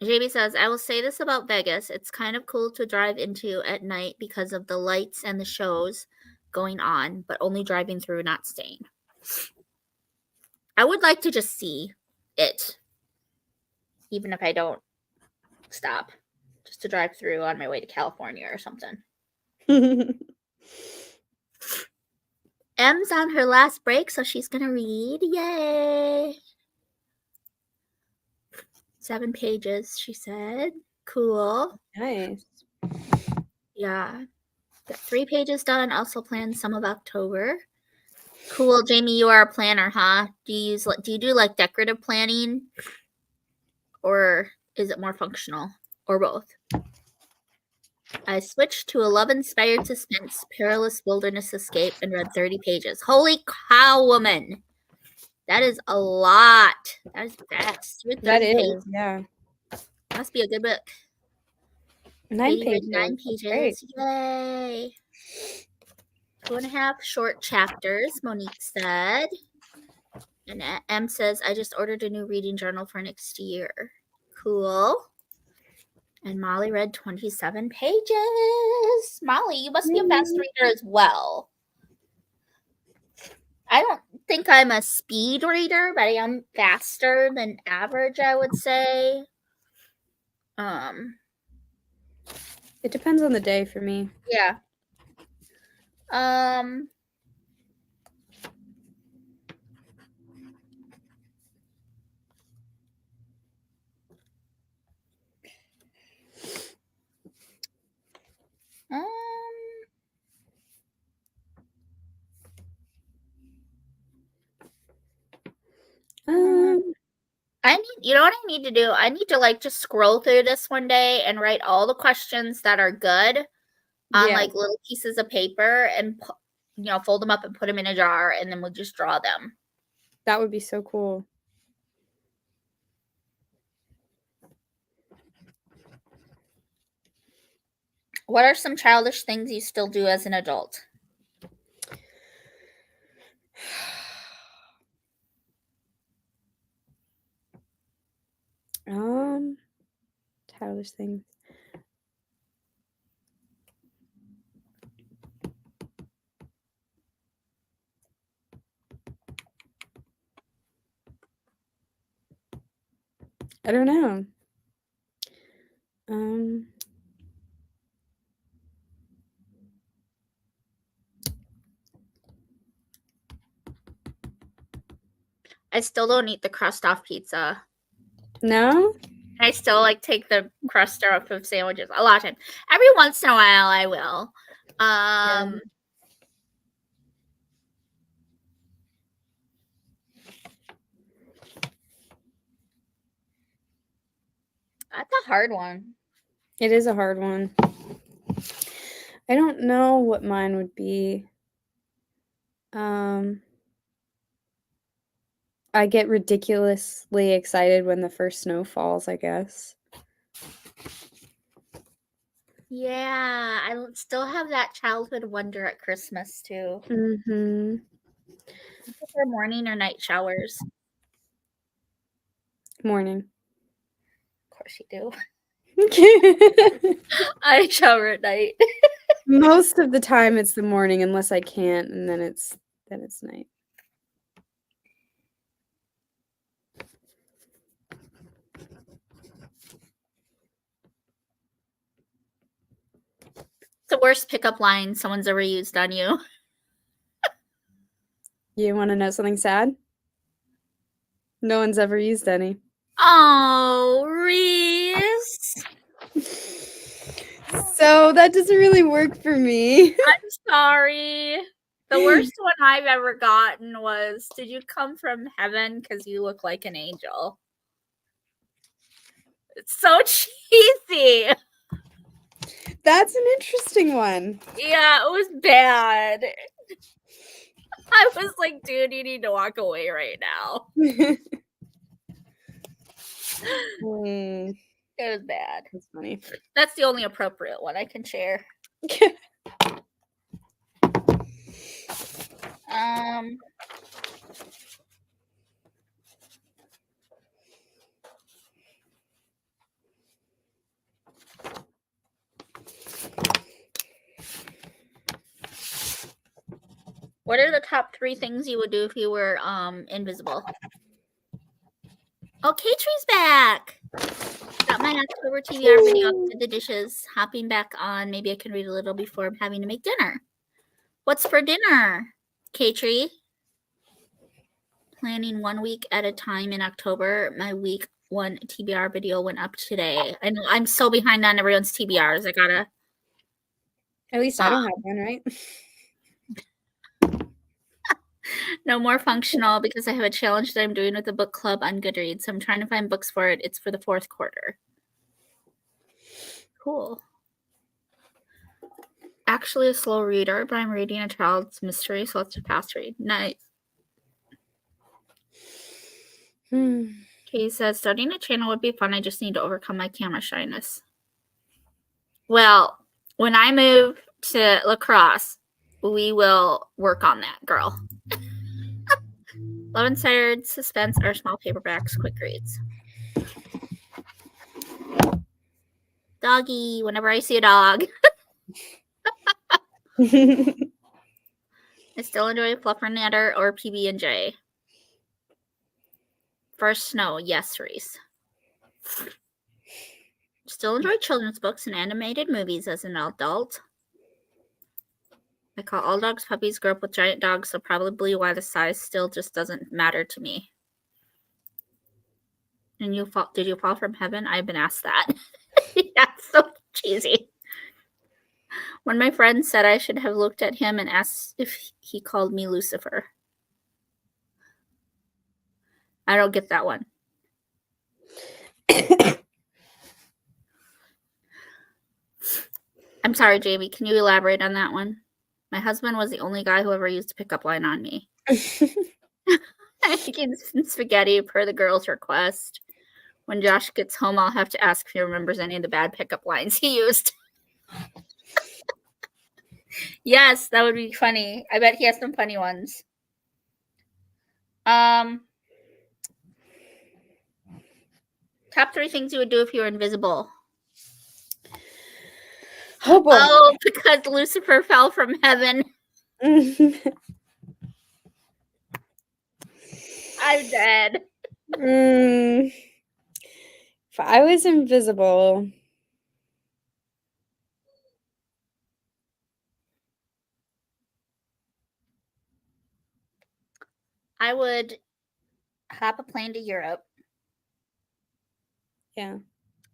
JB says, I will say this about Vegas. It's kind of cool to drive into at night because of the lights and the shows going on, but only driving through, not staying. I would like to just see it, even if I don't stop, just to drive through on my way to California or something. M's on her last break, so she's going to read. Yay! 7 pages, she said. Cool. Nice. Yeah. Got 3 pages done. Also planned some of October. Cool, Jamie, you are a planner, huh? Do you do like decorative planning? Or is it more functional? Or both? I switched to a love-inspired suspense, perilous wilderness escape, and read 30 pages. Holy cow, woman! That is a lot. That is fast. You read 30 That pages. is, yeah. Must be a good book. 9 Katie read pages. 9 That's great. pages. Yay! 2.5 short chapters, Monique said. And M says, I just ordered a new reading journal for next year. Cool. And Molly read 27 pages. Molly, you must be a fast reader as well. I don't think I'm a speed reader, but I am faster than average, I would say. It depends on the day for me. Yeah. You know what I need to do? I need to like just scroll through this one day and write all the questions that are good on like little pieces of paper and fold them up and put them in a jar, and then we'll just draw them. That would be so cool. What are some childish things you still do as an adult? Childish things. I don't know. I still don't eat the crust off pizza. No? I still like take the crust off of sandwiches a lot of times. Every once in a while I will. That's a hard one. It is a hard one. I don't know what mine would be. I get ridiculously excited when the first snow falls, I guess. Yeah, I still have that childhood wonder at Christmas too. Mm-hmm. You prefer morning or night showers? Morning. Of course you do. I shower at night. Most of the time it's the morning unless I can't, and then it's night. The worst pickup line someone's ever used on you. You want to know something sad? No one's ever used any. Oh, Reese. So that doesn't really work for me. I'm sorry. The worst one I've ever gotten was, did you come from heaven because you look like an angel? It's so cheesy. That's an interesting one. Yeah, it was bad. I was like, dude, you need to walk away right now. It was bad. That's funny. That's the only appropriate one I can share. What are the top 3 things you would do if you were invisible? Oh, Katie's back. Got my October TBR video, did the dishes, hopping back on. Maybe I can read a little before I'm having to make dinner. What's for dinner, Katie? Planning 1 week at a time in October. My week 1 TBR video went up today. I know I'm so behind on everyone's TBRs. I gotta. At least I don't have one, right? No more functional because I have a challenge that I'm doing with the book club on Goodreads. So I'm trying to find books for it. It's for the 4th quarter. Cool. Actually a slow reader, but I'm reading a child's mystery, so it's a fast read. Nice. Katie says, starting a channel would be fun. I just need to overcome my camera shyness. Well, when I move to La Crosse, we will work on that, girl. Love Inspired Suspense are small paperbacks, quick reads. Doggy, whenever I see a dog. I still enjoy Fluffernutter or PB&J. First Snow, yes, Reese. Still enjoy children's books and animated movies as an adult. I call all dogs puppies, grew up with giant dogs, so probably why the size still just doesn't matter to me. And did you fall from heaven? I've been asked that. Yeah, so cheesy. When my friend said I should have looked at him and asked if he called me Lucifer. I don't get that one. I'm sorry, Jamie. Can you elaborate on that one? My husband was the only guy who ever used a pickup line on me. Making spaghetti per the girl's request. When Josh gets home, I'll have to ask if he remembers any of the bad pickup lines he used. Yes, that would be funny. I bet he has some funny ones. Top 3 things you would do if you were invisible. Oh boy. Oh, because Lucifer fell from heaven. I'm dead. If I was invisible, I would hop a plane to Europe. yeah.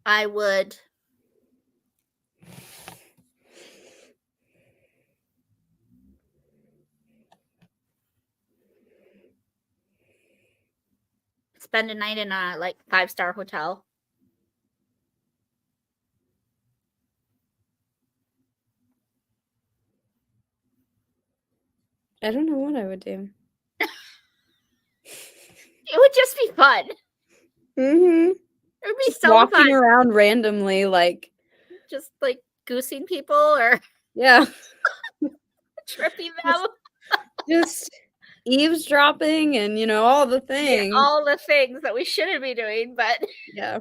I would spend a night in a 5-star hotel. I don't know what I would do. It would just be fun. Mm-hmm. It would be Just so walking fun. around randomly, Just goosing people or yeah, tripping them. just eavesdropping and all the things. All the things that we shouldn't be doing, but Yeah.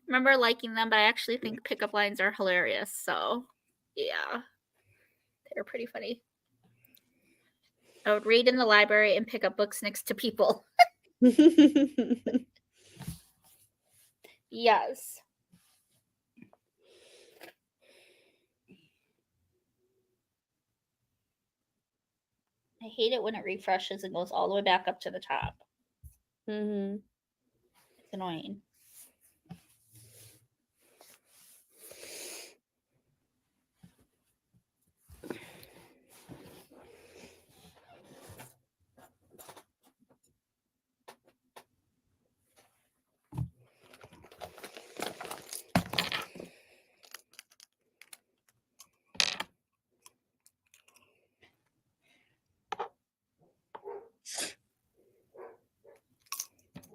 remember liking them, but I actually think pickup lines are hilarious. So, yeah, they're pretty funny. I would read in the library and pick up books next to people. Yes. I hate it when it refreshes and goes all the way back up to the top. Mm-hmm. It's annoying.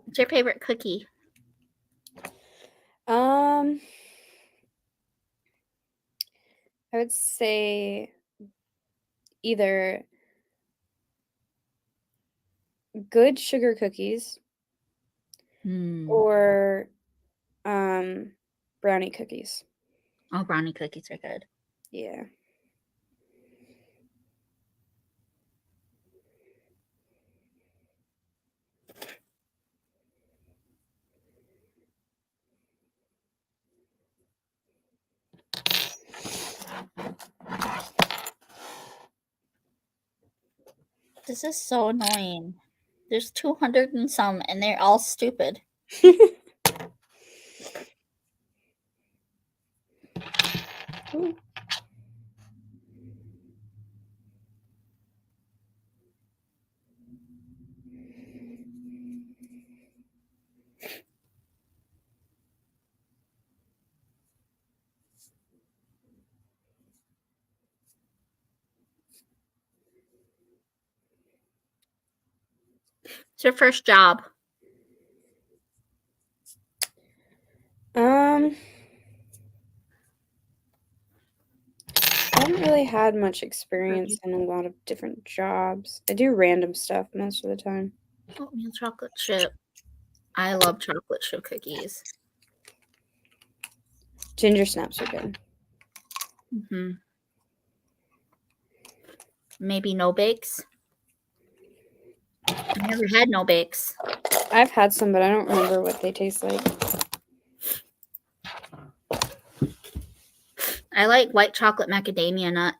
What's your favorite cookie? I would say either good sugar cookies or brownie cookies. Oh, brownie cookies are good. Yeah. This is so annoying. There's 200 and some, and they're all stupid. Ooh. It's your first job. I haven't really had much experience in a lot of different jobs. I do random stuff most of the time. Oatmeal chocolate chip. I love chocolate chip cookies. Ginger snaps are good. Mm-hmm. Maybe no bakes. I've never had no bakes. I've had some, but I don't remember what they taste like. I like white chocolate macadamia nut.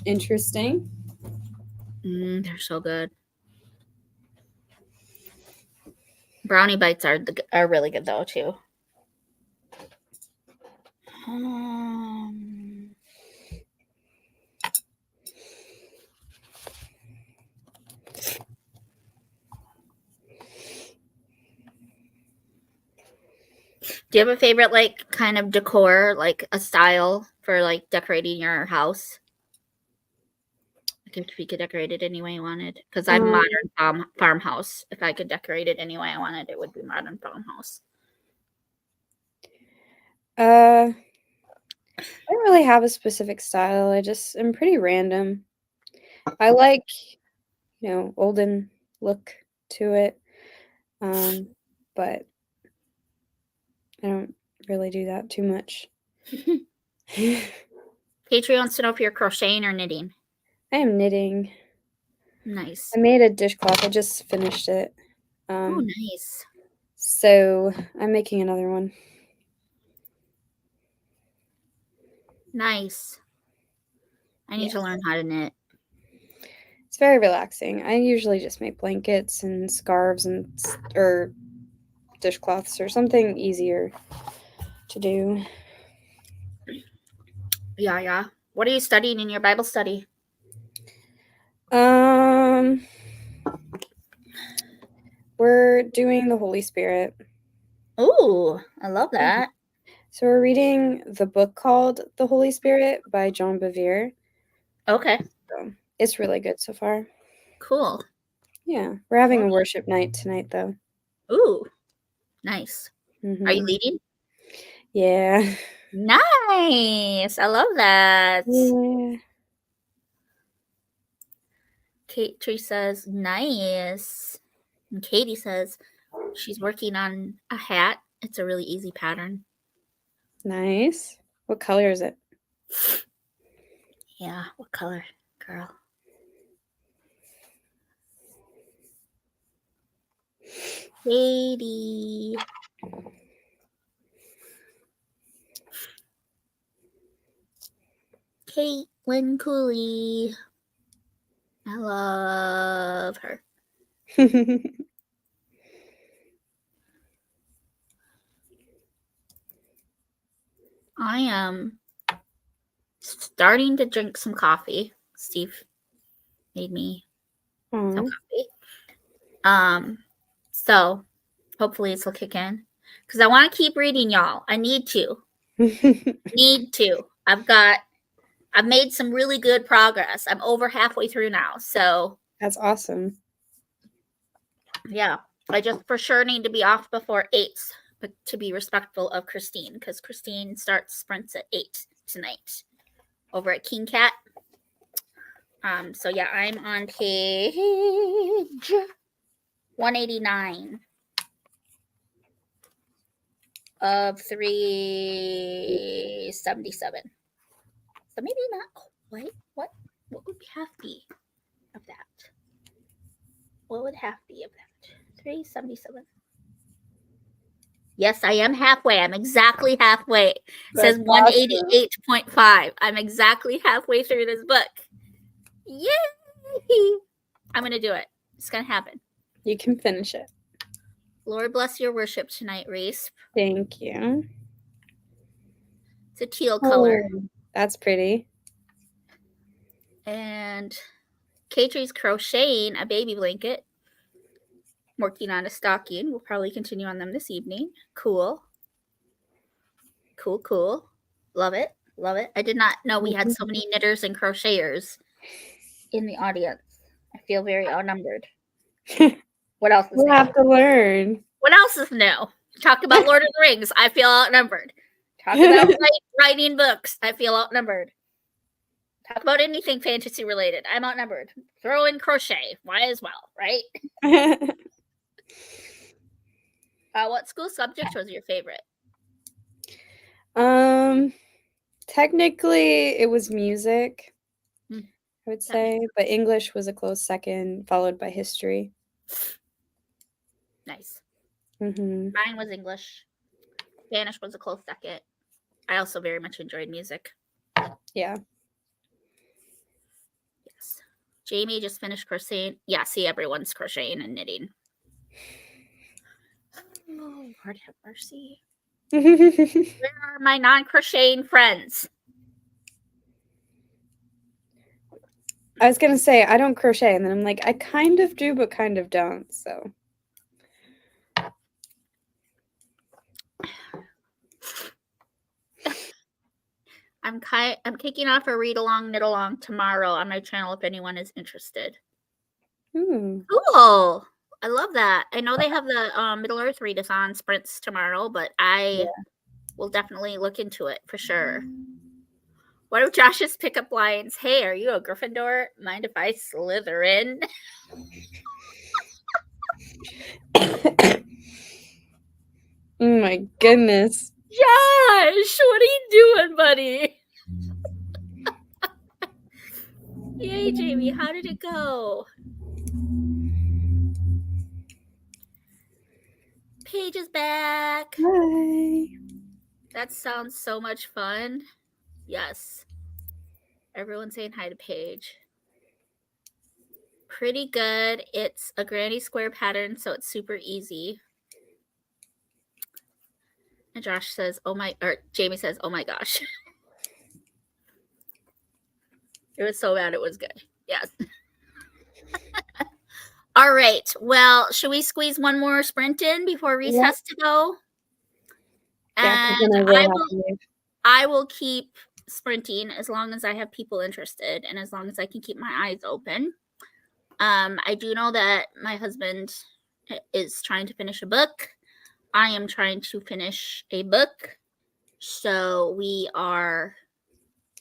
Interesting. They're so good. Brownie bites are really good though too. Do you have a favorite like kind of decor, like a style for like decorating your house? Like if you could decorate it any way you wanted, because I'm modern farmhouse. If I could decorate it any way I wanted, it would be modern farmhouse. I don't really have a specific style. I just am pretty random. I like, olden look to it. But I don't really do that too much. Patreon wants to know if you're crocheting or knitting. I am knitting. Nice. I made a dishcloth. I just finished it. Oh, nice. So I'm making another one. Nice. I need to learn how to knit. It's very relaxing. I usually just make blankets and scarves or dishcloths or something easier to do. Yeah. What are you studying in your Bible study? We're doing the Holy Spirit. Ooh, I love that. So we're reading the book called The Holy Spirit by John Bevere. Okay. So it's really good so far. Cool. Yeah. We're having a worship night tonight, though. Ooh, nice. Mm-hmm. Are you leading? Yeah. Nice. I love that. Yeah. Kate Tree says, nice. And Katie says, she's working on a hat. It's a really easy pattern. Nice. What color is it? Yeah, what color, girl? Katie. Caitlin Cooley. I love her. I am starting to drink some coffee. Steve made me some coffee. So hopefully this will kick in. Because I want to keep reading, y'all. I need to. I've made some really good progress. I'm over halfway through now. So that's awesome. Yeah. I just for sure need to be off before 8, but to be respectful of Christine, because Christine starts sprints at 8 tonight over at King Cat. So yeah, I'm on page 189 of 377. So maybe not quite. What would half be of that? What would half be of that? 377. Yes, I am halfway. I'm exactly halfway. It says 188.5. I'm exactly halfway through this book. Yay! I'm going to do it. It's going to happen. You can finish it. Lord bless your worship tonight, Reese. Thank you. It's a teal color. That's pretty. And Katie's crocheting a baby blanket. Working on a stocking. We'll probably continue on them this evening. Cool. Love it. I did not know we had so many knitters and crocheters in the audience. I feel very outnumbered. What else is new? We'll have to learn. What else is new? Talk about Lord of the Rings. I feel outnumbered. Talk about writing books. I feel outnumbered. Talk about anything fantasy related. I'm outnumbered. Throw in crochet. Why as well, right? What school subject was your favorite? Technically, it was music, Hmm, I would that say, but English was a close second, followed by history. Nice. Hmm Mine was English. Spanish was a close second. I also very much enjoyed music. Yeah. Yes. Jamie just finished crocheting. Yeah, see, everyone's crocheting and knitting. Oh, Lord have mercy. Where are my non-crocheting friends? I was gonna say I don't crochet, and then I'm like, I kind of do, but kind of don't. So I'm kicking off a read along, knit along tomorrow on my channel if anyone is interested. Cool. I love that. I know they have the Middle Earth readathon sprints tomorrow, but I will definitely look into it for sure. What are Josh's pickup lines? Hey, are you a Gryffindor? Mind if I slither in? Oh my goodness. Josh, what are you doing, buddy? Yay, Jamie. How did it go? Paige is back. Hi. That sounds so much fun. Yes. Everyone saying hi to Paige. Pretty good. It's a granny square pattern, so it's super easy. And Josh says, Jamie says, oh my gosh. It was so bad, it was good. Yes. All right. Well, should we squeeze one more sprint in before Reese has to go? Yeah, 'cause And then I will have to leave. I will keep sprinting as long as I have people interested and as long as I can keep my eyes open. I do know that my husband is trying to finish a book. I am trying to finish a book. So we are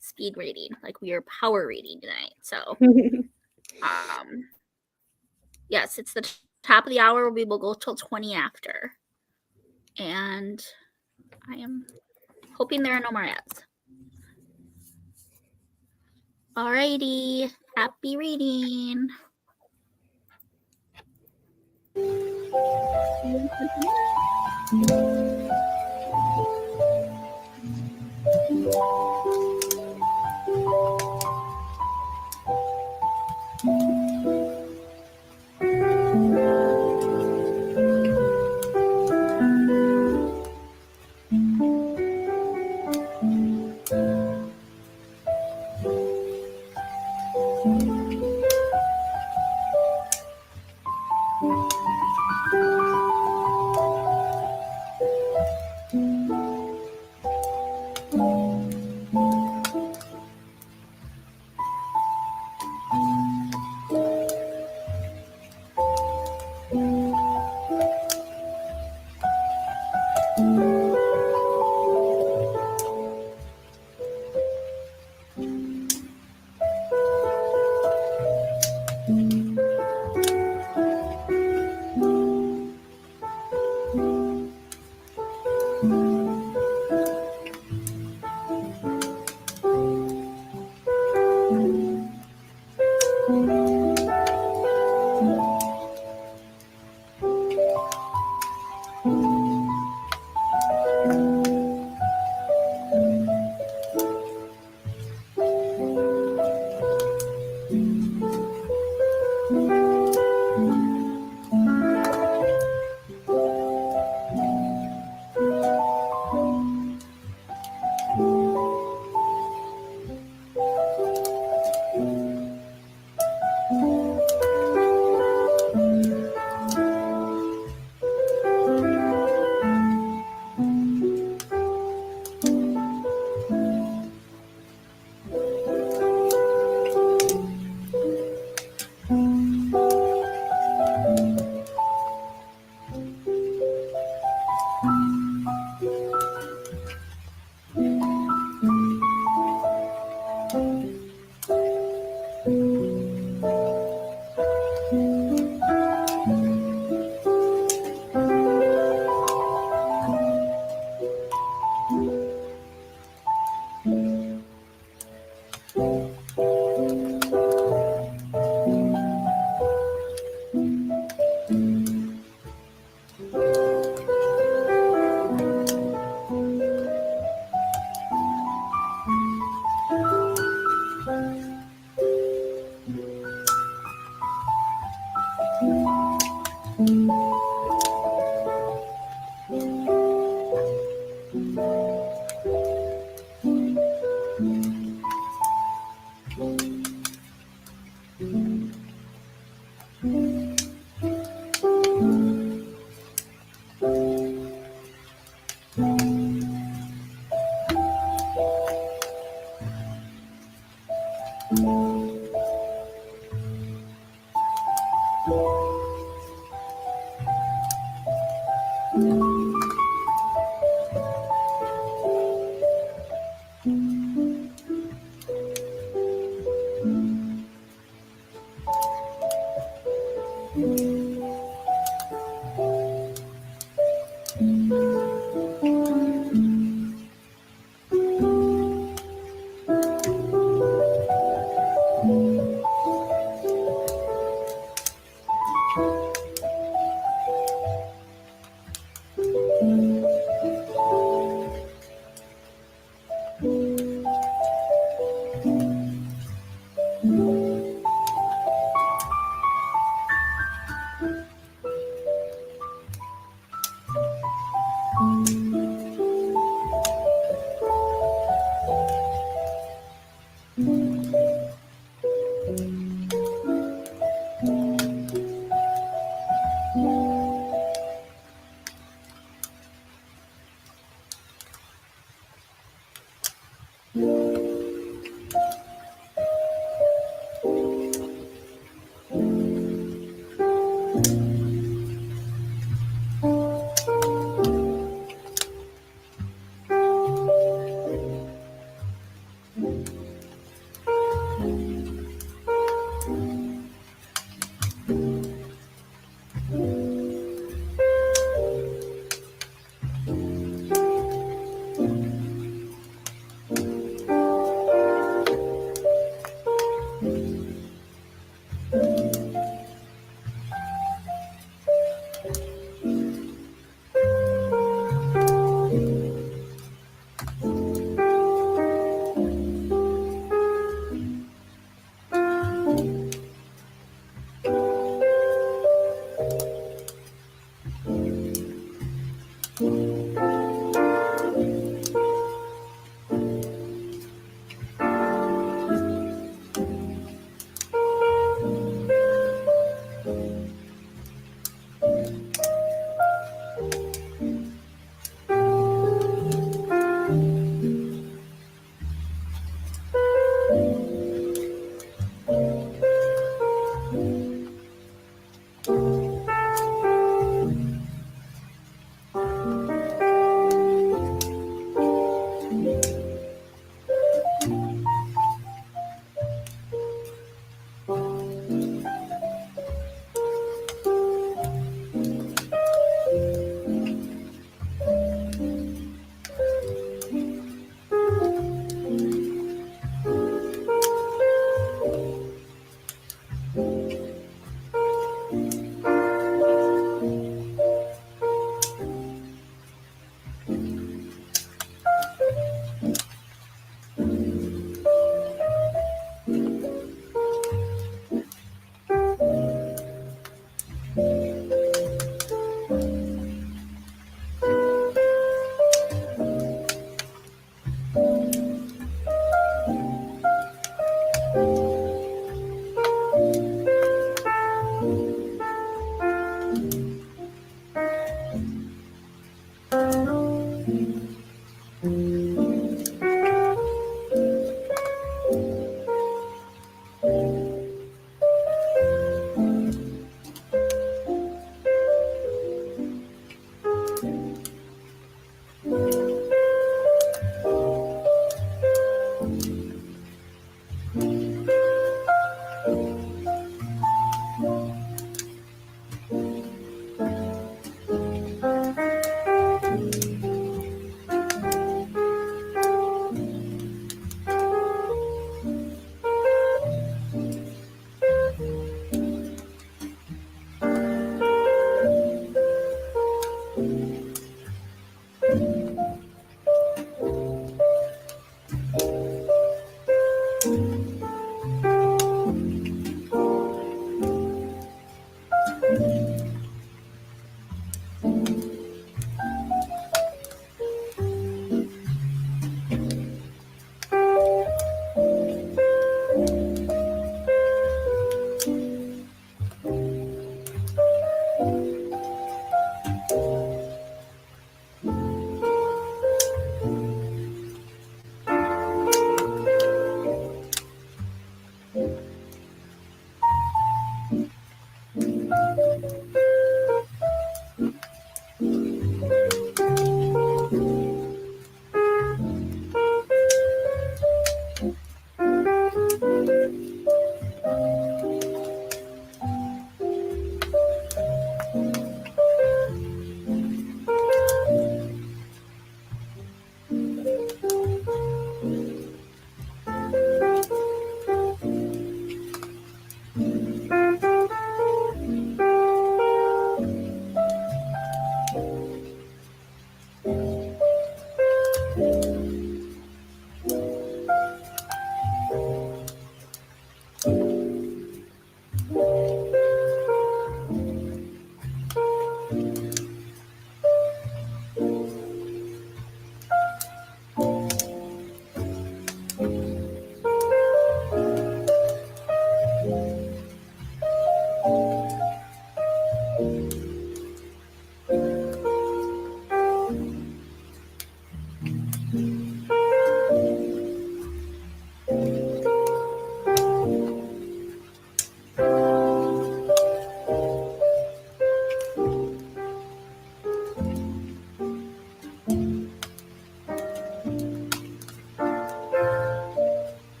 speed reading, like we are power reading tonight. So yes, it's the top of the hour. We will go till 20 after. And I am hoping there are no more ads. Alrighty. Happy reading.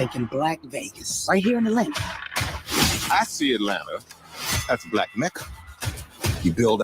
thinking Black Vegas, right here in Atlanta. I see Atlanta. That's Black Mecca. You build.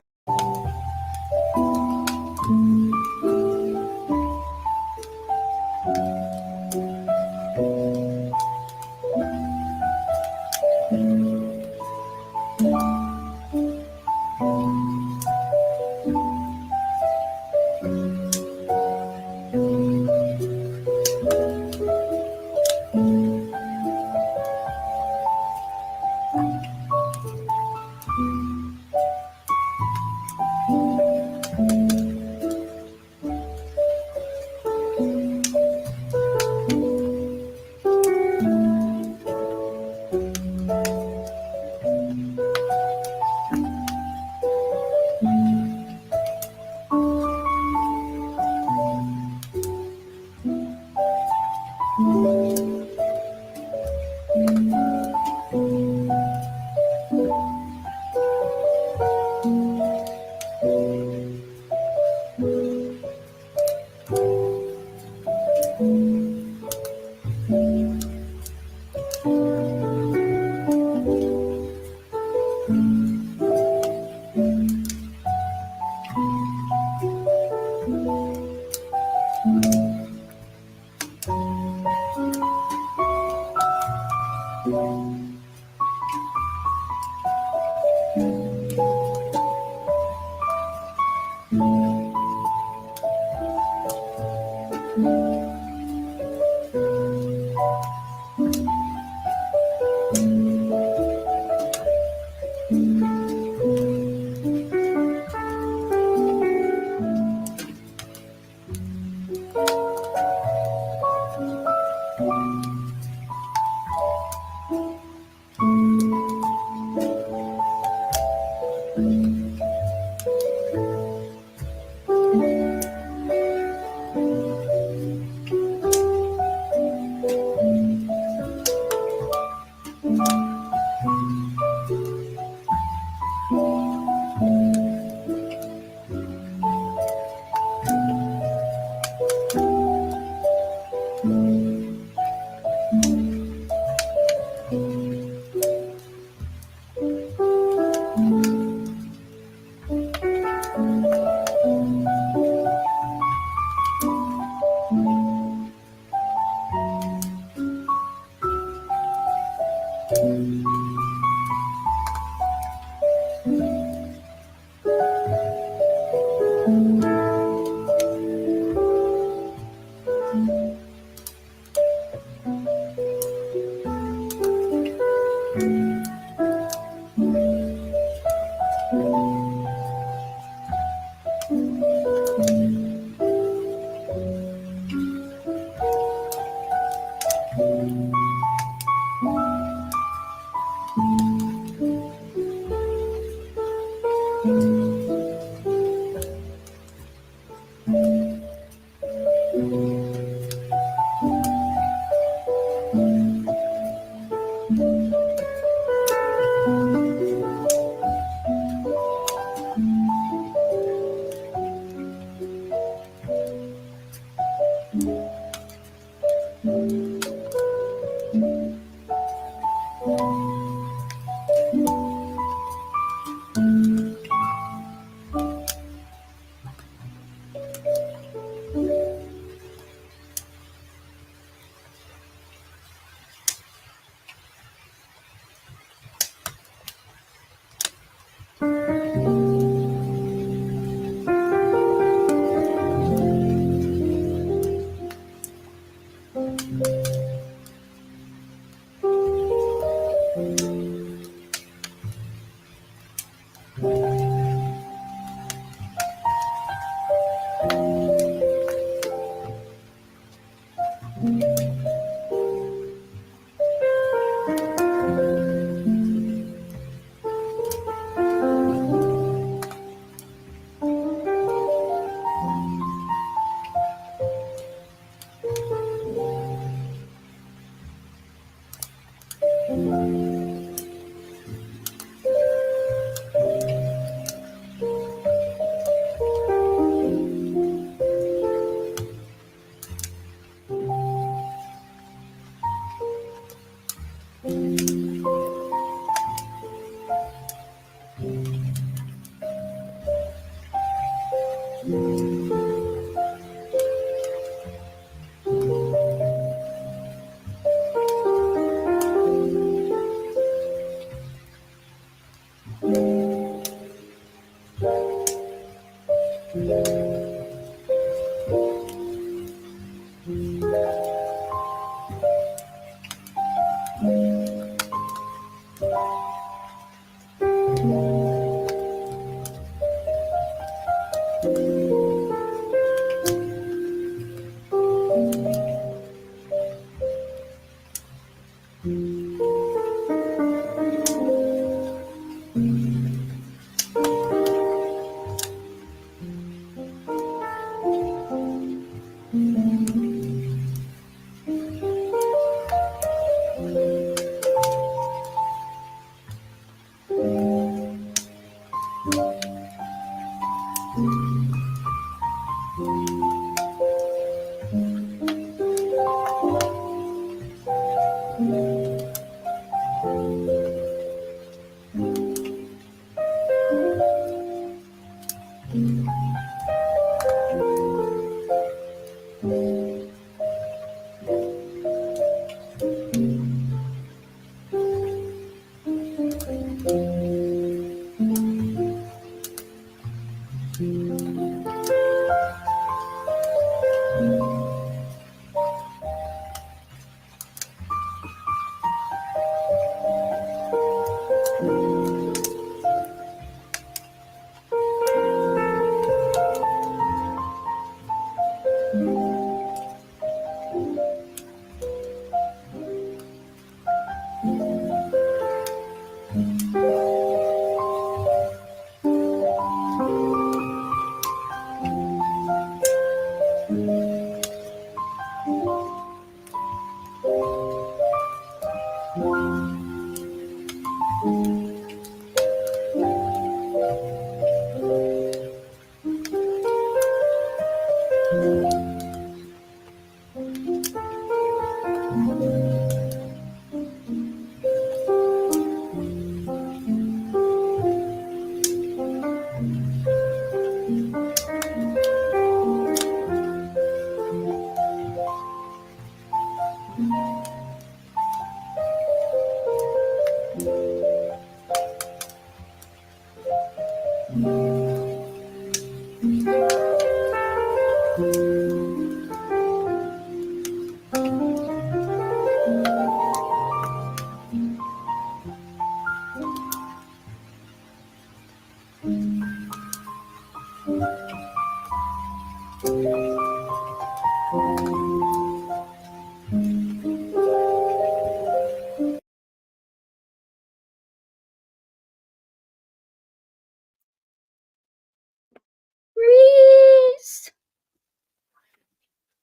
Reese,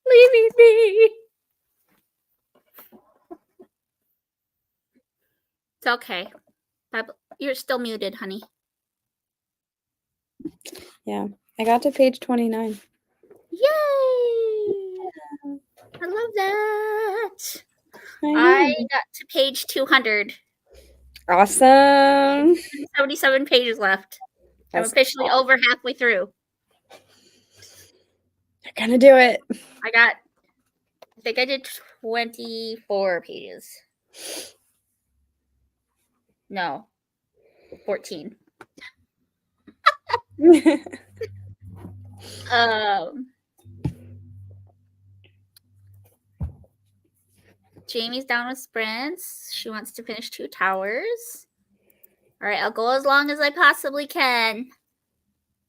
leaving me. It's okay. You're still muted, honey. Yeah, I got to page 29. Yay! I love that. I I know. got to page 200. Awesome. 77 pages left. I'm That's officially over halfway through. You're gonna do it. I think I did 24 pages. No, 14. Jamie's down with sprints. She wants to finish 2 towers. All right, I'll go as long as I possibly can.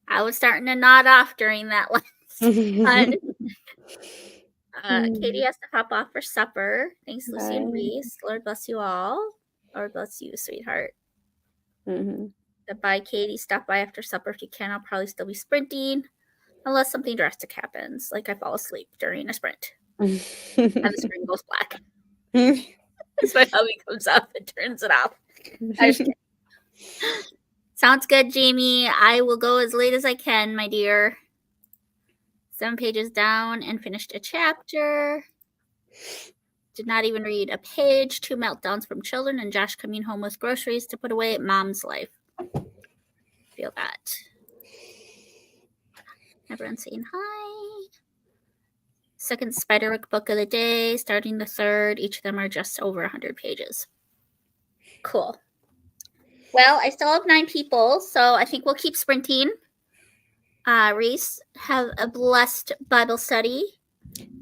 I was starting to nod off during that last one. Katie has to hop off for supper. Thanks, Lucy and Reese. Lord bless you all. Lord bless you, sweetheart. Bye, Katie. Stop by after supper if you can. I'll probably still be sprinting. Unless something drastic happens, like I fall asleep during a sprint. And the screen goes black. That's my hubby comes up and turns it off. Sounds good, Jamie. I will go as late as I can, my dear. 7 pages down and finished a chapter. Did not even read a page. 2 meltdowns from children and Josh coming home with groceries to put away at mom's life. Feel that. Everyone's saying hi. Second Spiderwick book of the day, starting the third. Each of them are just over 100 pages. Cool. Well, I still have 9 people, so I think we'll keep sprinting. Reese, have a blessed Bible study.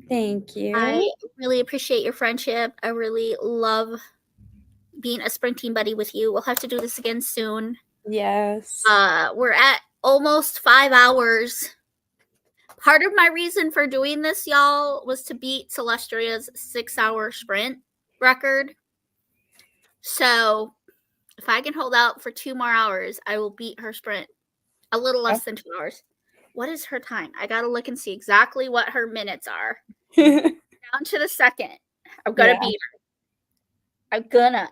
Thank you. I really appreciate your friendship. I really love being a sprinting buddy with you. We'll have to do this again soon. Yes. We're at almost 5 hours. Part of my reason for doing this, y'all, was to beat Celestria's 6-hour sprint record. So if I can hold out for 2 more hours, I will beat her sprint. A little less than 2 hours. What is her time? I gotta look and see exactly what her minutes are. Down to the second. I'm gonna beat her. I'm gonna.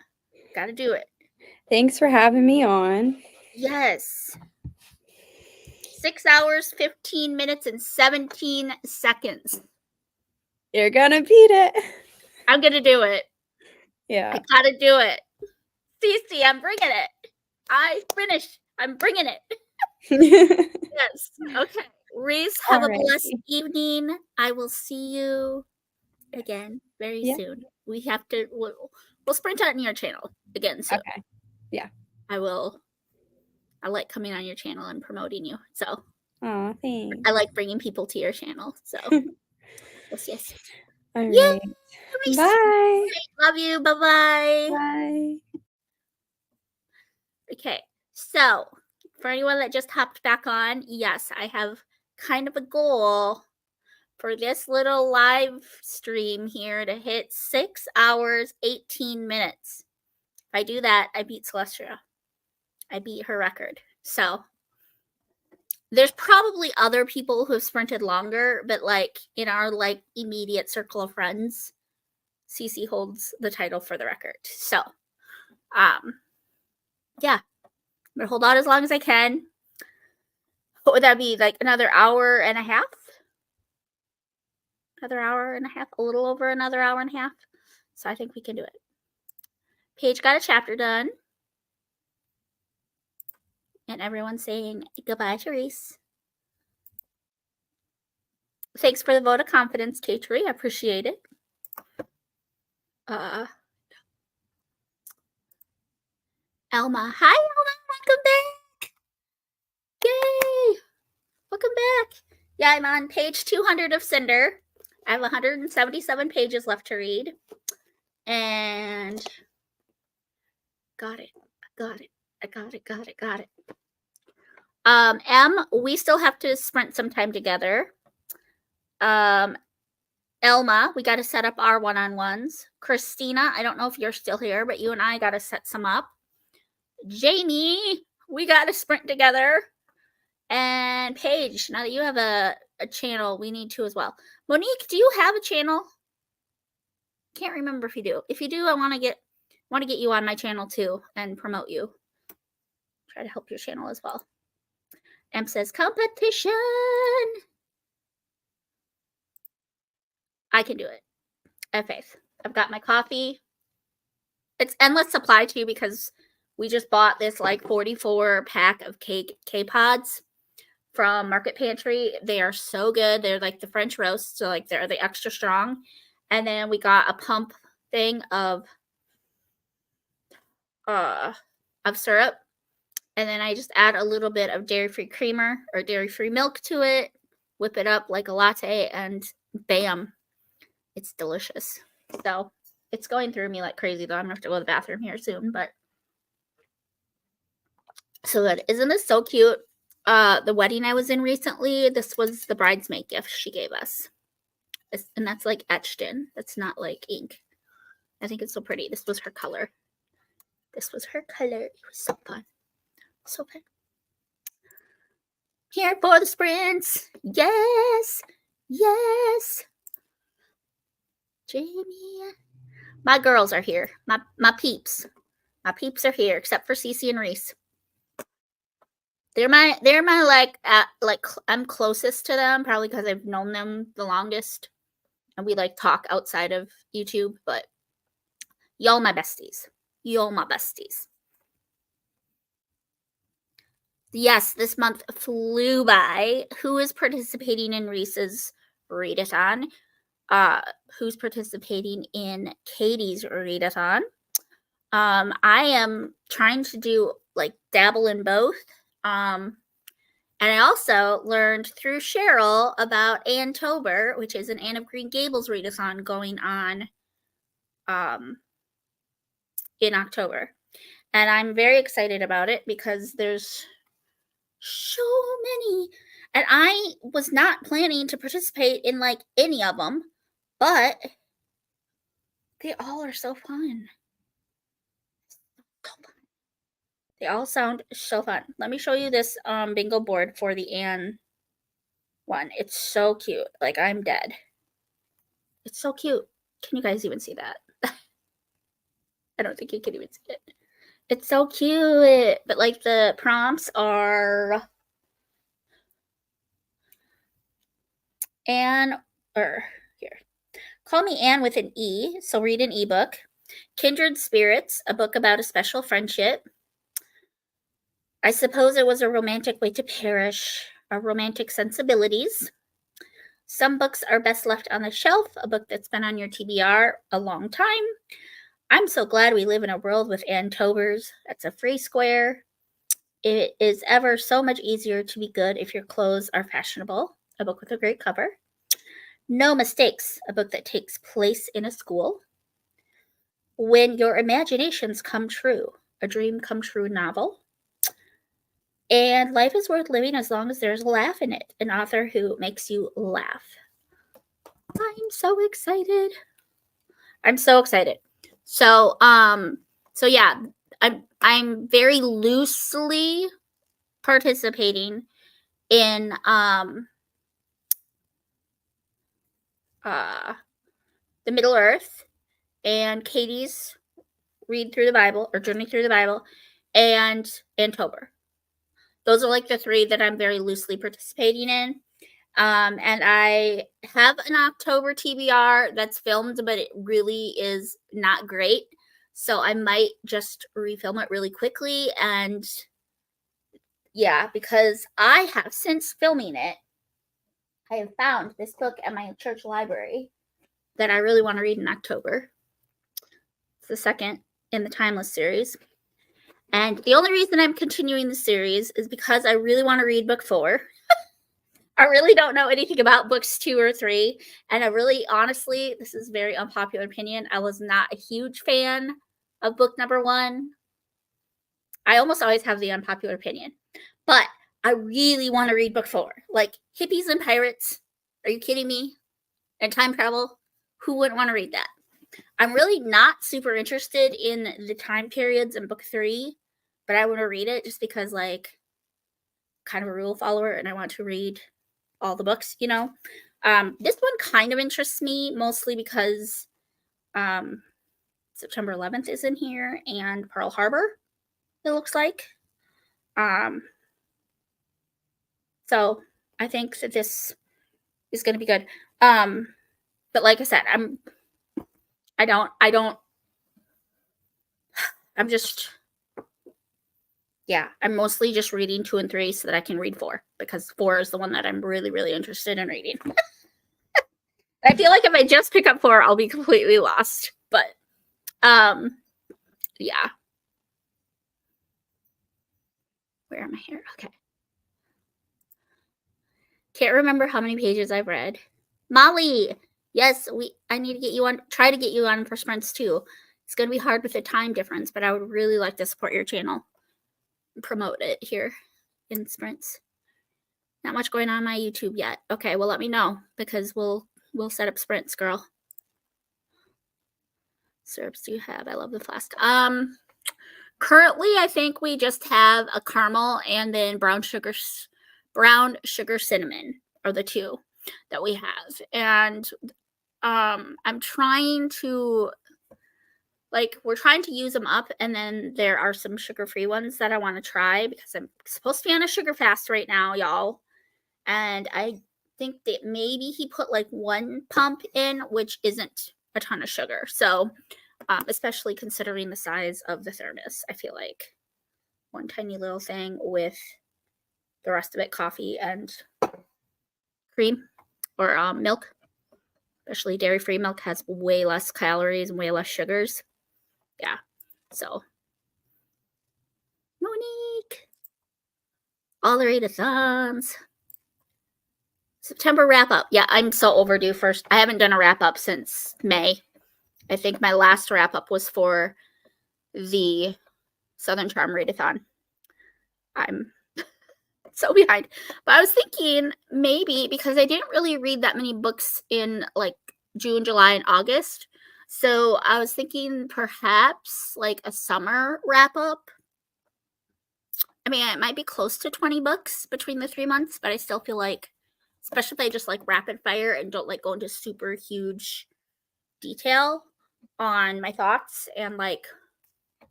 Gotta do it. Thanks for having me on. Yes. 6 hours, 15 minutes, and 17 seconds. You're gonna beat it. I'm gonna do it. Yeah. I gotta do it. Cece, I'm bringing it. I finished. I'm bringing it. Yes. Okay. Reese, have a blessed evening. I will see you again very soon. We have to. We'll sprint on your channel again soon. Okay. Yeah. I will. I like coming on your channel and promoting you. So. Oh, thanks. I like bringing people to your channel. So. Yes. All right. Yeah. Bye. Love you. Bye-bye. Bye. Okay. So, for anyone that just hopped back on, yes, I have kind of a goal for this little live stream here to hit 6 hours, 18 minutes. If I do that, I beat Celestia. I beat her record. So, there's probably other people who have sprinted longer, but like in our like immediate circle of friends, Cece holds the title for the record. So, yeah, I'm gonna hold on as long as I can. What would that be? Like another hour and a half? Another hour and a half? A little over another hour and a half. So I think we can do it. Paige got a chapter done. And everyone's saying goodbye to Reese. Thanks for the vote of confidence, K3. I appreciate it. Elma. Hi, Elma. Welcome back. Yay. Welcome back. Yeah, I'm on page 200 of Cinder. I have 177 pages left to read. And got it. M, we still have to sprint some time together. Elma, we got to set up our one-on-ones. Christina, I don't know if you're still here, but you and I got to set some up. Jamie, we got to sprint together. And Paige, now that you have a channel, we need to as well. Monique, do you have a channel? Can't remember if you do. If you do, I want to get you on my channel too and promote you. Try to help your channel as well. M says competition. I can do it. I have faith. I've got my coffee. It's endless supply too because we just bought this like 44 pack of K-Pods from Market Pantry. They are so good. They're like the French roast, so like they're the extra strong. And then we got a pump thing of syrup. And then I just add a little bit of dairy-free creamer or dairy-free milk to it, whip it up like a latte, and bam, it's delicious. So it's going through me like crazy, though. I'm going to have to go to the bathroom here soon, but so good. Isn't this so cute? The wedding I was in recently, this was the bridesmaid gift she gave us. And that's like etched in. That's not like ink. I think it's so pretty. This was her color. This was her color. It was so fun. So fun. Here for the sprints. Yes. Yes. Jamie. My girls are here. My peeps. My peeps are here, except for Cece and Reese. They're my like I'm closest to them, probably because I've known them the longest. and we like talk outside of YouTube, but y'all my besties. Y'all my besties. Yes, this month flew by. Who is participating in Reese's readathon? Who's participating in Katie's readathon? I am trying to do like dabble in both. And I also learned through Cheryl about Antober, which is an Anne of Green Gables readathon going on in October. And I'm very excited about it because there's so many. And I was not planning to participate in like any of them, but they all are so fun. They all sound so fun. Let me show you this bingo board for the Anne one. It's so cute. Like, I'm dead. It's so cute. Can you guys even see that? I don't think you can even see it. It's so cute. But like the prompts are Anne, or here. Call me Anne with an E, so read an ebook. Kindred Spirits, a book about a special friendship. I suppose it was a romantic way to perish, our romantic sensibilities. Some books are best left on the shelf, a book that's been on your TBR a long time. I'm so glad we live in a world with Antobers. That's a free square. It is ever so much easier to be good if your clothes are fashionable, a book with a great cover. No Mistakes, a book that takes place in a school. When Your Imaginations Come True, a dream come true novel. And Life is Worth Living as Long as There's a Laugh in It, an author who makes you laugh. I'm so excited. I'm so excited. So yeah, I'm very loosely participating in the Middle Earth and Katie's Read Through the Bible or Journey Through the Bible and Antober. Those are like the three that I'm very loosely participating in. And I have an October TBR that's filmed, but it really is not great. So I might just refilm it really quickly. And yeah, because I have, since filming it, I have found this book at my church library that I really want to read in October. It's the second in the Timeless series. And the only reason I'm continuing the series is because I really want to read book 4. I really don't know anything about books 2 or 3. And I really, honestly, this is a very unpopular opinion. I was not a huge fan of book number 1. I almost always have the unpopular opinion. But I really want to read book 4. Like, hippies and pirates. Are you kidding me? And time travel. Who wouldn't want to read that? I'm really not super interested in the time periods in book 3. But I want to read it just because, like, kind of a rule follower. And I want to read all the books, you know. This one kind of interests me mostly because September 11th is in here and Pearl Harbor, it looks like. So I think that this is going to be good. But like I said, I'm mostly just reading 2 and 3 so that I can read 4, because 4 is the one that I'm really, really interested in reading. I feel like if I just pick up 4, I'll be completely lost. But yeah. Where am I here? Okay. Can't remember how many pages I've read. Molly, yes, I need to get you on, try to get you on for sprints too. It's going to be hard with the time difference, but I would really like to support your channel and promote it here in sprints. Not much going on my YouTube yet. Okay, well, let me know, because we'll set up sprints, girl. Syrups do you have? I love the flask. Currently, I think we just have a caramel and then brown sugar cinnamon are the 2 that we have. And I'm trying to, like, we're trying to use them up, and then there are some sugar-free ones that I want to try because I'm supposed to be on a sugar fast right now, y'all. And I think that maybe he put like 1 pump in, which isn't a ton of sugar. So, especially considering the size of the thermos, I feel like one tiny little thing with the rest of it coffee and cream or milk, especially dairy-free milk, has way less calories and way less sugars. Yeah, so Monique, all the readathons. September wrap up. Yeah, I'm so overdue. I haven't done a wrap up since May. I think my last wrap up was for the Southern Charm readathon. I'm so behind. But I was thinking maybe because I didn't really read that many books in like June, July, and August. So I was thinking perhaps like a summer wrap up. I mean, it might be close to 20 books between the 3 months, but I still feel like, especially if I just like rapid fire and don't like go into super huge detail on my thoughts and like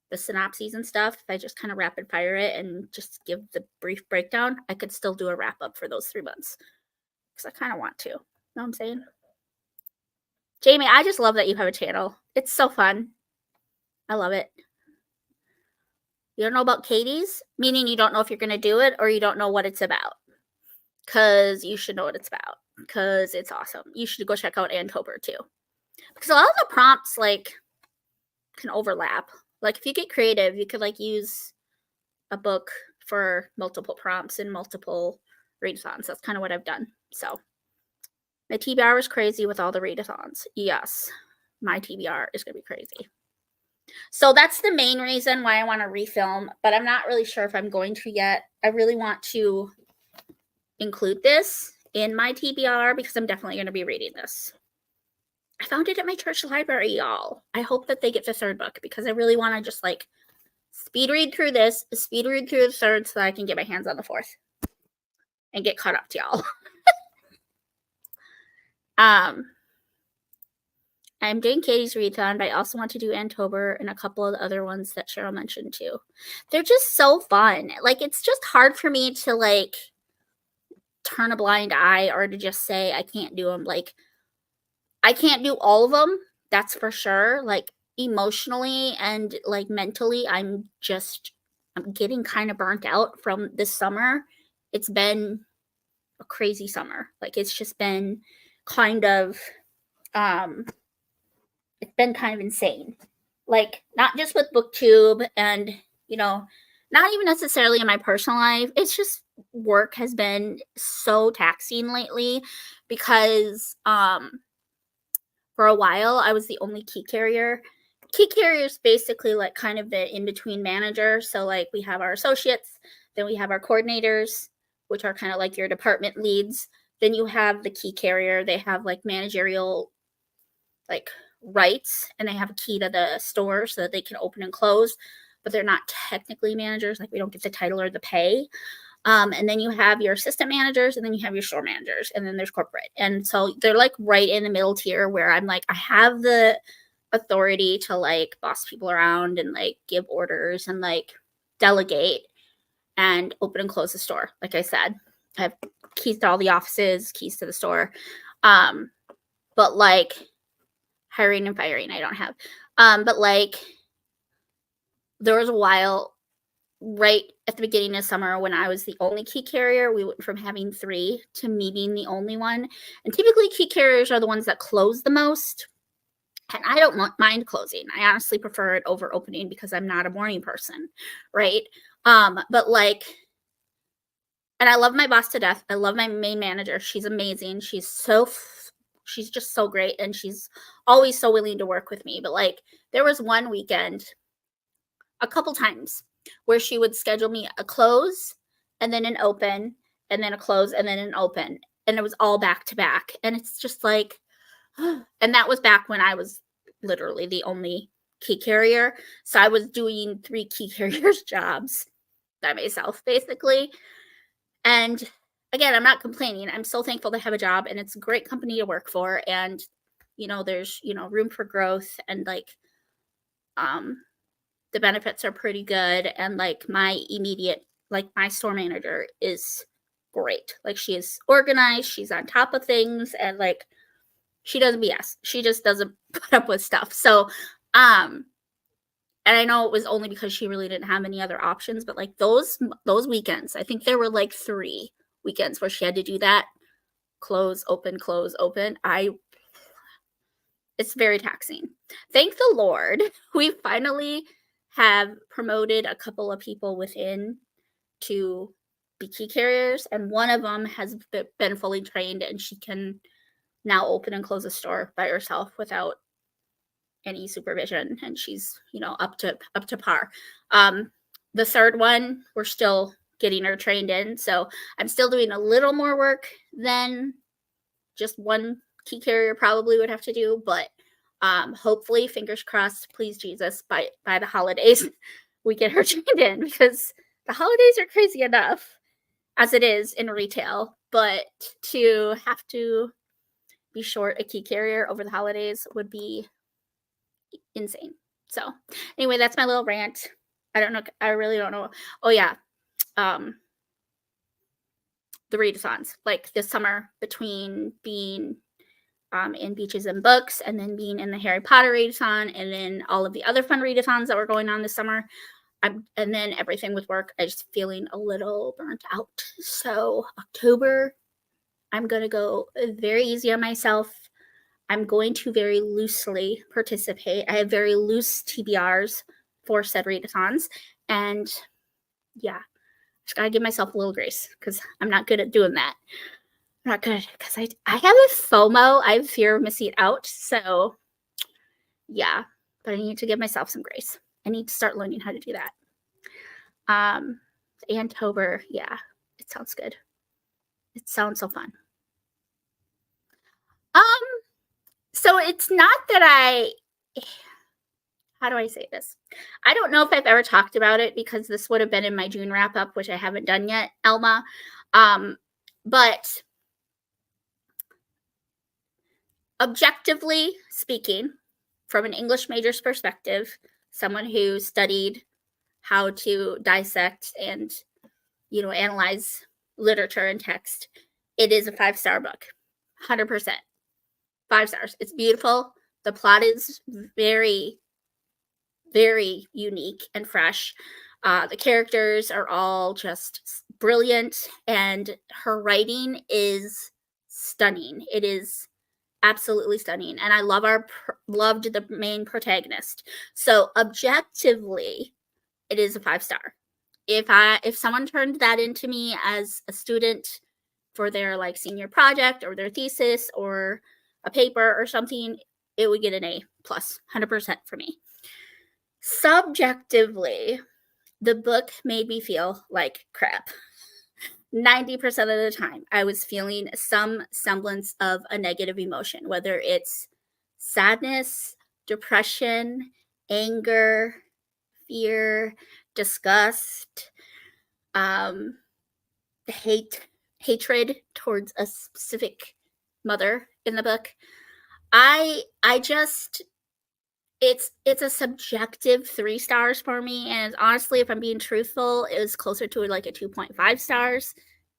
the synopses and stuff, if I just kind of rapid fire it and just give the brief breakdown, I could still do a wrap up for those 3 months because I kind of want to. Know what I'm saying? Jamie, I just love that you have a channel. It's so fun. I love it. You don't know about Katie's, meaning you don't know if you're going to do it or you don't know what it's about. Because you should know what it's about. Because it's awesome. You should go check out Antober too. Because a lot of the prompts like can overlap. Like if you get creative, you could like use a book for multiple prompts and multiple readathons. That's kind of what I've done. So my TBR is crazy with all the readathons. Yes, my TBR is going to be crazy. So that's the main reason why I want to refilm, but I'm not really sure if I'm going to yet. I really want to include this in my TBR because I'm definitely going to be reading this. I found it at my church library, y'all. I hope that they get the 3rd book because I really want to just like speed read through this, speed read through the 3rd so that I can get my hands on the 4th and get caught up to y'all. I'm doing Katie's readathon, but I also want to do Antober and a couple of the other ones that Cheryl mentioned too. They're just so fun. Like, it's just hard for me to like turn a blind eye or to just say I can't do them. Like, I can't do all of them. That's for sure. Like, emotionally and like mentally, I'm getting kind of burnt out from this summer. It's been a crazy summer. Like, it's just been kind of, it's been kind of insane. Like, not just with BookTube and, you know, not even necessarily in my personal life. It's just work has been so taxing lately because for a while I was the only key carrier. Key carrier is basically like kind of the in-between manager. So like we have our associates, then we have our coordinators, which are kind of like your department leads. Then you have the key carrier. They have like managerial like rights and they have a key to the store so that they can open and close, but they're not technically managers. Like we don't get the title or the pay. And then you have your assistant managers and then you have your store managers and then there's corporate. And so they're like right in the middle tier where I'm like, I have the authority to like boss people around and like give orders and like delegate and open and close the store. Like I said, I have keys to all the offices, keys to the store. But like hiring and firing, I don't have. But like there was a while right at the beginning of summer when I was the only key carrier. We went from having 3 to me being the only one. And typically key carriers are the ones that close the most. And I don't mind closing. I honestly prefer it over opening because I'm not a morning person, right? But like, and I love my boss to death. I love my main manager. She's amazing. She's just so great. And she's always so willing to work with me. But like, there was one weekend, a couple times, where she would schedule me a close and then an open and then a close and then an open. And it was all back to back. And it's just like, and that was back when I was literally the only key carrier. So I was doing 3 key carriers jobs by myself, basically. And again, I'm not complaining. I'm so thankful to have a job and it's a great company to work for. And, you know, there's, you know, room for growth and like, the benefits are pretty good. And like my immediate, like my store manager is great. Like, she is organized, she's on top of things, and like she doesn't BS. She just doesn't put up with stuff. So and I know it was only because she really didn't have any other options, but like those weekends, I think there were like 3 weekends where she had to do that. Close, open, close, open. It's very taxing. Thank the Lord, we finally have promoted a couple of people within to be key carriers, and one of them has been fully trained, and she can now open and close a store by herself without any supervision, and she's, you know, up to par. The third one, we're still getting her trained in, so I'm still doing a little more work than just one key carrier probably would have to do, but hopefully, fingers crossed, please Jesus, by the holidays we get her trained in, because the holidays are crazy enough as it is in retail, but to have to be short a key carrier over the holidays would be insane. So anyway, that's my little rant. I don't know. I really don't know. Oh yeah. The readathons, like this summer, between being in Beaches and Books and then being in the Harry Potter readathon and then all of the other fun readathons that were going on this summer. And then everything with work, I just feeling a little burnt out. So October, I'm going to go very easy on myself. I'm going to very loosely participate. I have very loose TBRs for said readathons. And yeah, just gotta give myself a little grace because I'm not good at doing that. I'm not good because I have a FOMO. I have fear of missing out. So yeah, but I need to give myself some grace. I need to start learning how to do that. Antober, yeah, it sounds good. It sounds so fun. So it's not that how do I say this? I don't know if I've ever talked about it because this would have been in my June wrap up, which I haven't done yet, Elma. But objectively speaking, from an English major's perspective, someone who studied how to dissect and, you know, analyze literature and text, it is a 5-star book, 100%. 5 stars. It's beautiful. The plot is very, very unique and fresh. The characters are all just brilliant, and her writing is stunning. It is absolutely stunning, and I loved the main protagonist. So objectively, it is a 5-star. If someone turned that into me as a student for their like senior project or their thesis or a paper or something, it would get an A+, 100% for me. Subjectively, the book made me feel like crap. 90% of the time, I was feeling some semblance of a negative emotion, whether it's sadness, depression, anger, fear, disgust, hatred towards a specific mother in the book. I just it's a subjective 3 stars for me, and honestly, if I'm being truthful, it was closer to like a 2.5 stars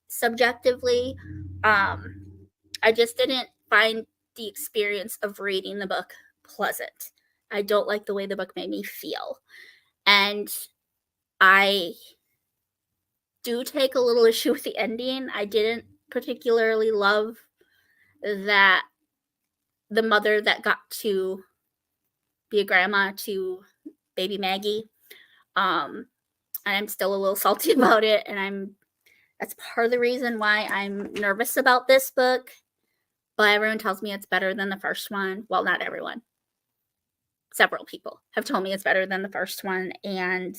subjectively. I just didn't find the experience of reading the book pleasant. I don't like the way the book made me feel, and I do take a little issue with the ending. I didn't particularly love that the mother that got to be a grandma to baby Maggie. And I'm still a little salty about it, and that's part of the reason why I'm nervous about this book. But everyone tells me it's better than the first one. Well, not everyone. Several people have told me it's better than the first one, and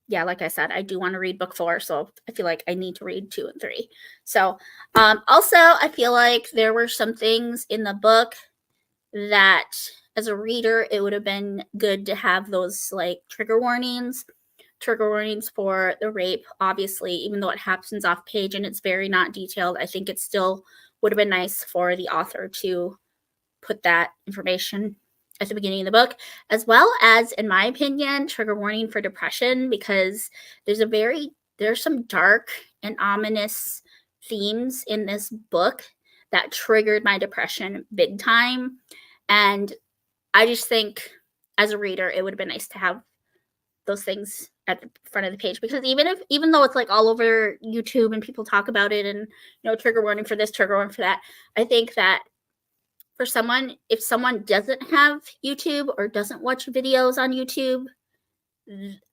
yeah, like I said, I do want to read book 4, so I feel like I need to read 2 and 3. So also, I feel like there were some things in the book that as a reader, it would have been good to have those like trigger warnings for the rape. Obviously, even though it happens off page and it's very not detailed, I think it still would have been nice for the author to put that information at the beginning of the book, as well as, in my opinion, trigger warning for depression, because there's a very there's some dark and ominous themes in this book that triggered my depression big time. And I just think as a reader, it would have been nice to have those things at the front of the page, because even though it's like all over YouTube and people talk about it and, you know, trigger warning for this, trigger warning for that, I think that for someone, if someone doesn't have YouTube or doesn't watch videos on YouTube,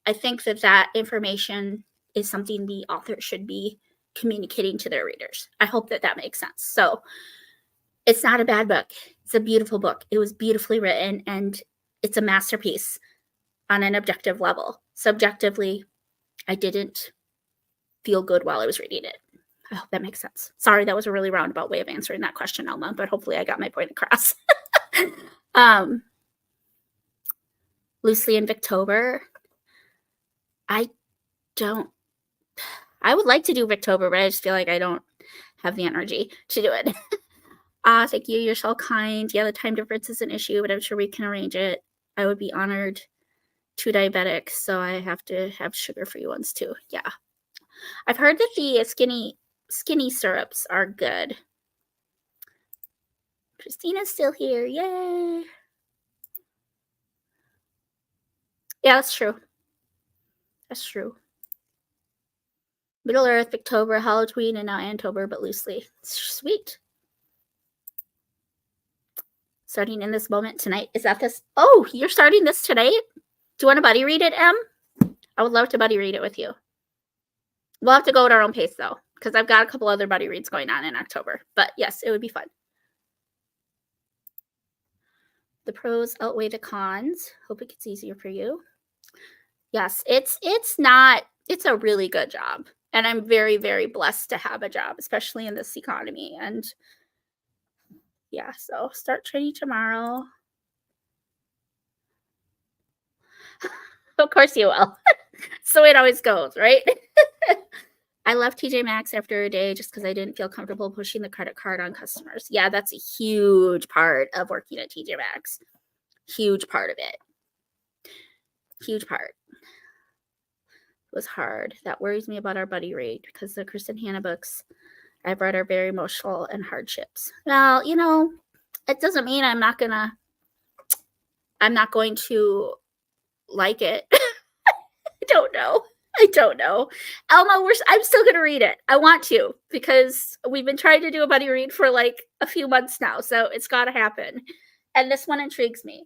I think that information is something the author should be communicating to their readers. I hope that makes sense. So it's not a bad book. It's a beautiful book. It was beautifully written, and it's a masterpiece on an objective level. Subjectively, I didn't feel good while I was reading it. I hope that makes sense. Sorry, that was a really roundabout way of answering that question, Elma, but hopefully I got my point across. Loosely in Victober. I would like to do Victober, but I just feel like I don't have the energy to do it. Thank you. You're so kind. Yeah, the time difference is an issue, but I'm sure we can arrange it. I would be honored. 2 diabetics, so I have to have sugar-free ones too. Yeah. I've heard that the skinny syrups are good. Christina's still here. Yay. Yeah, that's true. That's true. Middle Earth, Victober, Halloween, and now Antober, but loosely. Sweet. Starting in this moment tonight. Is that this? Oh, you're starting this tonight? Do you want to buddy read it, Em? I would love to buddy read it with you. We'll have to go at our own pace, though, because I've got a couple other buddy reads going on in October. But yes, it would be fun. The pros outweigh the cons. Hope it gets easier for you. Yes, it's a really good job. And I'm very, very blessed to have a job, especially in this economy. And yeah, so start training tomorrow. Of course you will. So it always goes, right? I left TJ Maxx after a day just because I didn't feel comfortable pushing the credit card on customers. Yeah, that's a huge part of working at TJ Maxx. Huge part of it. Huge part. It was hard. That worries me about our buddy read because the Kristen Hanna books I've read are very emotional and hardships. Well, you know, it doesn't mean I'm not going to like it. I don't know. Elma, I'm still going to read it. I want to, because we've been trying to do a buddy read for like a few months now, so it's got to happen. And this one intrigues me.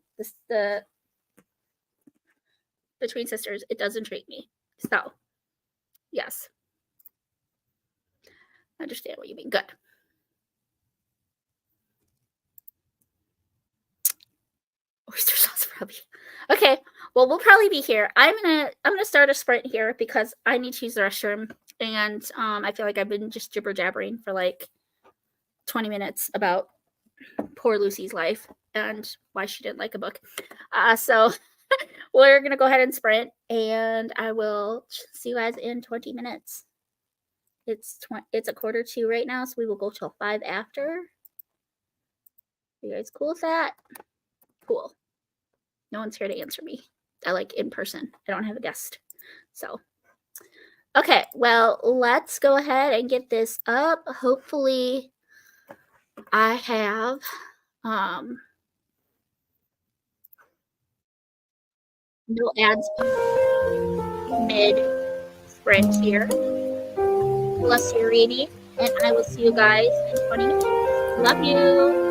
The Between Sisters, it does intrigue me. So, yes. I understand what you mean. Good. Oyster sauce probably. Okay. Well, we'll probably be here. I'm gonna start a sprint here because I need to use the restroom, and I feel like I've been just jibber jabbering for like 20 minutes about poor Lucy's life and why she didn't like a book. So we're gonna go ahead and sprint, and I will see you guys in 20 minutes. It's 1:45 right now, so we will go till 5 after. You guys cool with that? Cool. No one's here to answer me. I like in person. I don't have a guest. So, okay. Well, let's go ahead and get this up. Hopefully, I have no ads mid-sprint here. Bless your reading, and I will see you guys in 20 minutes. Love you.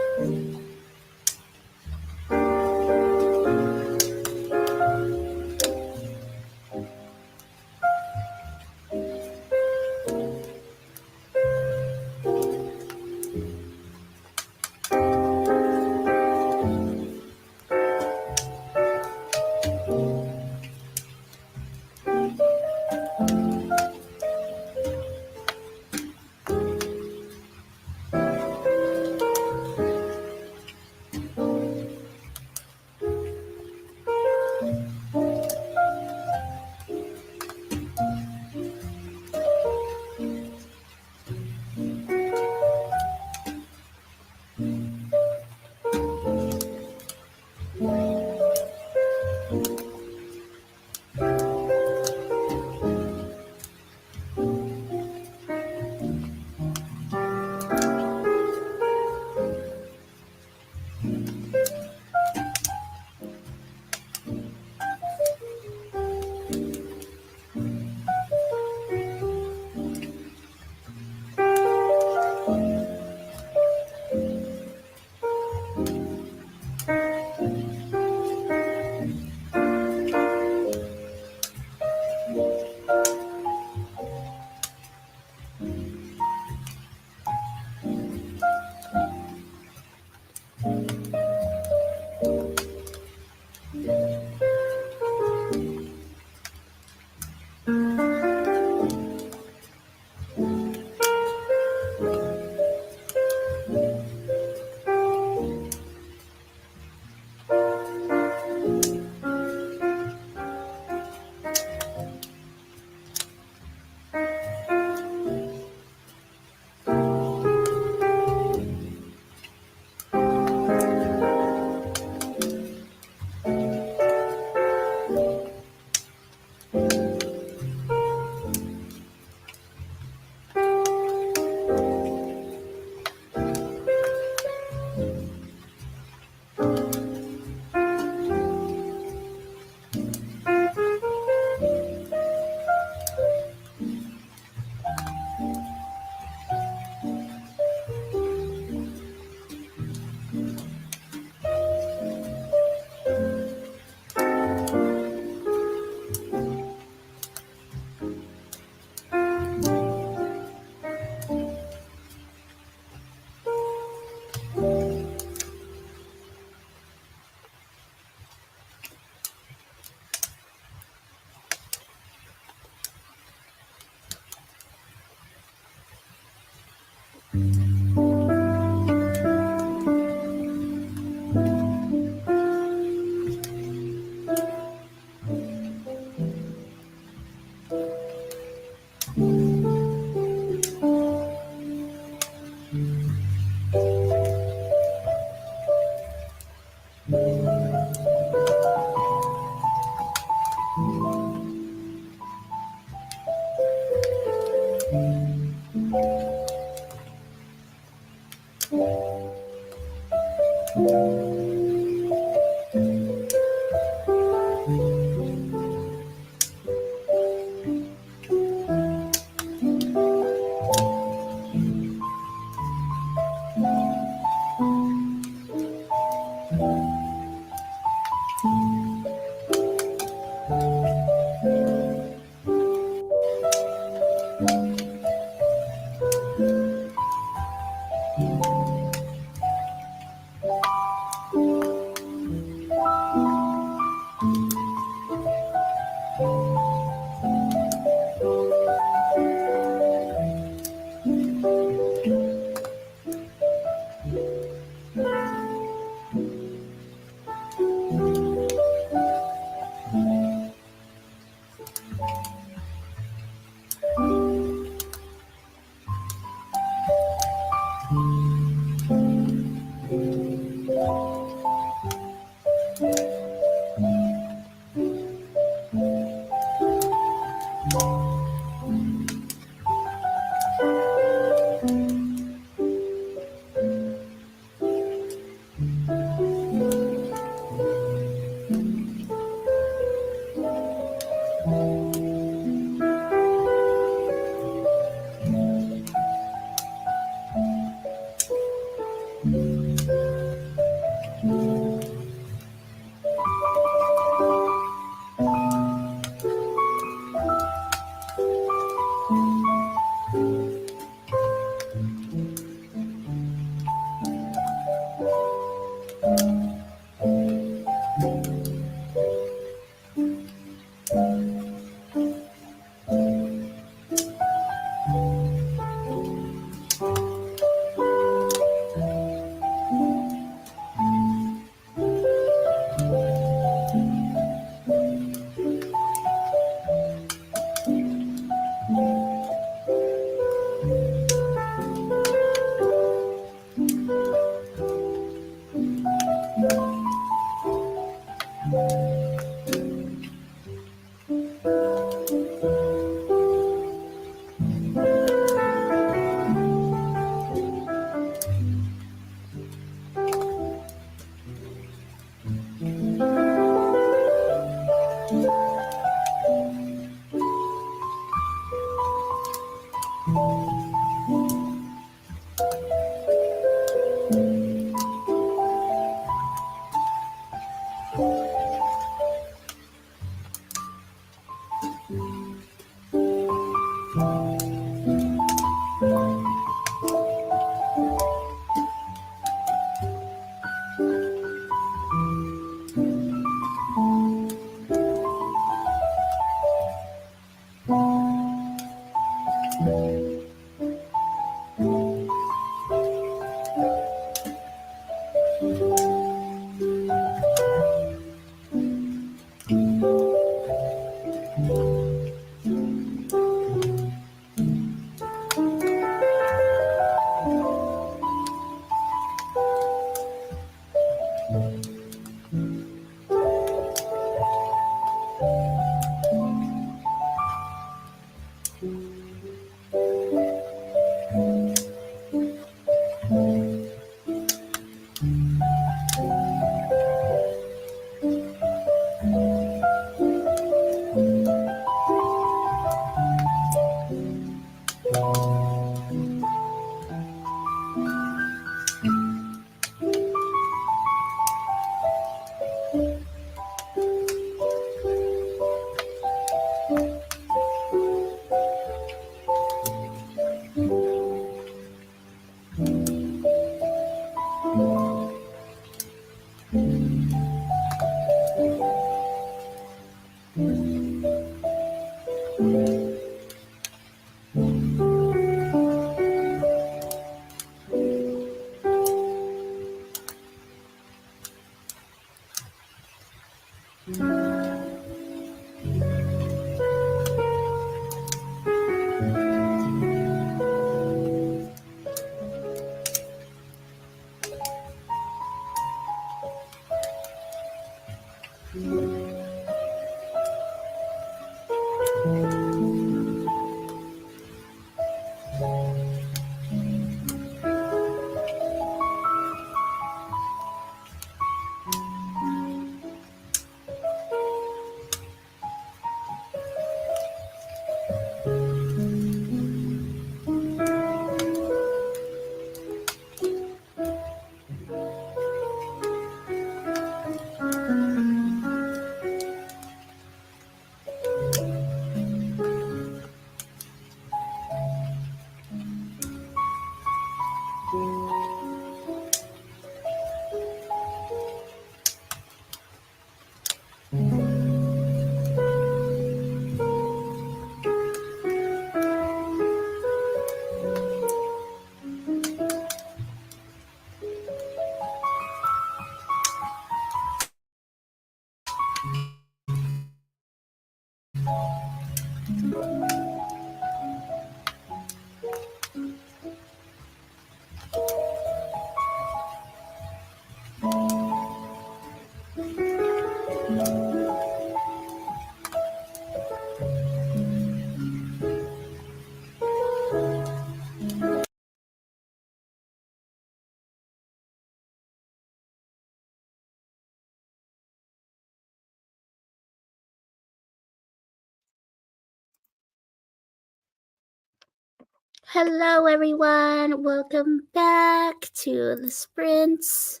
Hello, everyone. Welcome back to the sprints.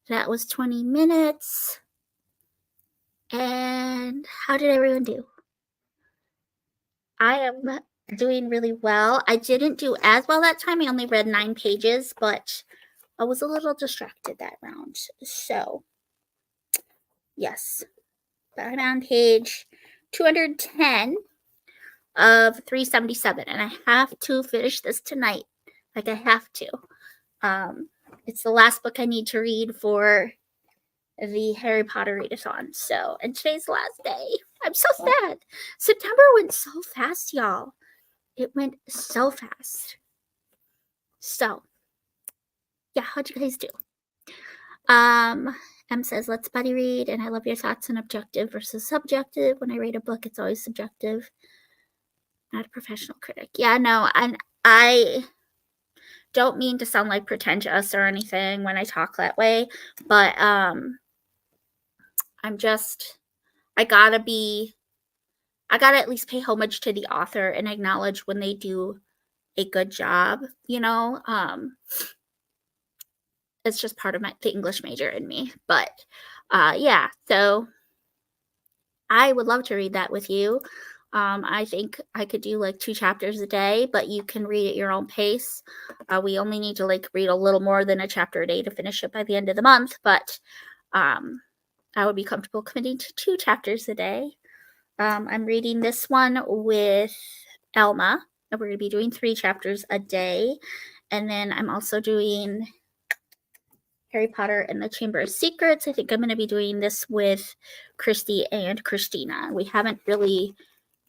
That was 20 minutes. And how did everyone do? I am doing really well. I didn't do as well that time. I only read 9 pages, but I was a little distracted that round. So, yes. But I'm on page 210 of 377, and I have to finish this tonight. Like, I have to. It's the last book I need to read for the Harry Potter readathon. So, and today's the last day. I'm so sad. September went so fast, y'all. It went so fast. So, yeah, how'd you guys do? M says, let's buddy read, and I love your thoughts on objective versus subjective. When I read a book, it's always subjective. Not a professional critic. Yeah, no, and I don't mean to sound like pretentious or anything when I talk that way, but I'm just, I gotta at least pay homage to the author and acknowledge when they do a good job, you know. It's just part of the English major in me. But yeah, so I would love to read that with you. I think I could do like 2 chapters a day, but you can read at your own pace. We only need to like read a little more than a chapter a day to finish it by the end of the month, but I would be comfortable committing to 2 chapters a day. I'm reading this one with Elma, and we're going to be doing 3 chapters a day. And then I'm also doing Harry Potter and the Chamber of Secrets. I think I'm going to be doing this with Christy and Christina. We haven't really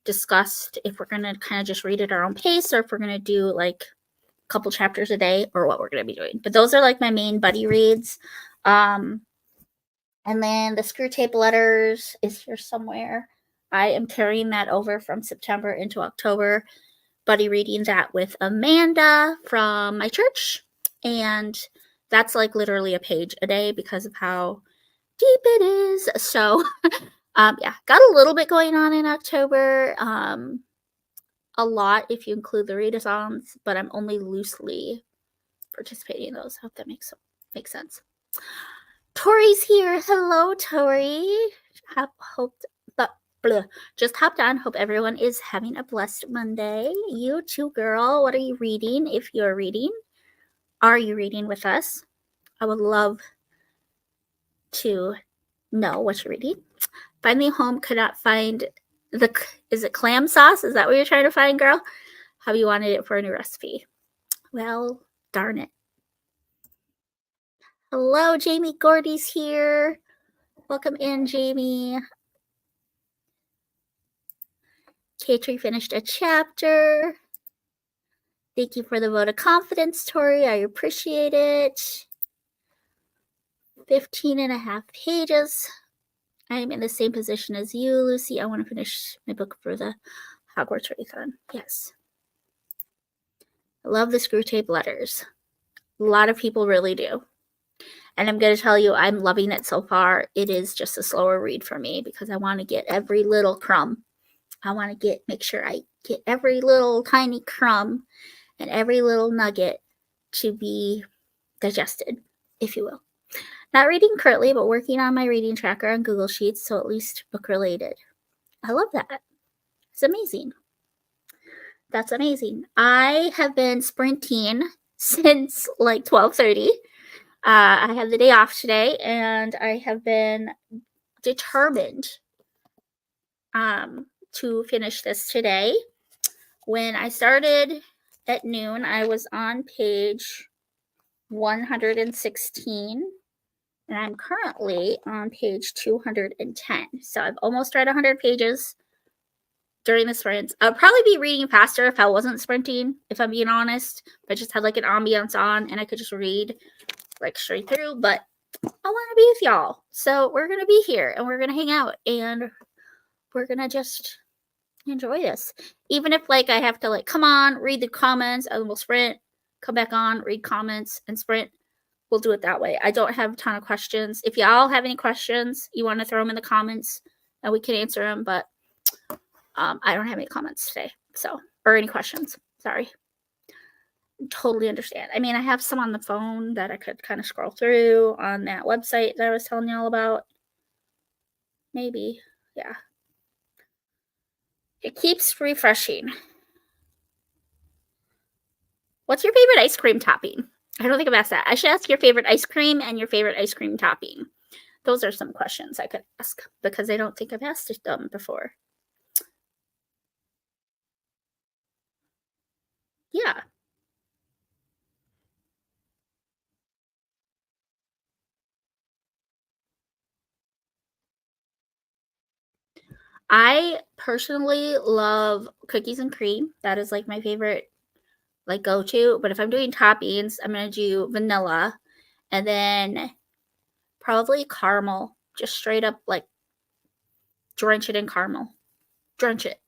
discussed if we're going to kind of just read at our own pace or if we're going to do like a couple chapters a day or what we're going to be doing. But those are like my main buddy reads. And then the Screw Tape Letters is here somewhere. I am carrying that over from September into October, buddy reading that with Amanda from my church. And that's like literally a page a day because of how deep it is. So, yeah, got a little bit going on in October. A lot if you include the readathons, but I'm only loosely participating in those. I hope that makes sense. Tori's here. Hello, Tori. Just hopped on. Hope everyone is having a blessed Monday. You too, girl. What are you reading? If you're reading, are you reading with us? I would love to know what you're reading. Finally home, could not find is it clam sauce? Is that what you're trying to find, girl? How you wanted it for a new recipe? Well, darn it. Hello, Jamie Gordy's here. Welcome in, Jamie. Katrie finished a chapter. Thank you for the vote of confidence, Tori. I appreciate it. 15.5 pages. I am in the same position as you, Lucy. I want to finish my book for the Hogwarts Readathon. Yes. I love the Screw Tape Letters. A lot of people really do. And I'm going to tell you, I'm loving it so far. It is just a slower read for me because I want to get every little crumb. I want to make sure I get every little tiny crumb and every little nugget to be digested, if you will. Not reading currently, but working on my reading tracker on Google Sheets, so at least book related. I love that. It's amazing. That's amazing. I have been sprinting since like 12:30. I have the day off today, and I have been determined to finish this today. When I started at noon, I was on page 116, and I'm currently on page 210. So I've almost read 100 pages during the sprints. I'd probably be reading faster if I wasn't sprinting, if I'm being honest. If I just had like an ambiance on and I could just read like straight through, but I want to be with y'all. So we're going to be here and we're going to hang out and we're going to just enjoy this. Even if like I have to like come on, read the comments, and we'll sprint, come back on, read comments and sprint. We'll do it that way. I don't have a ton of questions. If y'all have any questions, you want to throw them in the comments and we can answer them, but I don't have any comments today, so, or any questions. Sorry. Totally understand. I mean, I have some on the phone that I could kind of scroll through on that website that I was telling y'all about. Maybe. Yeah. It keeps refreshing. What's your favorite ice cream topping? I don't think I've asked that. I should ask your favorite ice cream and your favorite ice cream topping. Those are some questions I could ask because I don't think I've asked them before. Yeah. I personally love cookies and cream. That is like my favorite like go-to. But if I'm doing toppings, I'm gonna do vanilla and then probably caramel. Just straight up like drench it in caramel. Drench it.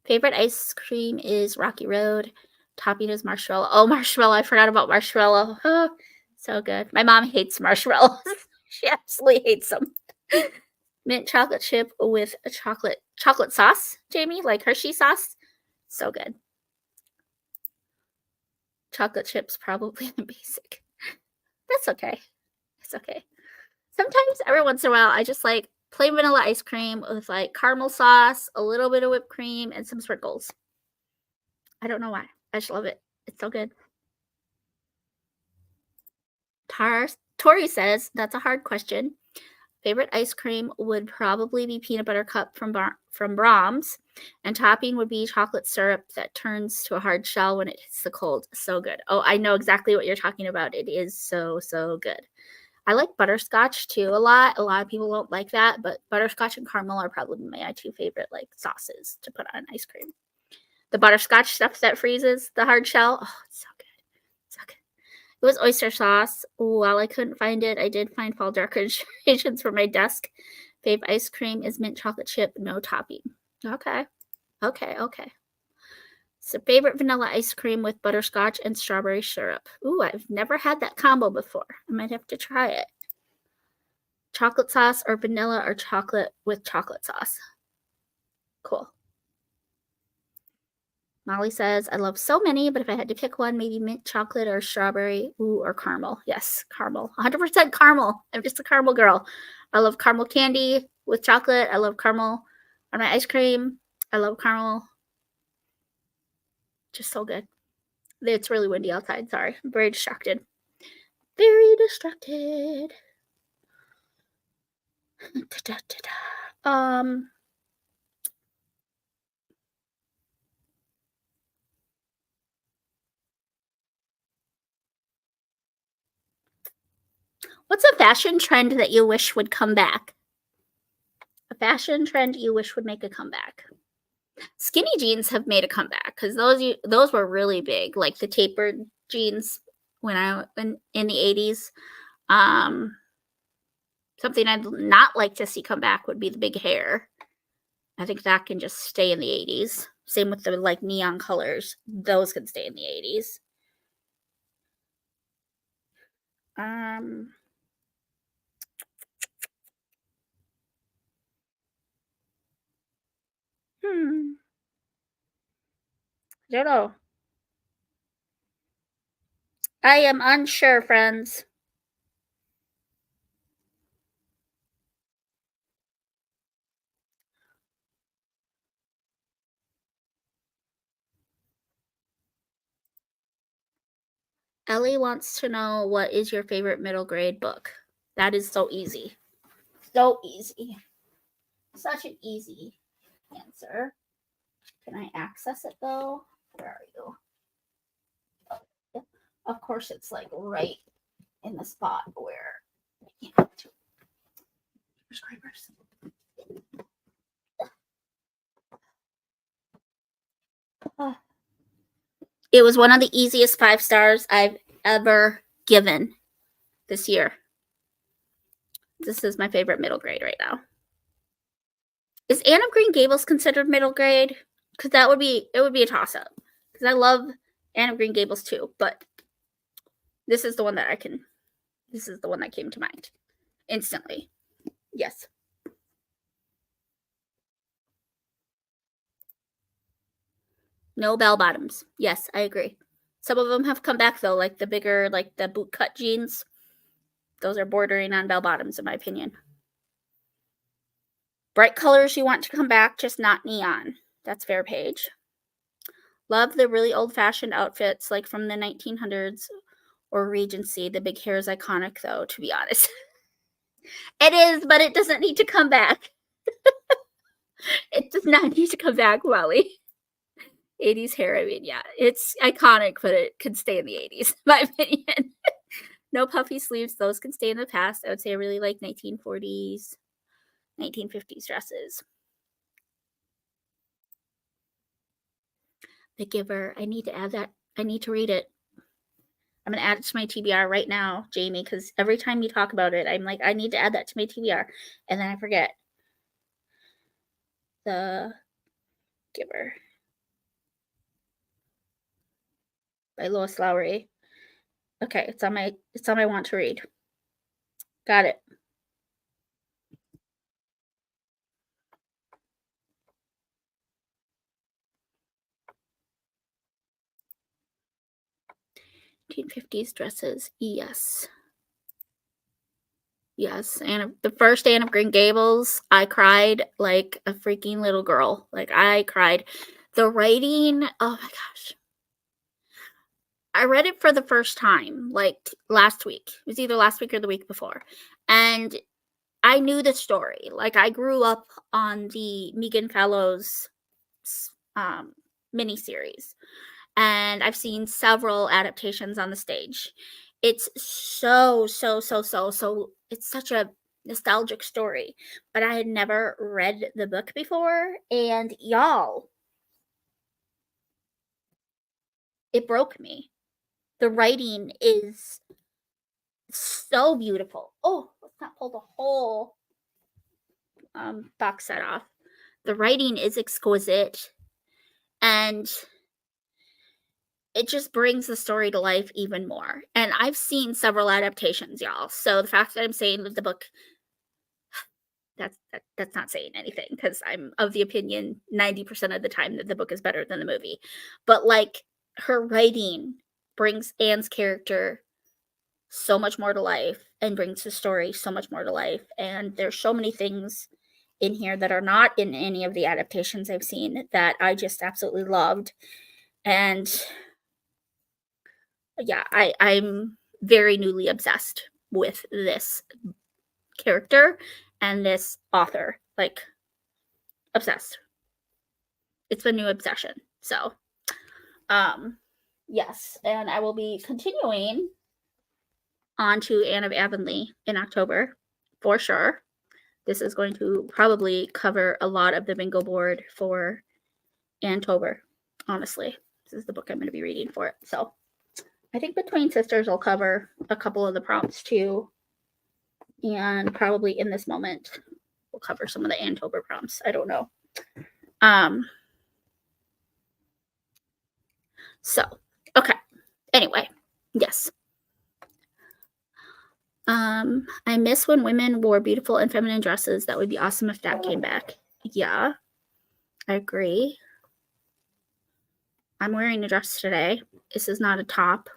Favorite ice cream is Rocky Road. Topping is marshmallow. Oh, marshmallow. I forgot about marshmallow. Oh, so good. My mom hates marshmallows. She absolutely hates them. Mint chocolate chip with a chocolate sauce, Jamie, like Hershey sauce. So good. Chocolate chips probably the basic. That's okay. It's okay. Sometimes every once in a while I just like plain vanilla ice cream with like caramel sauce, a little bit of whipped cream, and some sprinkles. I don't know why. I just love it. It's so good. Tori says, that's a hard question. Favorite ice cream would probably be peanut butter cup from Brahms, and topping would be chocolate syrup that turns to a hard shell when it hits the cold. So good. Oh, I know exactly what you're talking about. It is so, so good. I like butterscotch too a lot. A lot of people don't like that, but butterscotch and caramel are probably my two favorite like sauces to put on ice cream. The butterscotch stuff that freezes the hard shell. Oh, it's so good. So good. It was oyster sauce. While I couldn't find it, I did find fall decorations for my desk. Fave ice cream is mint chocolate chip, no topping. Okay. So favorite vanilla ice cream with butterscotch and strawberry syrup. Ooh, I've never had that combo before. I might have to try it. Chocolate sauce or vanilla or chocolate with chocolate sauce. Cool. Molly says, I love so many, but if I had to pick one, maybe mint chocolate or strawberry, or caramel. Yes, caramel. 100% caramel. I'm just a caramel girl. I love caramel candy with chocolate. I love caramel on my ice cream. I love caramel. Just so good. It's really windy outside. Sorry. I'm very distracted. Very distracted. What's a fashion trend that you wish would come back? A fashion trend you wish would make a comeback. Skinny jeans have made a comeback because those were really big, like the tapered jeans in the 80s. Something I'd not like to see come back would be the big hair. I think that can just stay in the 80s. Same with the like neon colors. Those can stay in the 80s. I don't know. I am unsure, friends. Ellie wants to know, what is your favorite middle grade book? That is so easy. So easy. Such an easy answer. Can I access it though? Where are you? Oh, of course, it's like right in the spot where I can't get to prescribers. It was one of the easiest 5 stars I've ever given this year. This is my favorite middle grade right now. Is Anne of Green Gables considered middle grade? Because it would be a toss-up. Because I love Anne of Green Gables too, but this is the one that came to mind instantly. Yes. No bell bottoms. Yes, I agree. Some of them have come back though, like the bigger, like the boot cut jeans. Those are bordering on bell bottoms in my opinion. Bright colors you want to come back, just not neon. That's fair, Paige. Love the really old-fashioned outfits, like from the 1900s or Regency. The big hair is iconic, though, to be honest. It is, but it doesn't need to come back. It does not need to come back, Molly. 80s hair, I mean, yeah. It's iconic, but it could stay in the 80s, in my opinion. No puffy sleeves. Those can stay in the past. I would say I really like 1940s, 1950s dresses. The Giver. I need to add that. I need to read it. I'm going to add it to my TBR right now, Jamie, because every time you talk about it, I'm like, I need to add that to my TBR. And then I forget. The Giver by Lois Lowry. Okay, it's on my want to read. Got it. '50s dresses. Yes. Yes, and the first Anne of Green Gables, I cried like a freaking little girl. Like, I cried. The writing, oh my gosh. I read it for the first time, like, last week. It was either last week or the week before. And I knew the story. Like, I grew up on the Megan Fellows miniseries. And I've seen several adaptations on the stage. It's so, it's such a nostalgic story, but I had never read the book before, and y'all, it broke me. The writing is so beautiful. Oh, let's not pull the whole box set off. The writing is exquisite, and it just brings the story to life even more. And I've seen several adaptations, y'all. So the fact that I'm saying that the book, that's not saying anything, because I'm of the opinion 90% of the time that the book is better than the movie. But like, her writing brings Anne's character so much more to life and brings the story so much more to life. And there's so many things in here that are not in any of the adaptations I've seen that I just absolutely loved. And yeah, I'm very newly obsessed with this character and this author. Like, obsessed. It's a new obsession. So, yes, and I will be continuing on to Anne of Avonlea in October for sure. This is going to probably cover a lot of the bingo board for Antober, honestly. This is the book I'm going to be reading for it. So, I think Between Sisters will cover a couple of the prompts too. And probably in this moment, we'll cover some of the Antober prompts. I don't know. So, okay. Anyway, yes. I miss when women wore beautiful and feminine dresses. That would be awesome if that came back. Yeah, I agree. I'm wearing a dress today. This is not a top.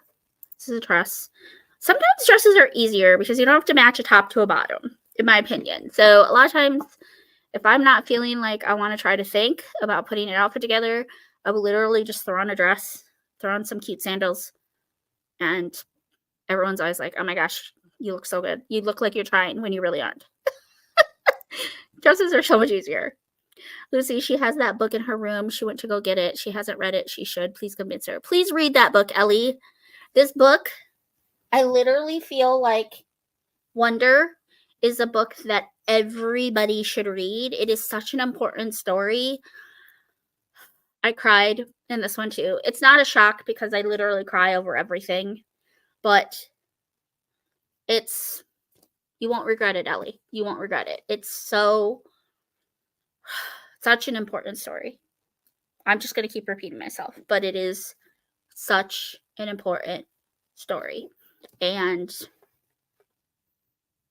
This is a dress. Sometimes dresses are easier because you don't have to match a top to a bottom, in my opinion. So a lot of times, if I'm not feeling like I want to try to think about putting an outfit together, I will literally just throw on a dress, throw on some cute sandals, And everyone's always like, oh my gosh, you look so good. You look like you're trying when you really aren't. Dresses are so much easier. Lucy, she has that book in her room. She went to go get it. She hasn't read it. She should. Please convince her. Please read that book, Ellie. This book, I literally feel like Wonder is a book that everybody should read. It is such an important story. I cried in this one too. It's not a shock because I literally cry over everything, but you won't regret it, Ellie. You won't regret it. It's such an important story. I'm just going to keep repeating myself, but it is such an important story. And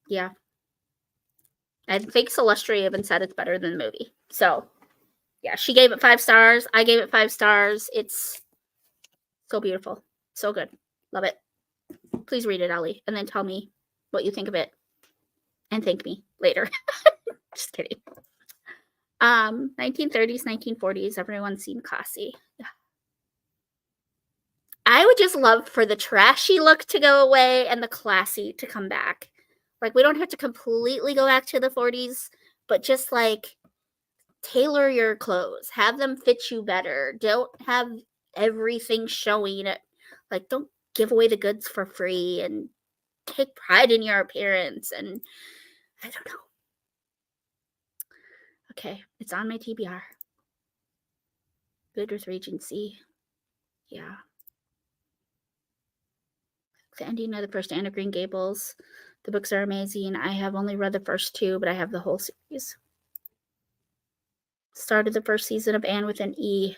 yeah, I think Celestia even said it's better than the movie. So yeah, she gave it 5 stars. I gave it 5 stars. It's so beautiful. So good. Love it. Please read it, Ellie, and then tell me what you think of it. And thank me later. Just kidding. 1930s, 1940s, everyone seemed classy. I would just love for the trashy look to go away and the classy to come back. Like, we don't have to completely go back to the 40s, but just like tailor your clothes, have them fit you better. Don't have everything showing it. Like, don't give away the goods for free and take pride in your appearance. And I don't know. Okay, it's on my TBR. Good with Regency. Yeah. The ending of the first Anne of Green Gables. The books are amazing. I have only read the first 2, but I have the whole series. Started the first season of Anne with an E.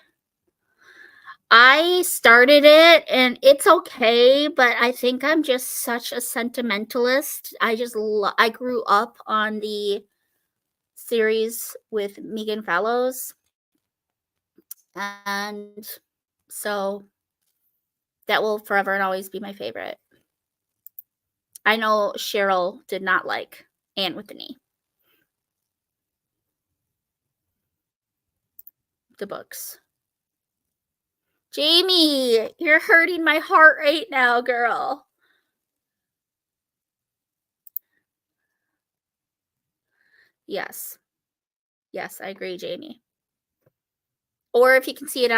I started it and it's okay, but I think I'm just such a sentimentalist. I grew up on the series with Megan Fallows. And so that will forever and always be my favorite. I know Cheryl did not like Anne with an E. The books. Jamie, you're hurting my heart right now, girl. Yes. Yes, I agree, Jamie. Or if you can see it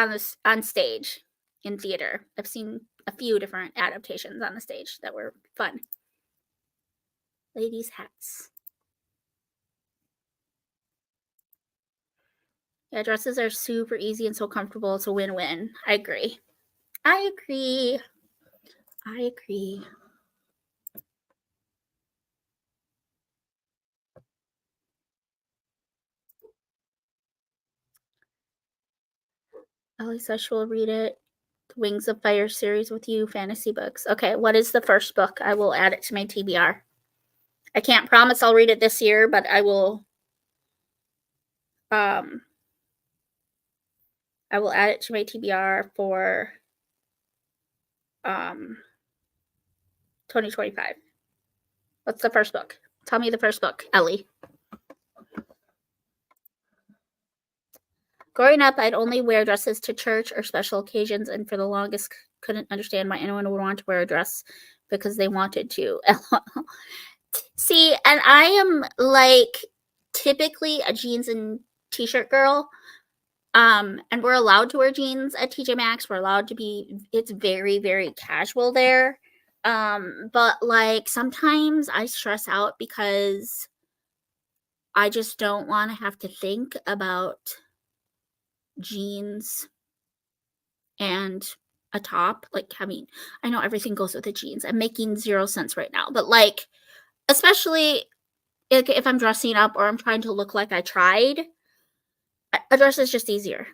on stage in theater. I've seen a few different adaptations on the stage that were fun. Ladies' hats. Yeah, dresses are super easy and so comfortable. It's a win-win. I agree. I agree. I agree. Ellie says she will read it. The Wings of Fire series with you, fantasy books. Okay, what is the first book? I will add it to my TBR. I can't promise I'll read it this year, but I will add it to my TBR for 2025. What's the first book? Tell me the first book, Ellie. Growing up, I'd only wear dresses to church or special occasions, and for the longest couldn't understand why anyone would want to wear a dress because they wanted to. See, and I am like typically a jeans and t-shirt girl. And we're allowed to wear jeans at TJ Maxx. We're allowed to be, it's very, very casual there. But like sometimes I stress out because I just don't want to have to think about jeans and a top. Like, I mean, I know everything goes with the jeans. I'm making 0 sense right now, but like, especially if I'm dressing up or I'm trying to look like I tried, a dress is just easier.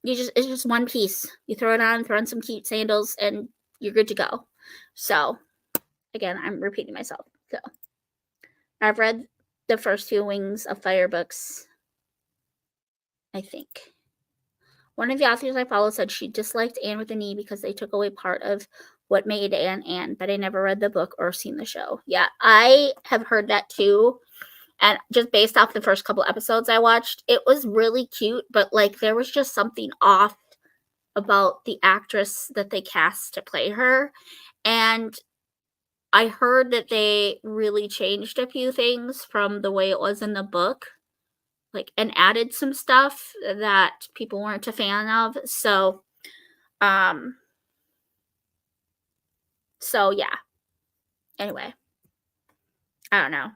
It's just one piece. You throw it on, throw on some cute sandals, and you're good to go. So, again, I'm repeating myself. So, I've read the first 2 Wings of Fire books, I think. One of the authors I follow said she disliked Anne with an E because they took away part of what made Anne Anne, but I never read the book or seen the show. Yeah, I have heard that too. And just based off the first couple episodes I watched, it was really cute, but like there was just something off about the actress that they cast to play her, and I heard that they really changed a few things from the way it was in the book, like, and added some stuff that people weren't a fan of. Um, so yeah. Anyway, I don't know.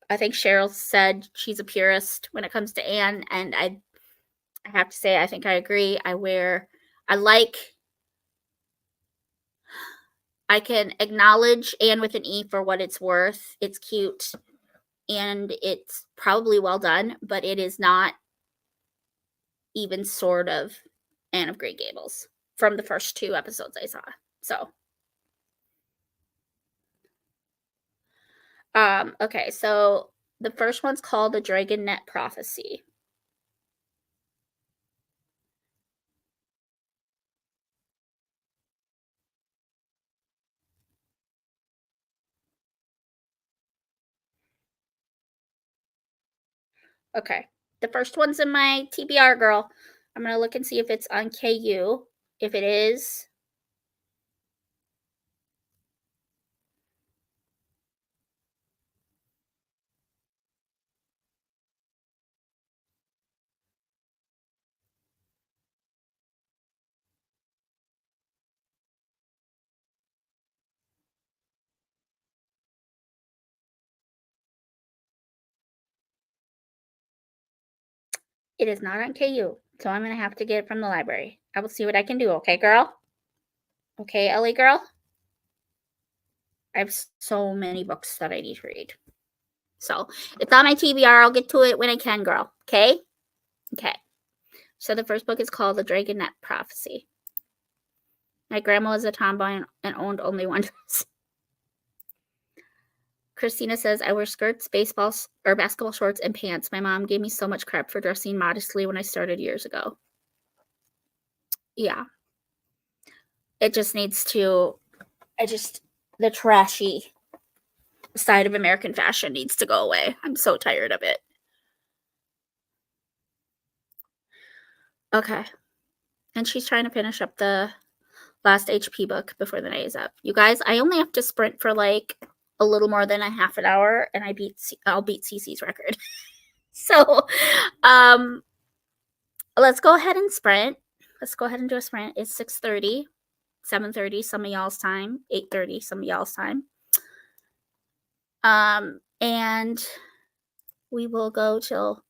I think Cheryl said she's a purist when it comes to Anne, and I have to say I think I agree. I can acknowledge Anne with an E for what it's worth. It's cute and it's probably well done, but it is not even sort of Anne of Green Gables from the first 2 episodes I saw. So okay, so the first one's called The Dragon Net Prophecy. Okay. The first one's in my TBR, girl. I'm going to look and see if it's on KU. If it is, it is not on KU. So I'm going to have to get it from the library. I will see what I can do. Okay, girl? Okay, Ellie girl? I have so many books that I need to read. So it's on my TBR. I'll get to it when I can, girl. Okay? Okay. So the first book is called The Dragon Net Prophecy. My grandma was a tomboy and owned only one dress. Christina says, I wear skirts, basketball shorts, and pants. My mom gave me so much crap for dressing modestly when I started years ago. Yeah. It just needs to, the trashy side of American fashion needs to go away. I'm so tired of it. Okay. And she's trying to finish up the last HP book before the night is up. You guys, I only have to sprint for like a little more than a half an hour, and I'll beat Cece's record. So, let's go ahead and sprint. Let's go ahead and do a sprint. It's 6:30, 7:30, some of y'all's time, 8:30, some of y'all's time. And we will go till,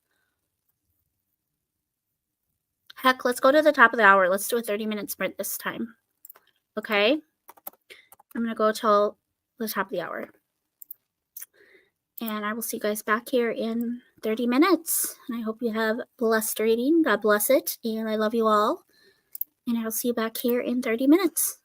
heck, let's go to the top of the hour. Let's do a 30-minute sprint this time. Okay? I'm going to go till the top of the hour. And I will see you guys back here in 30 minutes. And I hope you have blessed reading. God bless it. And I love you all. And I'll see you back here in 30 minutes.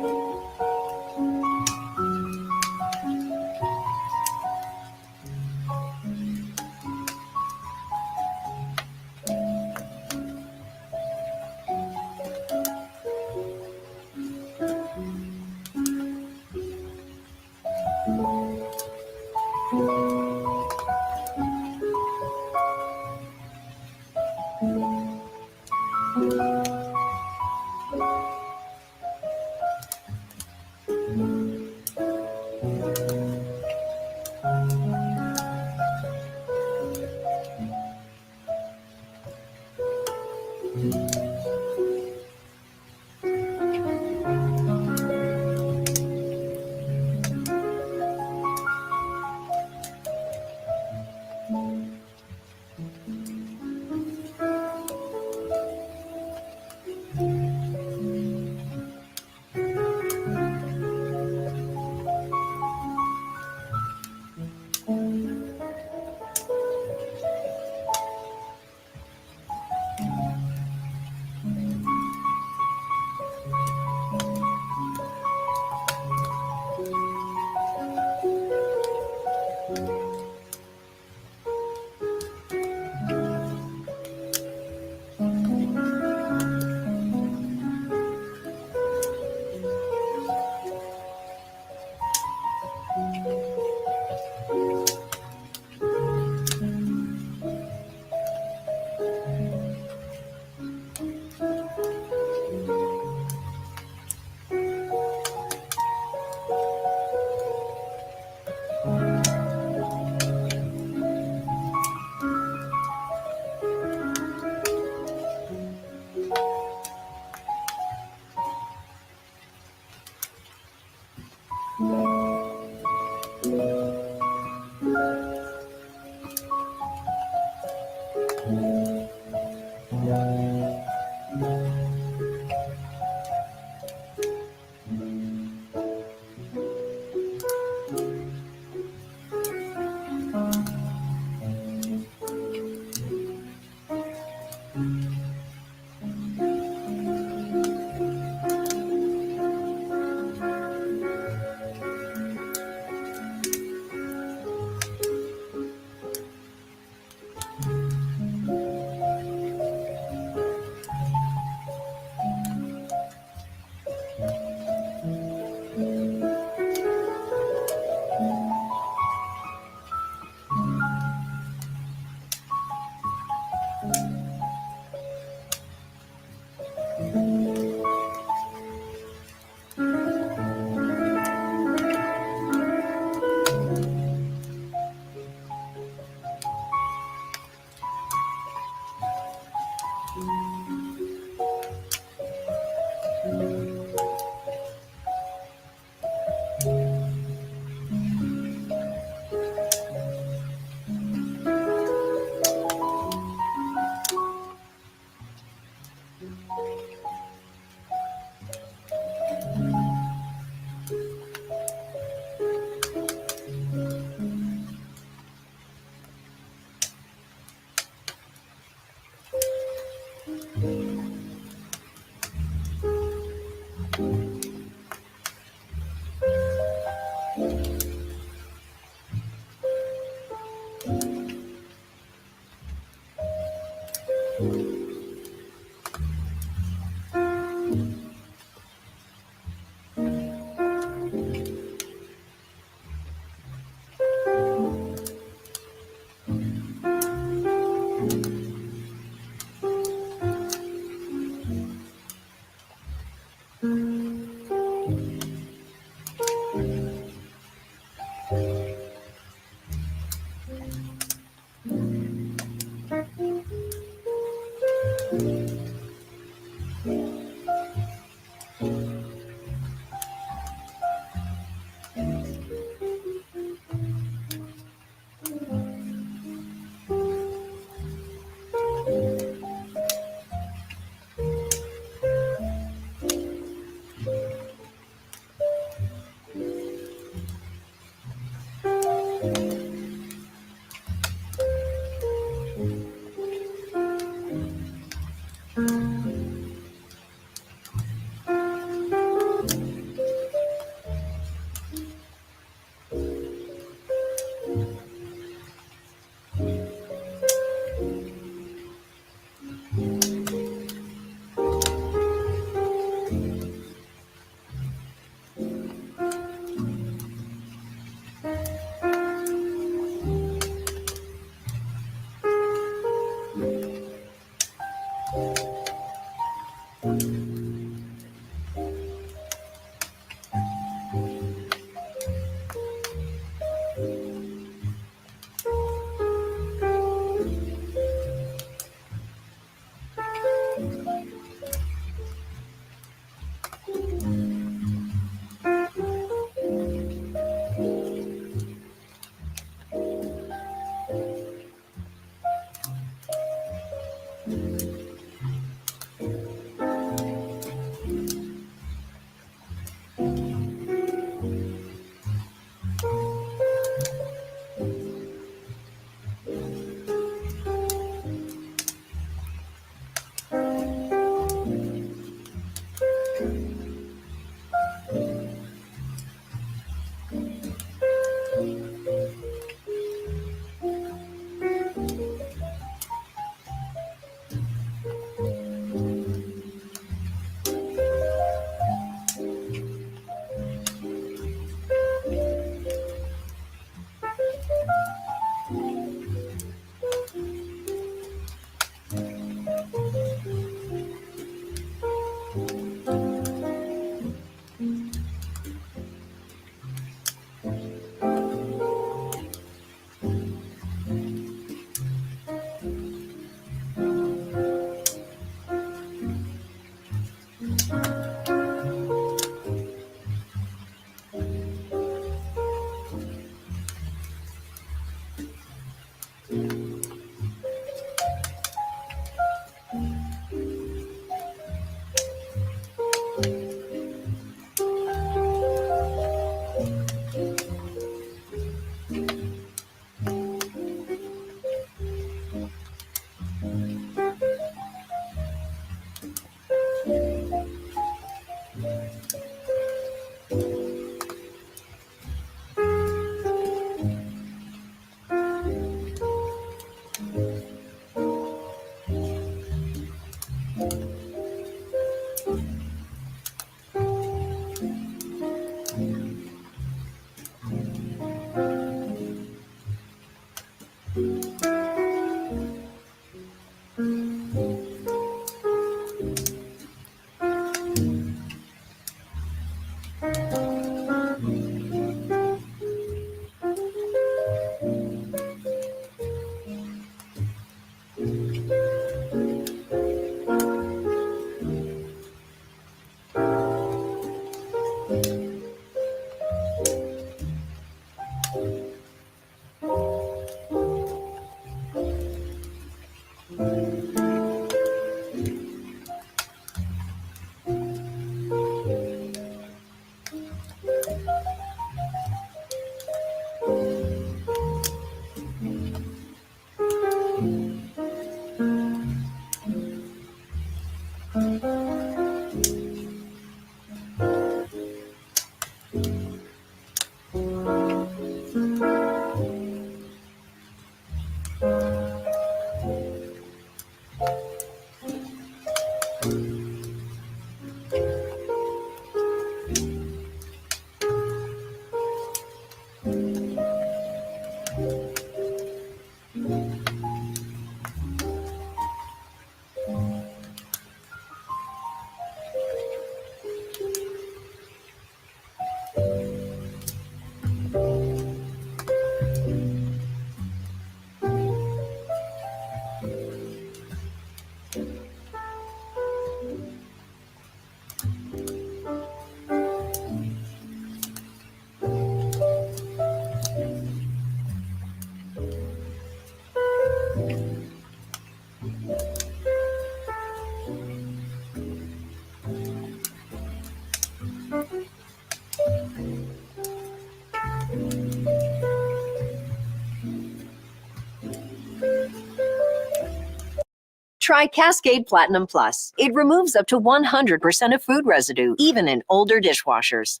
Try Cascade Platinum Plus. It removes up to 100% of food residue, even in older dishwashers.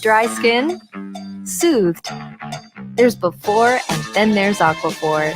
Dry skin? Soothed. There's before and then there's Aquaphor.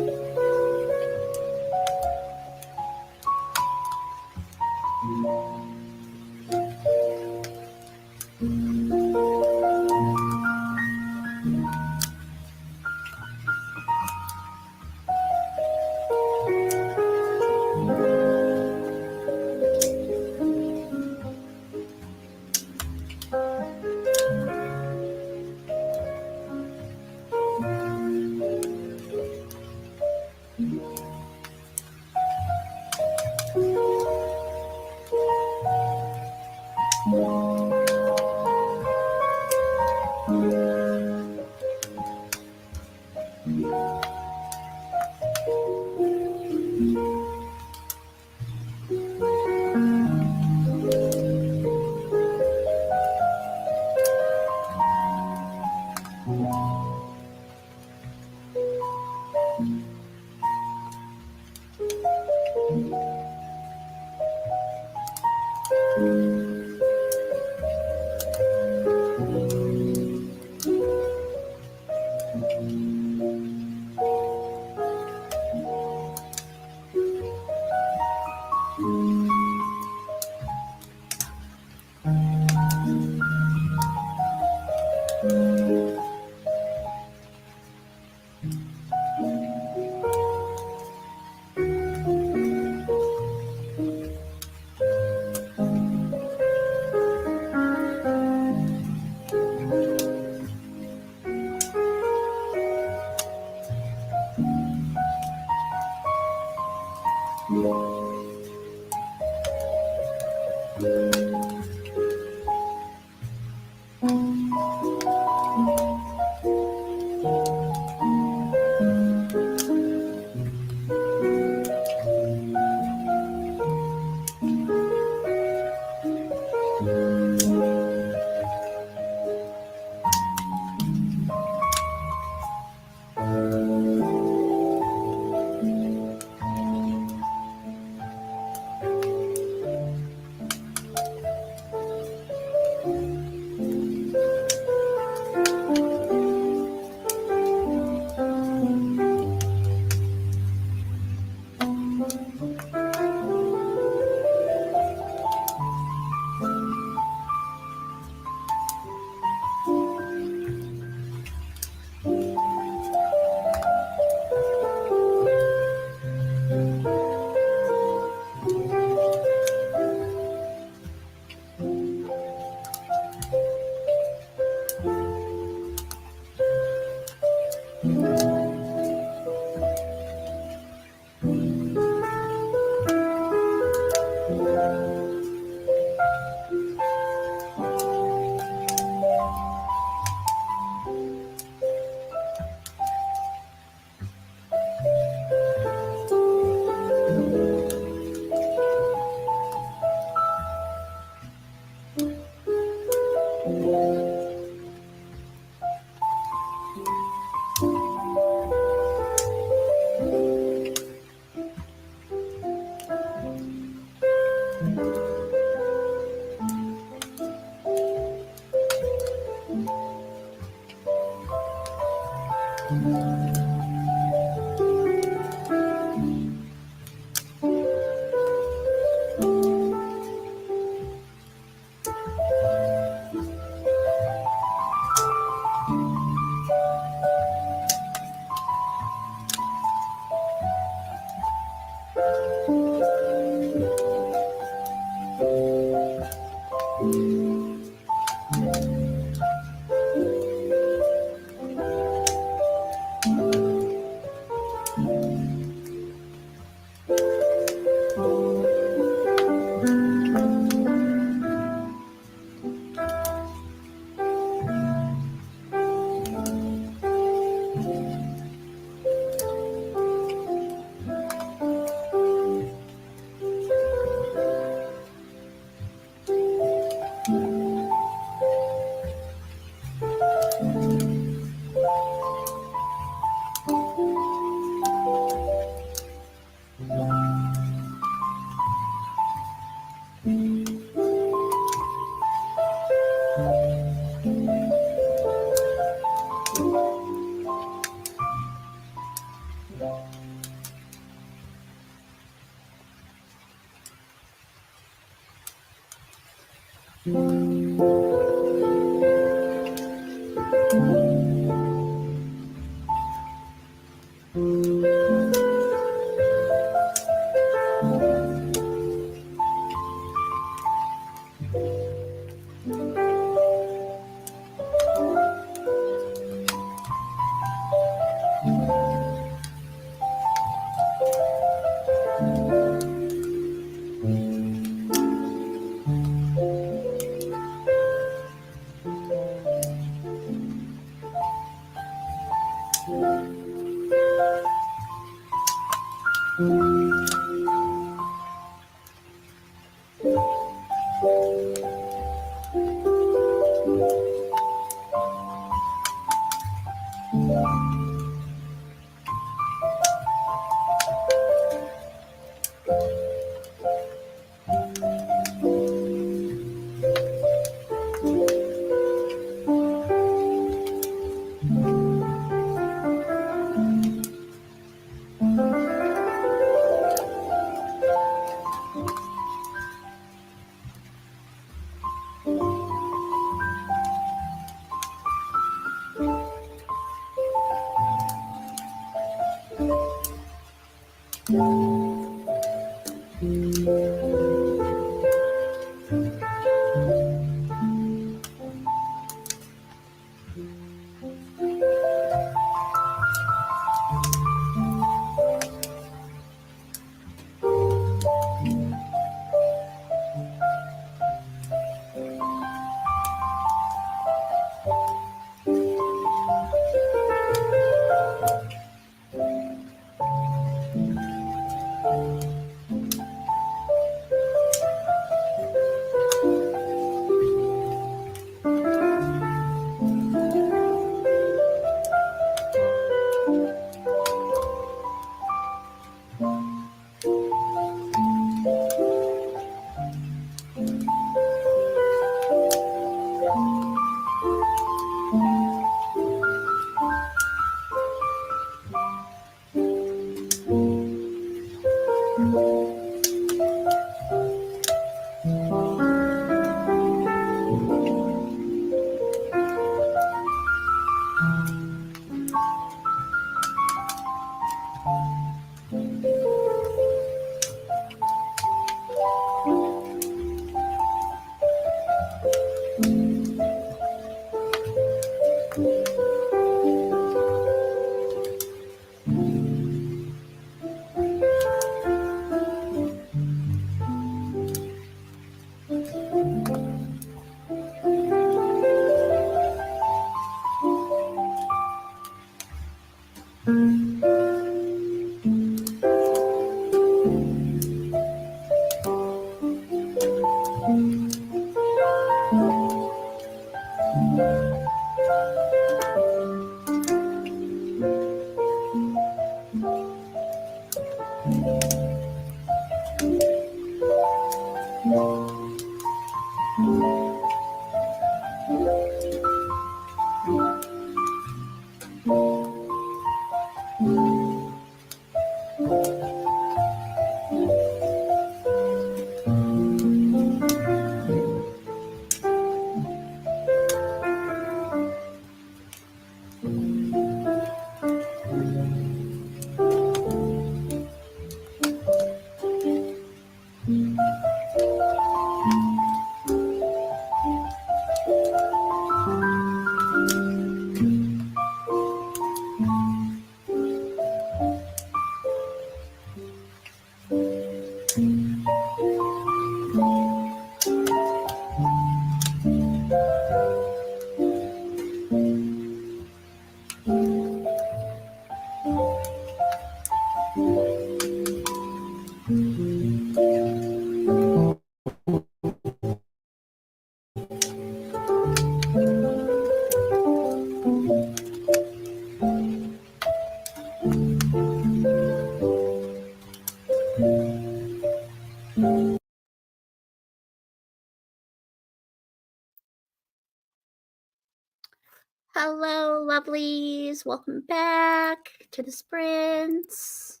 Hello, lovelies. Welcome back to the sprints.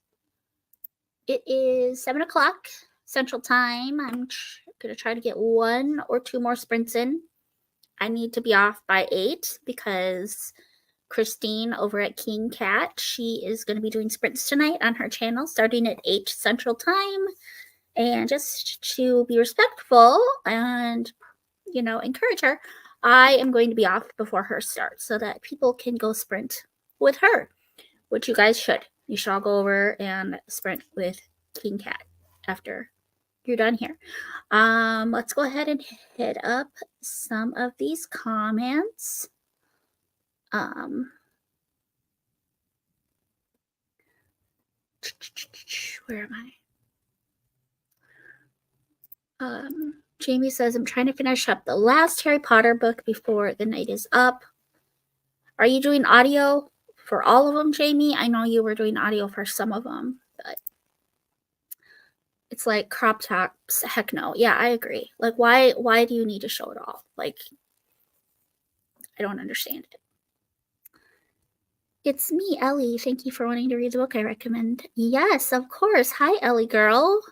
It is 7 o'clock Central Time. I'm going to try to get 1 or 2 more sprints in. I need to be off by 8 because Christine over at King Cat, she is going to be doing sprints tonight on her channel starting at 8 Central Time. And just to be respectful and, encourage her, I am going to be off before her starts so that people can go sprint with her, which you guys should. You should all go over and sprint with King Cat after you're done here. Let's go ahead and hit up some of these comments. Where am I? Jamie says, I'm trying to finish up the last Harry Potter book before the night is up. Are you doing audio for all of them, Jamie? I know you were doing audio for some of them, but it's like crop tops. Heck no. Yeah, I agree. Like, why do you need to show it all? Like, I don't understand it. It's me, Ellie. Thank you for wanting to read the book I recommend. Yes, of course. Hi, Ellie girl.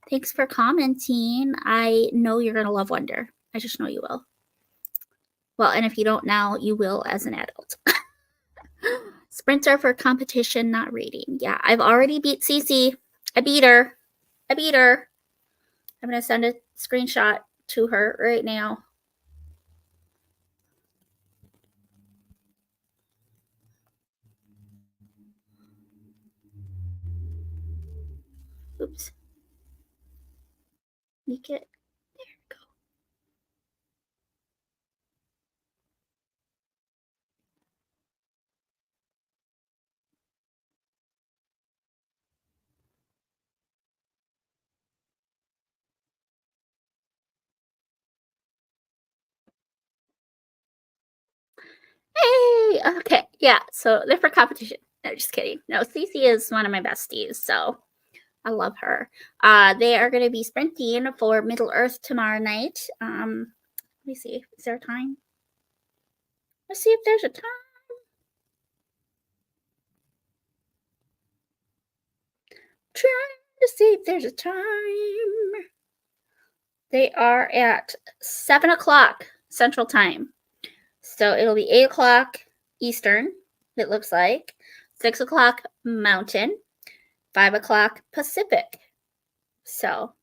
Thanks for commenting. I know you're going to love Wonder. I just know you will. Well, and if you don't now, you will as an adult. Sprints are for competition, not reading. Yeah, I've already beat Cece. I beat her. I'm going to send a screenshot to her right now. Oops. Make it. There we go. Hey, okay, yeah, so they're for competition. No, just kidding. No, Cece is one of my besties, so I love her. They are going to be sprinting for Middle Earth tomorrow night. Let me see. Is there a time? Let's see if there's a time. Trying to see if there's a time. They are at 7 o'clock Central Time. So it'll be 8 o'clock Eastern, it looks like. 6 o'clock Mountain. 5 o'clock Pacific. So,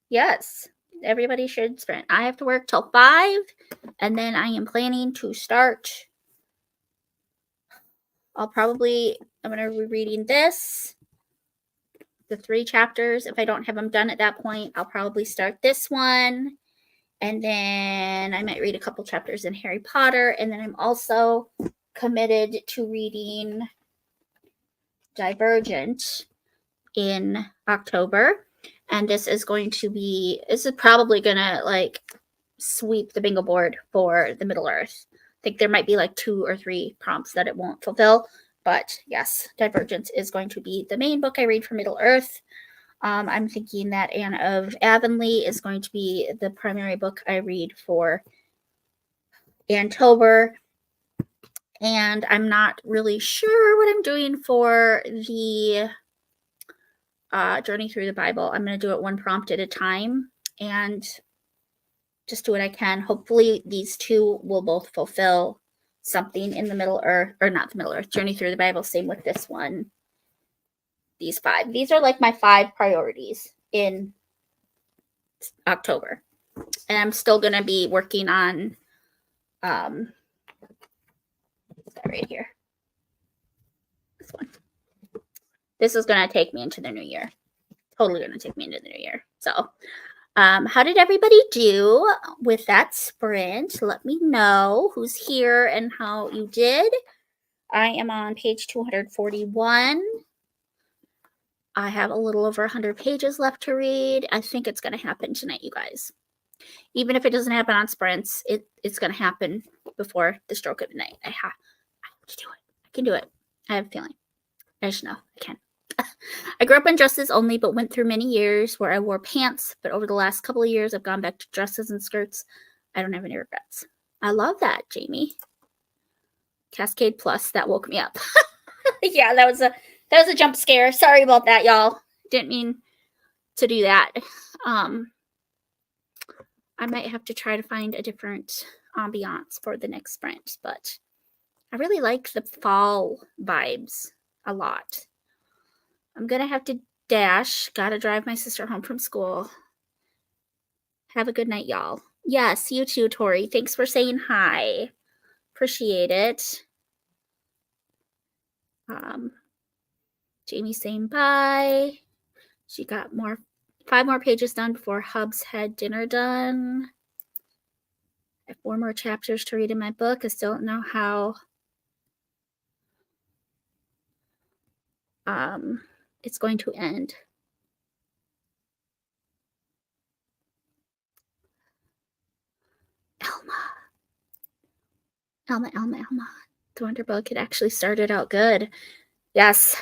yes, everybody should sprint. I have to work till 5, and then I am planning to start. I'm going to be reading this, the 3 chapters. If I don't have them done at that point, I'll probably start this one. And then I might read a couple chapters in Harry Potter. And then I'm also committed to reading Divergent in October. And this is probably going to like sweep the bingo board for the Middle Earth. I think there might be like 2 or 3 prompts that it won't fulfill. But yes, Divergence is going to be the main book I read for Middle Earth. I'm thinking that Anne of Avonlea is going to be the primary book I read for October. And I'm not really sure what I'm doing for the Journey Through the Bible. I'm going to do it 1 prompt at a time and just do what I can. Hopefully these 2 will both fulfill something in the Middle Earth, or not the Middle Earth, Journey Through the Bible. Same with this one. These 5. These are like my 5 priorities in October. And I'm still going to be working on that right here. This one. This is going to take me into the new year. Totally going to take me into the new year. So, how did everybody do with that sprint? Let me know who's here and how you did. I am on page 241. I have a little over 100 pages left to read. I think it's going to happen tonight, you guys. Even if it doesn't happen on sprints, it's going to happen before the stroke of the night. I have to do it. I can do it. I have a feeling. I just know I can. I grew up in dresses only, but went through many years where I wore pants. But over the last couple of years, I've gone back to dresses and skirts. I don't have any regrets. I love that, Jamie. Cascade Plus, that woke me up. Yeah, that was a jump scare. Sorry about that, y'all. Didn't mean to do that. I might have to try to find a different ambiance for the next sprint, but I really like the fall vibes a lot. I'm gonna have to dash. Gotta drive my sister home from school. Have a good night, y'all. Yes, you too, Tori. Thanks for saying hi. Appreciate it. Jamie saying bye. She got 5 more pages done before Hubs had dinner done. I have 4 more chapters to read in my book. I still don't know how it's going to end. Elma. The Wonder Book, it actually started out good. Yes.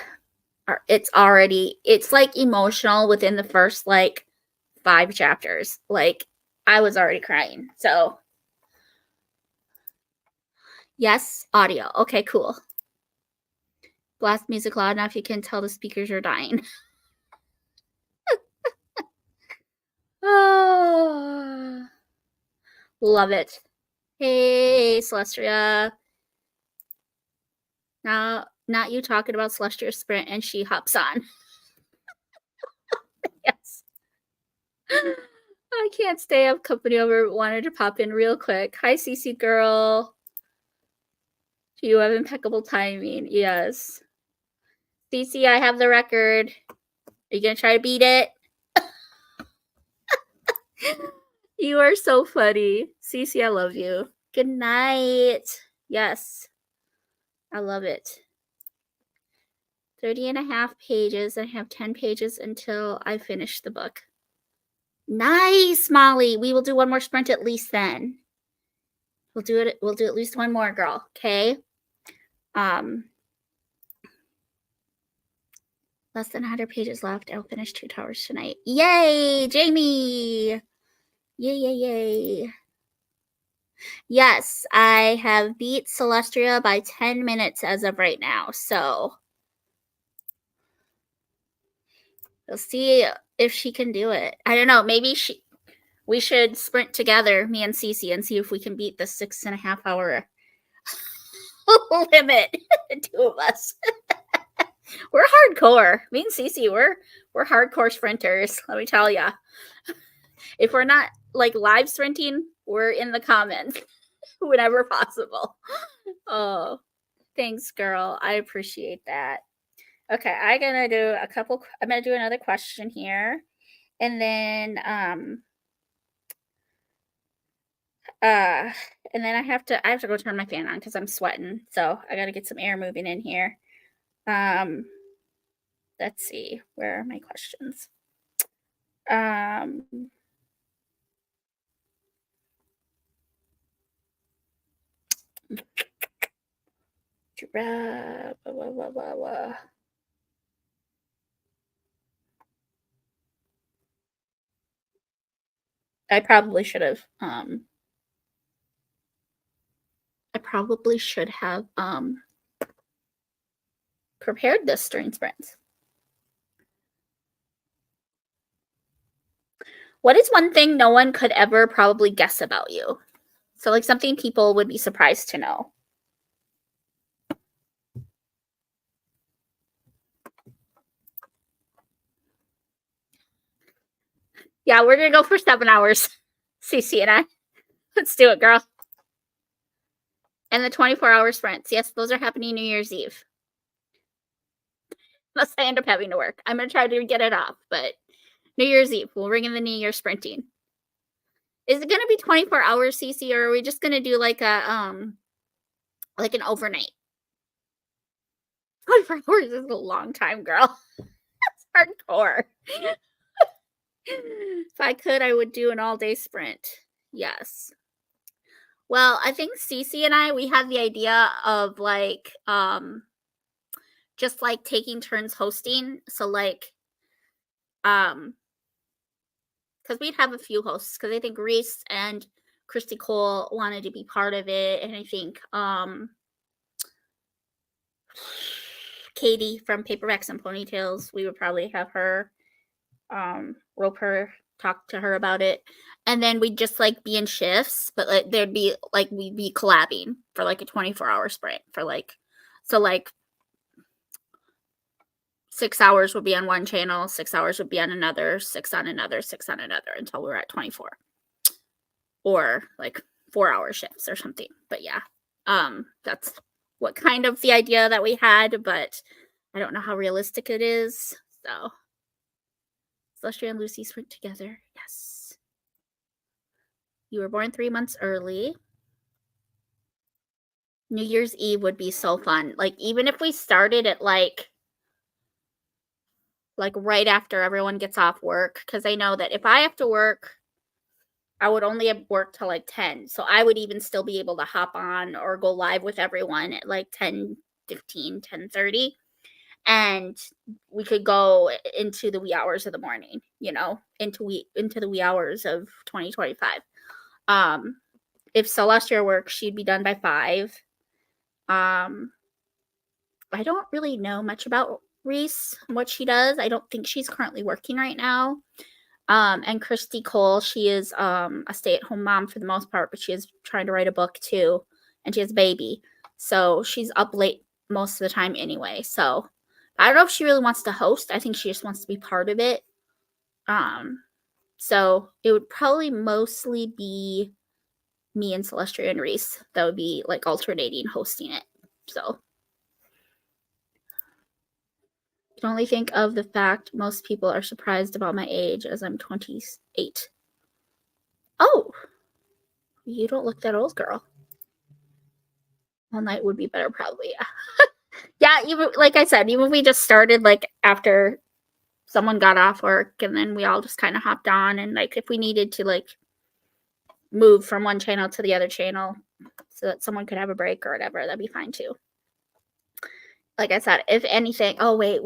It's like emotional within the first like 5 chapters. Like I was already crying. So yes, audio. Okay, cool. Blast music loud enough you can tell the speakers are dying. Oh, love it. Hey, Celestia. Now, not you talking about Celestia Sprint and she hops on. Yes. I can't stay up. Company over. Wanted to pop in real quick. Hi, Cece girl. Do you have impeccable timing? Yes. Cece, I have the record. Are you going to try to beat it? You are so funny. Cece, I love you. Good night. Yes. I love it. 30.5 pages. I have 10 pages until I finish the book. Nice, Molly. We will do one more sprint at least then. We'll do at least one more, girl. Okay. Less than 100 pages left. I'll finish 2 Towers tonight. Yay, Jamie. Yay. Yes, I have beat Celestia by 10 minutes as of right now. So we'll see if she can do it. I don't know. Maybe we should sprint together, me and Cece, and see if we can beat the 6.5 hour limit. The 2 of us. We're hardcore. Me and Cece, we're hardcore sprinters. Let me tell ya. If we're not like live sprinting, we're in the comments whenever possible. Oh, thanks, girl. I appreciate that. Okay, I'm gonna do another question here, and then I have to go turn my fan on because I'm sweating. So I gotta get some air moving in here. Let's see, where are my questions? I probably should have prepared this during sprints. What is one thing no one could ever probably guess about you? So like something people would be surprised to know. Yeah, we're gonna go for 7 hours. Cece and I. Let's do it, girl. And the 24-hour sprints. Yes, those are happening New Year's Eve. Unless I end up having to work. I'm gonna try to get it off, but New Year's Eve, we'll ring in the New Year sprinting. Is it gonna be 24 hours, Cece, or are we just gonna do like a like an overnight? 24 hours is a long time, girl. That's hardcore. If I could, I would do an all-day sprint. Yes. Well, I think Cece and I, we had the idea of like just like taking turns hosting. So like because we'd have a few hosts, because I think Reese and Christy Cole wanted to be part of it, and I think Katie from Paperbacks and Ponytails, we would probably have her rope her, talk to her about it, and then we'd just like be in shifts, but like there'd be like we'd be collabing for like a 24-hour sprint for like, so like 6 hours would be on one channel, 6 hours would be on another, 6 on another, 6 on another, until we're at 24, or like 4-hour shifts or something. But yeah, that's what kind of the idea that we had, but I don't know how realistic it is. So Celestia and Lucy sprint together. Yes. You were born 3 months early. New Year's Eve would be so fun. Like, even if we started at like right after everyone gets off work, because I know that if I have to work, I would only have work till like 10. So I would even still be able to hop on or go live with everyone at like 10:15, 10:30. And we could go into the wee hours of the morning, you know, into the wee hours of 2025. If Celestia works, she'd be done by 5. I don't really know much about Reese, what she does. I don't think she's currently working right now. And Christy Cole, she is a stay-at-home mom for the most part, but she is trying to write a book too, and she has a baby. So she's up late most of the time anyway. So I don't know if she really wants to host. I think she just wants to be part of it. So it would probably mostly be me and Celestia and Reese that would be like alternating hosting it. So I can only think of the fact most people are surprised about my age, as I'm 28. Oh, you don't look that old, girl. All night would be better, probably. Yeah. Yeah, even like I said, even if we just started like after someone got off work, and then we all just kind of hopped on, and like if we needed to like move from one channel to the other channel so that someone could have a break or whatever, that'd be fine too. Like I said, if anything, oh wait,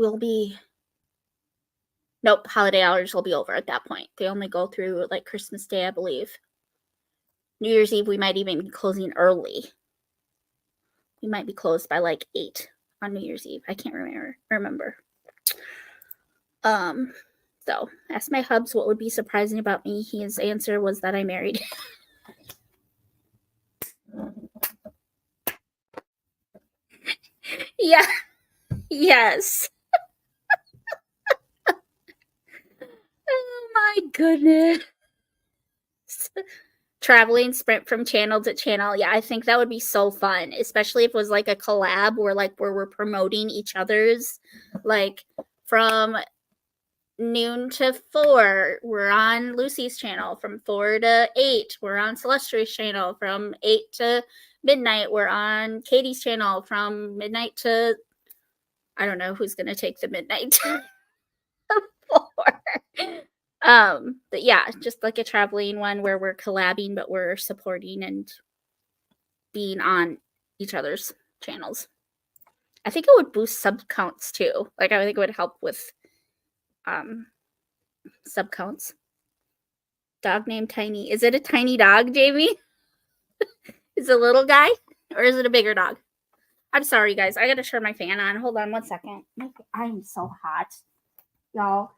nope, holiday hours will be over at that point. They only go through like Christmas Day, I believe. New Year's Eve, we might even be closing early. We might be closed by like 8 on New Year's Eve. I can't remember. So ask my hubs what would be surprising about me. His answer was that I married. Yeah. Yes. Oh my goodness. Traveling sprint from channel to channel. Yeah, I think that would be so fun, especially if it was like a collab where we're promoting each other's, like from noon to 4, we're on Lucy's channel. From 4 to 8, we're on Celestia's channel. From 8 to midnight, we're on Katie's channel. From midnight to, I don't know who's gonna take the midnight 4. But yeah, just like a traveling one where we're collabing, but we're supporting and being on each other's channels. I think it would boost sub counts too. Like I think it would help with sub counts. Dog named Tiny. Is it a tiny dog, Jamie? Is it a little guy or is it a bigger dog? I'm sorry, guys. I gotta turn my fan on. Hold on 1 second. I'm so hot, y'all.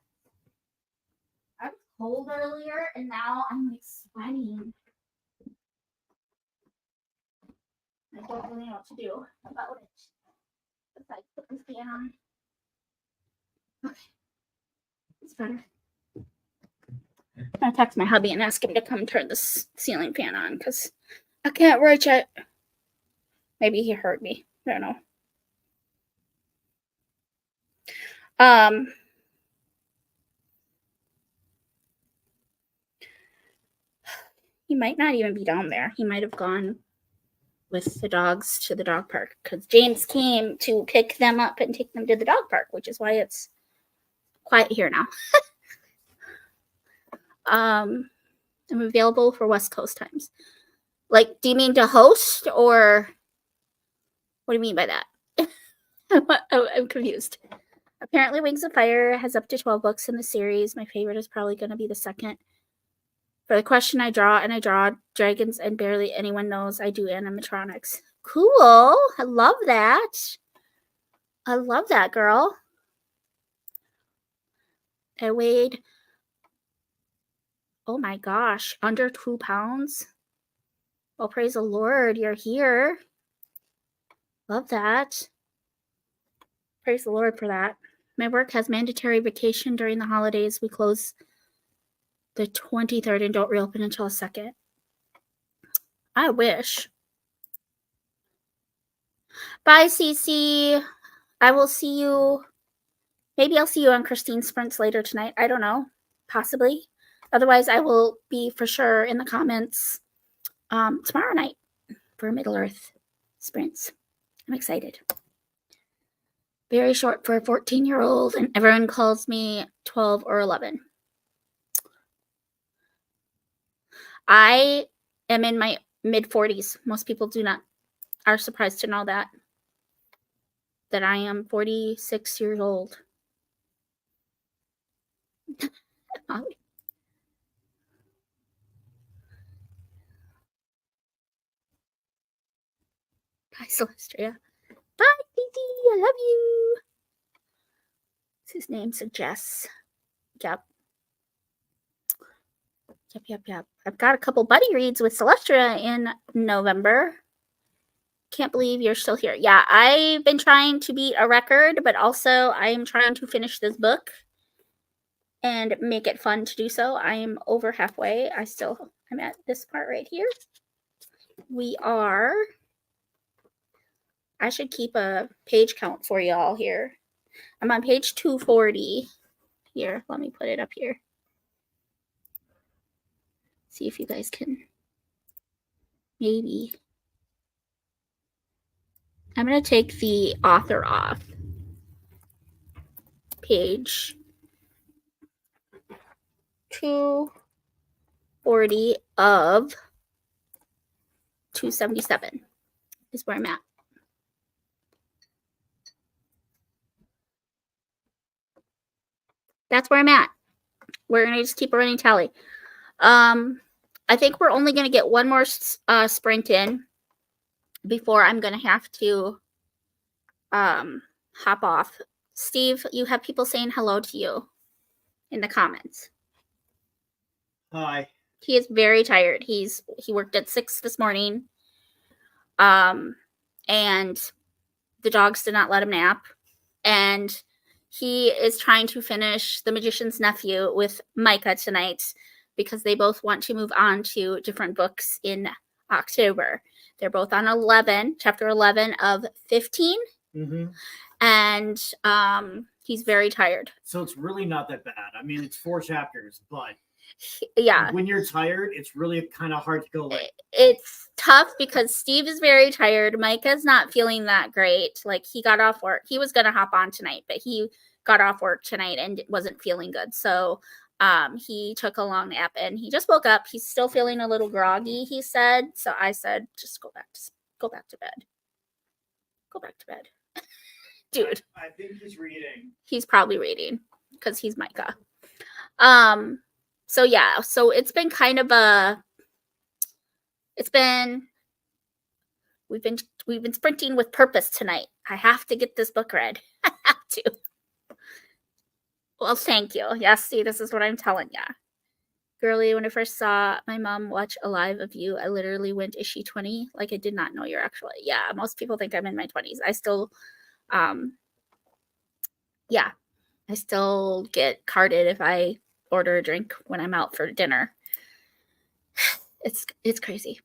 I was cold earlier and now I'm like sweating. I don't really know what to do about it. Besides put the fan on. Okay. It's better. I'm gonna text my hubby and ask him to come turn this ceiling fan on because I can't reach it. Maybe he heard me. I don't know. He might not even be down there. He might have gone with the dogs to the dog park because James came to pick them up and take them to the dog park, which is why it's quiet here now. I'm available for West Coast times. Like, do you mean to host, or what do you mean by that? I'm confused. Apparently, Wings of Fire has up to 12 books in the series. My favorite is probably going to be the second. For the question, I draw dragons, and barely anyone knows I do animatronics. Cool. I love that. I love that, girl. I weighed, oh my gosh, under 2 pounds. Well, praise the Lord, you're here. Love that. Praise the Lord for that. My work has mandatory vacation during the holidays. We close the 23rd and don't reopen until the 2nd. I wish. Bye, Cece. I will see you. Maybe I'll see you on Christine's Sprints later tonight. I don't know. Possibly. Otherwise, I will be for sure in the comments tomorrow night for Middle-earth Sprints. I'm excited. Very short for a 14-year-old, and everyone calls me 12 or 11. I am in my mid-40s. Most people are surprised to know that I am 46 years old. Bye, Celestria. Bye, Titi. I love you. His name suggests. Yep. I've got a couple buddy reads with Celestia in November. Can't believe you're still here. Yeah, I've been trying to beat a record, but also I am trying to finish this book and make it fun to do so. I am over halfway. I'm at this part right here. I should keep a page count for y'all here. I'm on page 240 here. Let me put it up here. See if you guys can maybe. I'm going to take the author off. Page 240 of 277 is where I'm at. That's where I'm at. We're going to just keep a running tally. I think we're only going to get one more sprint in before I'm going to have to hop off. Steve, you have people saying hello to you in the comments. Hi. He is very tired. He worked at 6 this morning. And the dogs did not let him nap. And he is trying to finish The Magician's Nephew with Micah tonight because they both want to move on to different books in October. They're both on chapter 11 of 15. Mm-hmm. And he's very tired. So it's really not that bad. I mean, it's 4 chapters, but yeah, when you're tired, it's really kind of hard to go like. It's tough because Steve is very tired. Micah's not feeling that great. Like, he got off work. He was going to hop on tonight, but he got off work tonight and wasn't feeling good. So he took a long nap and he just woke up. He's still feeling a little groggy, he said. So I said, just go back to bed. Go back to bed. Dude. I think he's reading. He's probably reading because he's Micah. So yeah, so it's been kind of we've been sprinting with purpose tonight. I have to get this book read. I have to. Well, thank you. Yes, see, this is what I'm telling ya. Girlie, when I first saw my mom watch a live of you, I literally went, is she 20? Like, I did not know you're actually. Yeah, most people think I'm in my 20s. I still, I still get carded if I order a drink when I'm out for dinner. It's crazy.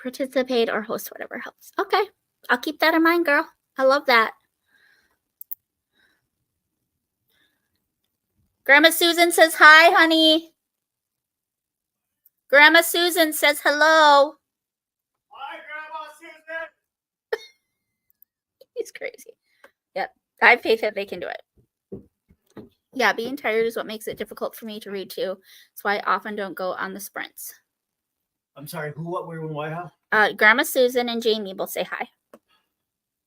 Participate or host, whatever helps. Okay, I'll keep that in mind, girl. I love that. Grandma Susan says hi, honey. Grandma Susan says hello. Hi, Grandma Susan. He's crazy. Yep, I have faith that they can do it. Yeah, being tired is what makes it difficult for me to read too. That's why I often don't go on the sprints. I'm sorry, who, what, where, when, why, how? Grandma Susan and Jamie both say hi.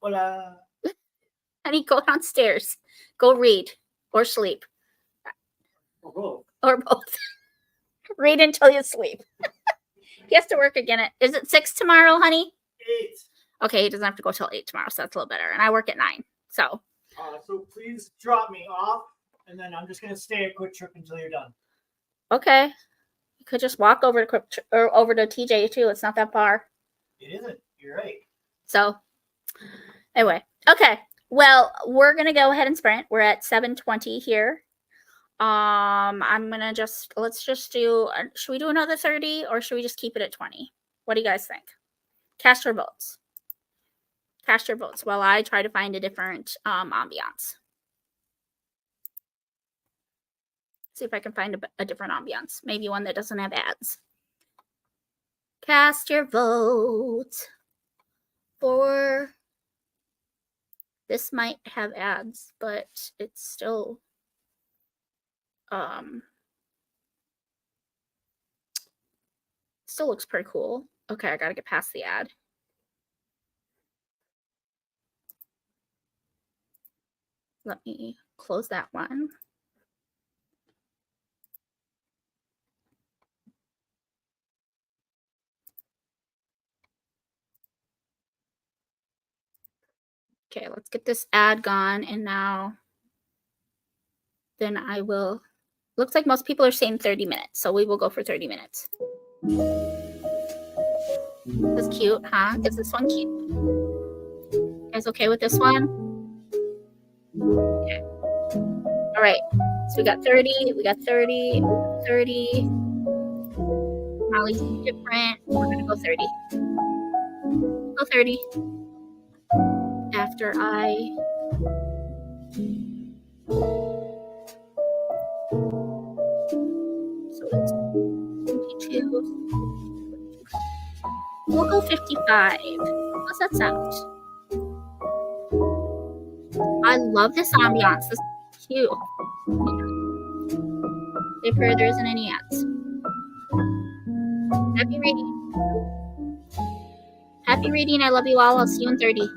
Hola. Honey, go downstairs. Go read or sleep. Or both. Or both. Read until you sleep. He has to work again. Is it 6 tomorrow, honey? 8. Okay, he doesn't have to go till 8 tomorrow, so that's a little better. And I work at 9, so. So please drop me off, and then I'm just gonna stay at Quick Trip until you're done. Okay. You could just walk over to over to TJ too. It's not that far. It isn't. You're right. So, anyway, okay. Well, we're gonna go ahead and sprint. We're at 7:20 here. I'm gonna let's just do. Should we do another 30 or should we just keep it at 20? What do you guys think? Cast your votes. Cast your votes while I try to find a different ambiance. See if I can find a different ambiance. Maybe one that doesn't have ads. Cast your vote for. This might have ads, but it's still still looks pretty cool. Okay, I gotta get past the ad. Let me close that one. Okay, let's get this ad gone, and now then I will. Looks like most people are saying 30 minutes, so we will go for 30 minutes. That's cute, huh? Is this one cute? You guys okay with this one? Okay. All right. So we got 30, we got 30, 30. Molly's different. We're gonna go 30. Go 30. After I so it's 22. We'll go 55. How's that sound? I love this ambiance. This is cute. If there isn't any ads. Happy reading. Happy reading. I love you all. I'll see you in 30.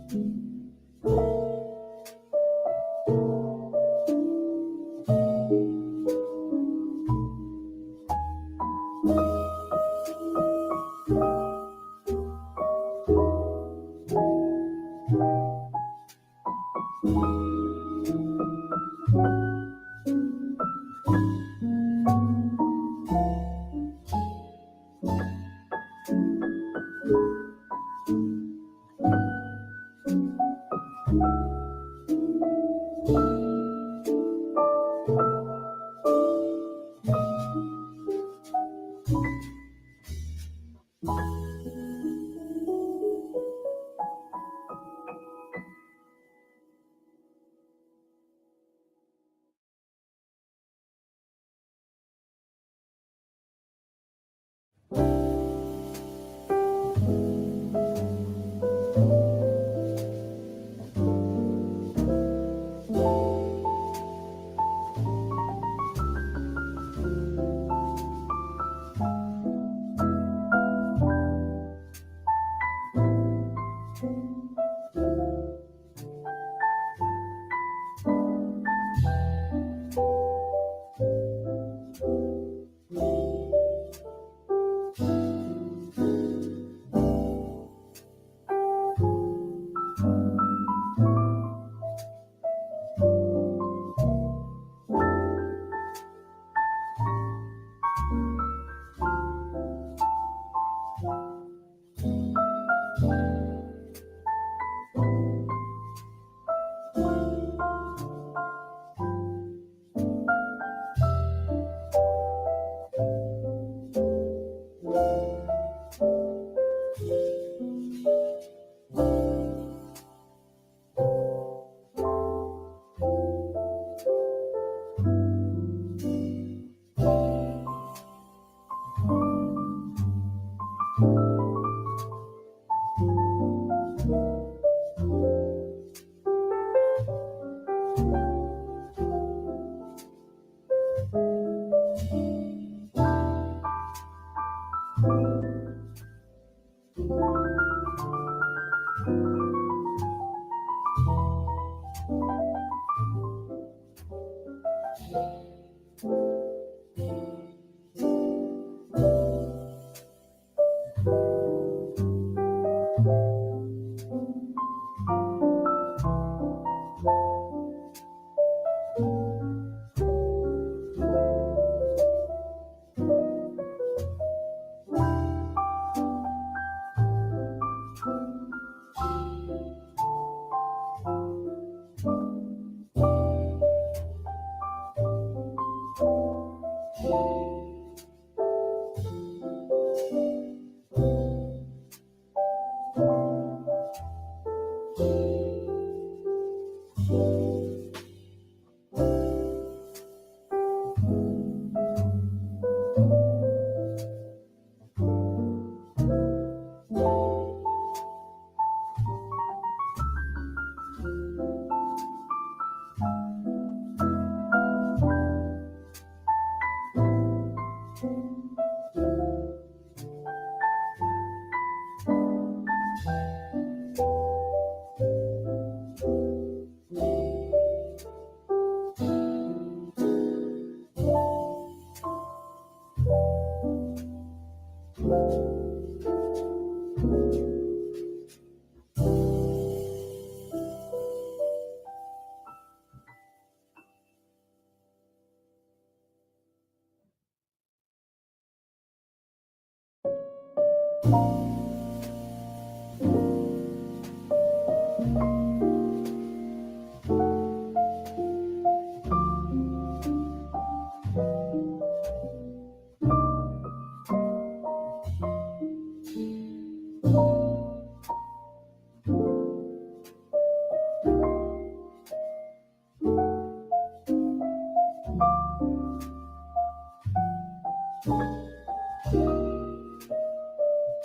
Thank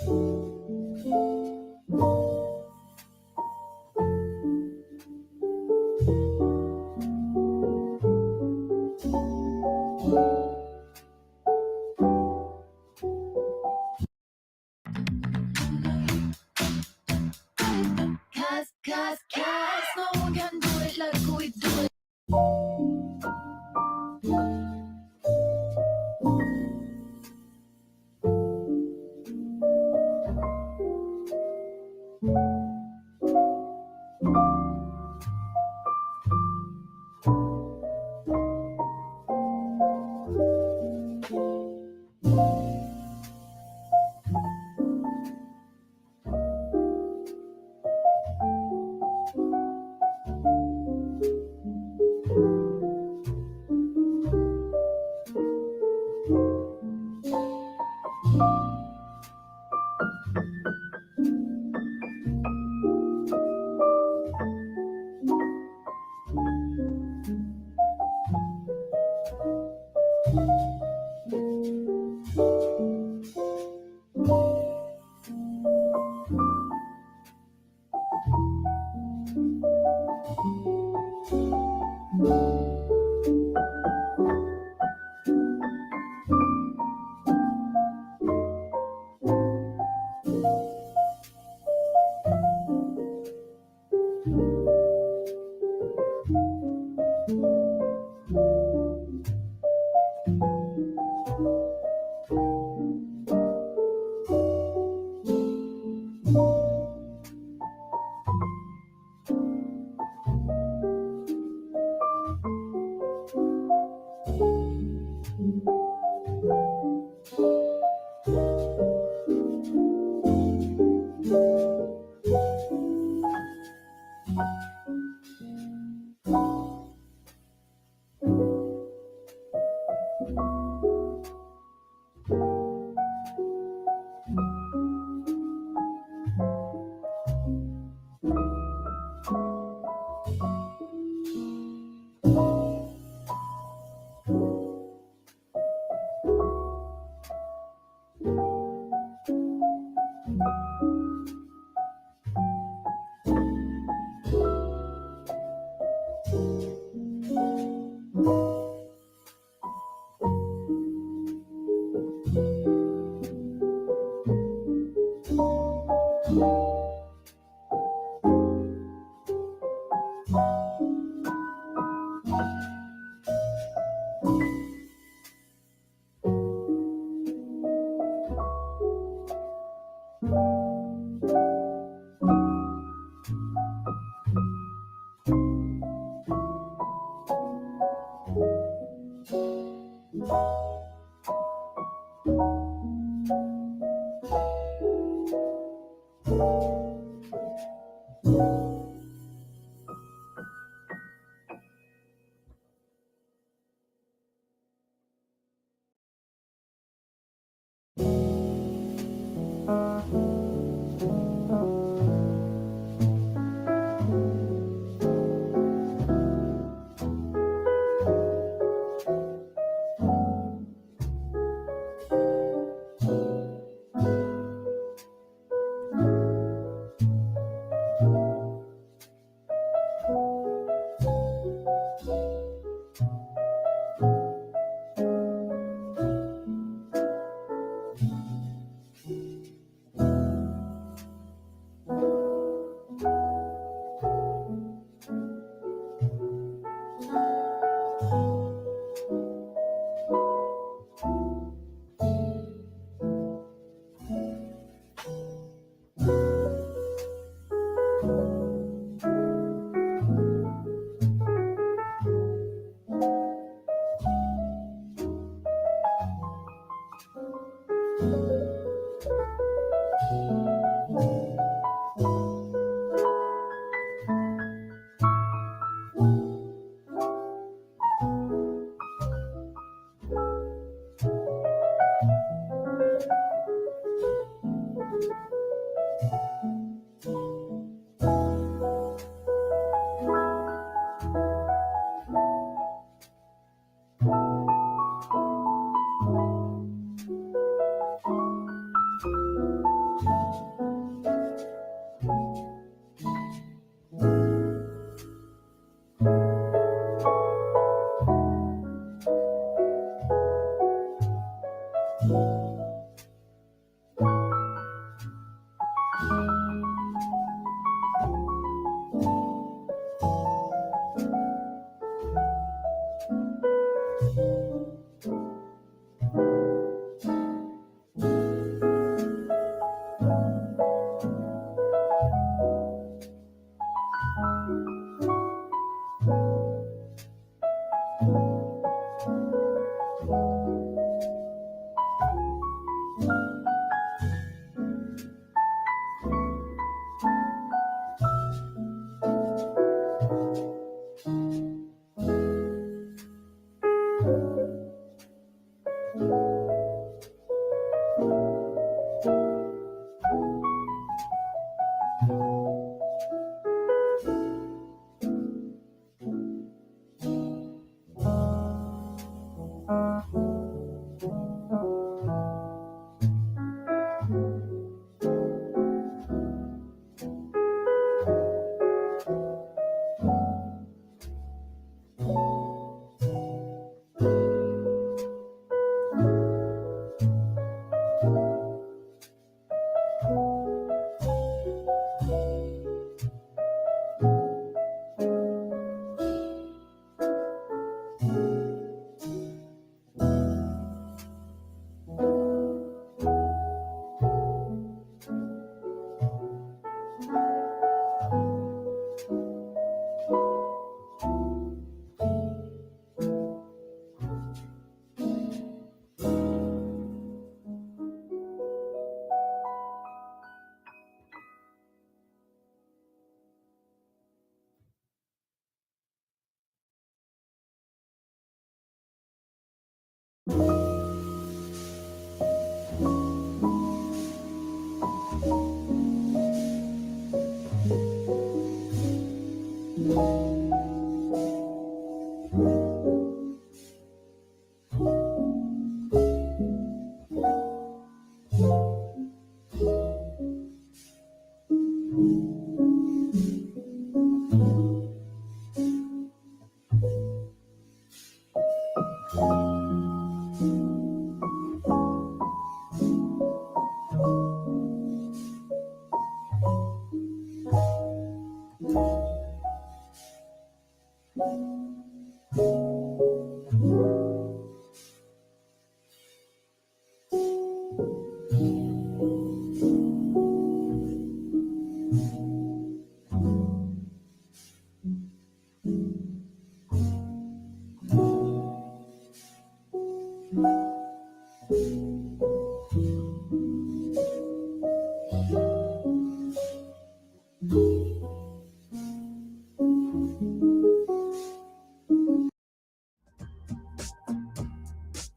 you. Cause no one can do it like we do it.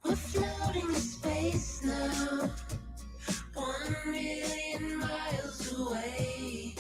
We're floating in space now, 1 million miles away.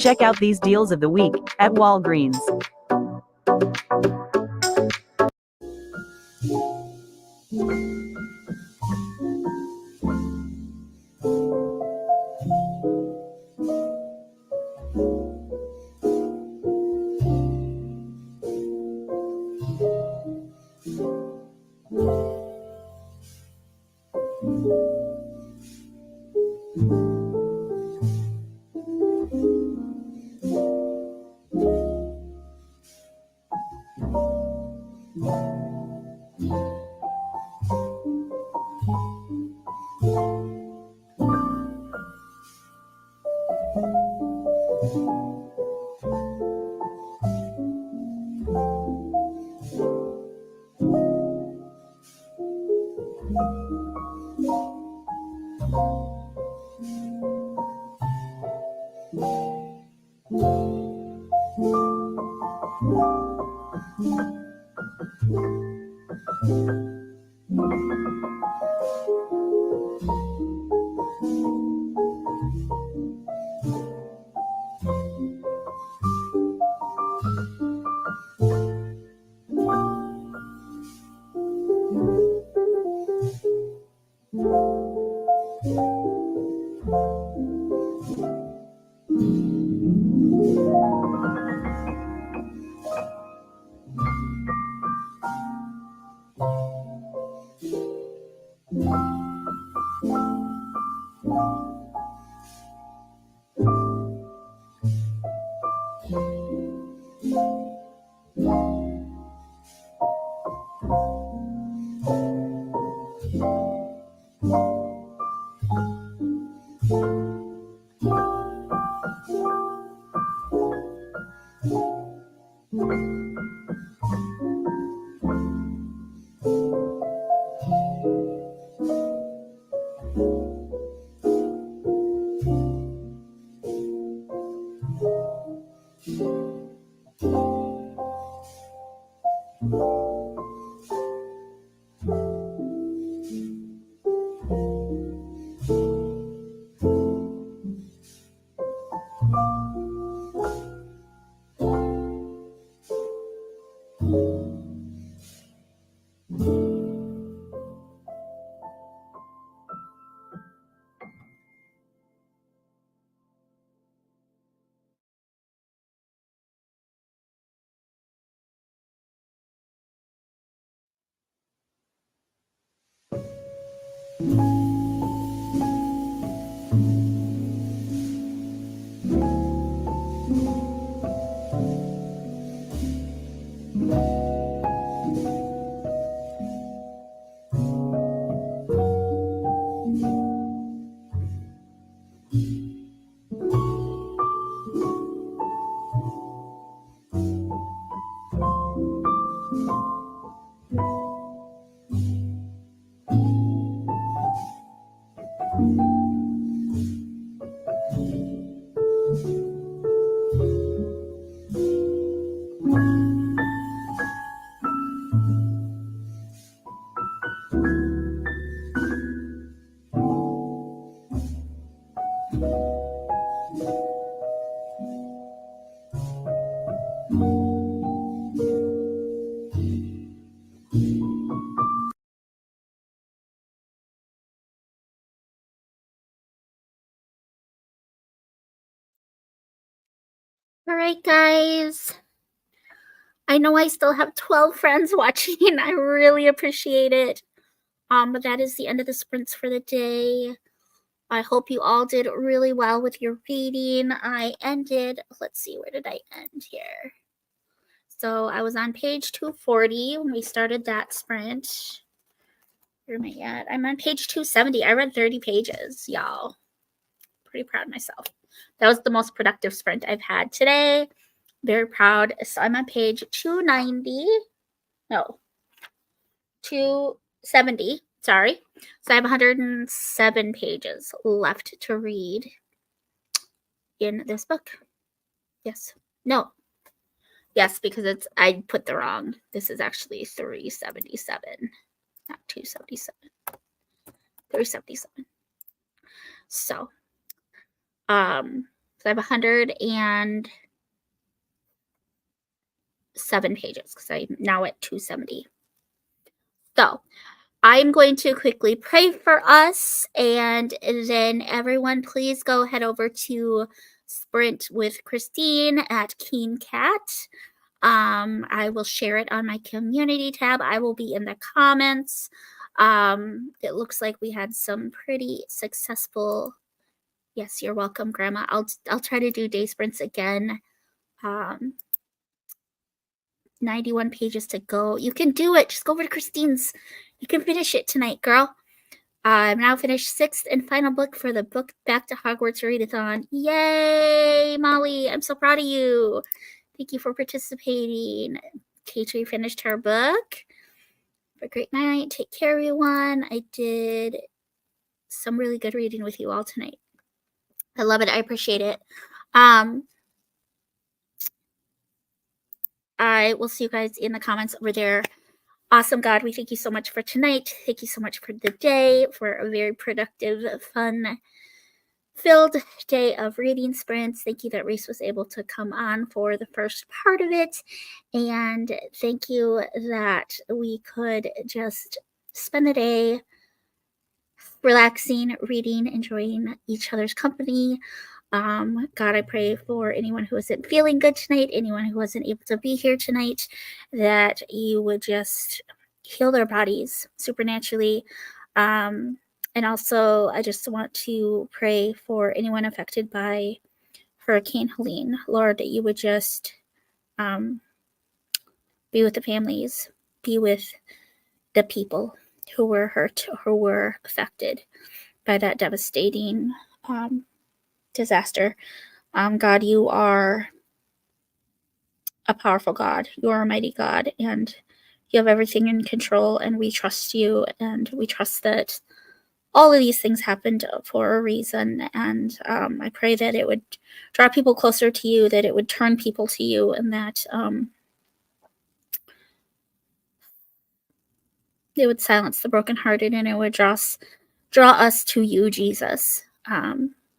Check out these deals of the week at Walgreens. All right, guys. I know I still have 12 friends watching. I really appreciate it. But that is the end of the sprints for the day. I hope you all did really well with your reading. I ended, let's see, where did I end here? So I was on page 240 when we started that sprint. Where am I at? I'm on page 270. I read 30 pages, y'all. Pretty proud of myself. That was the most productive sprint I've had today. Very proud. So I'm on page 290. No, 270. Sorry. So I have 107 pages left to read in this book. Yes. No. Yes, because I put the wrong. This is actually 377, not 277. 377. So, I have 107 pages because I'm now at 270. So I'm going to quickly pray for us, and then everyone please go head over to Sprint with Christine at Keen Cat. I will share it on my community tab. I will be in the comments. It looks like we had some pretty successful. Yes, you're welcome, Grandma. I'll try to do day sprints again. 91 pages to go. You can do it. Just go over to Christine's. You can finish it tonight, girl. I've now finished 6th and final book for the book Back to Hogwarts readathon. Yay, Molly! I'm so proud of you. Thank you for participating. Katrie finished her book. Have a great night. Take care, everyone. I did some really good reading with you all tonight. I love it. I appreciate it. I will see you guys in the comments over there. Awesome, God. We thank you so much for tonight. Thank you so much for the day, for a very productive, fun-filled day of reading sprints. Thank you that Reese was able to come on for the first part of it. And thank you that we could just spend the day relaxing, reading, enjoying each other's company. God, I pray for anyone who isn't feeling good tonight, anyone who wasn't able to be here tonight, that you would just heal their bodies supernaturally. And also, I just want to pray for anyone affected by Hurricane Helene. Lord, that you would just be with the families, be with the people who were hurt, who were affected by that devastating disaster. God, you are a powerful God. You are a mighty God, and you have everything in control, and we trust you, and we trust that all of these things happened for a reason. And I pray that it would draw people closer to you, that it would turn people to you, and that it would silence the brokenhearted, and it would draw us to you, Jesus.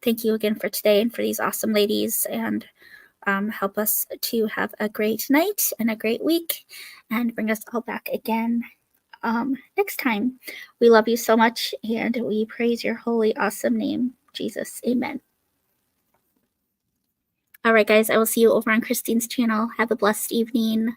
Thank you again for today and for these awesome ladies, and help us to have a great night and a great week, and bring us all back again next time. We love you so much, and we praise your holy, awesome name, Jesus. Amen. All right, guys, I will see you over on Christine's channel. Have a blessed evening.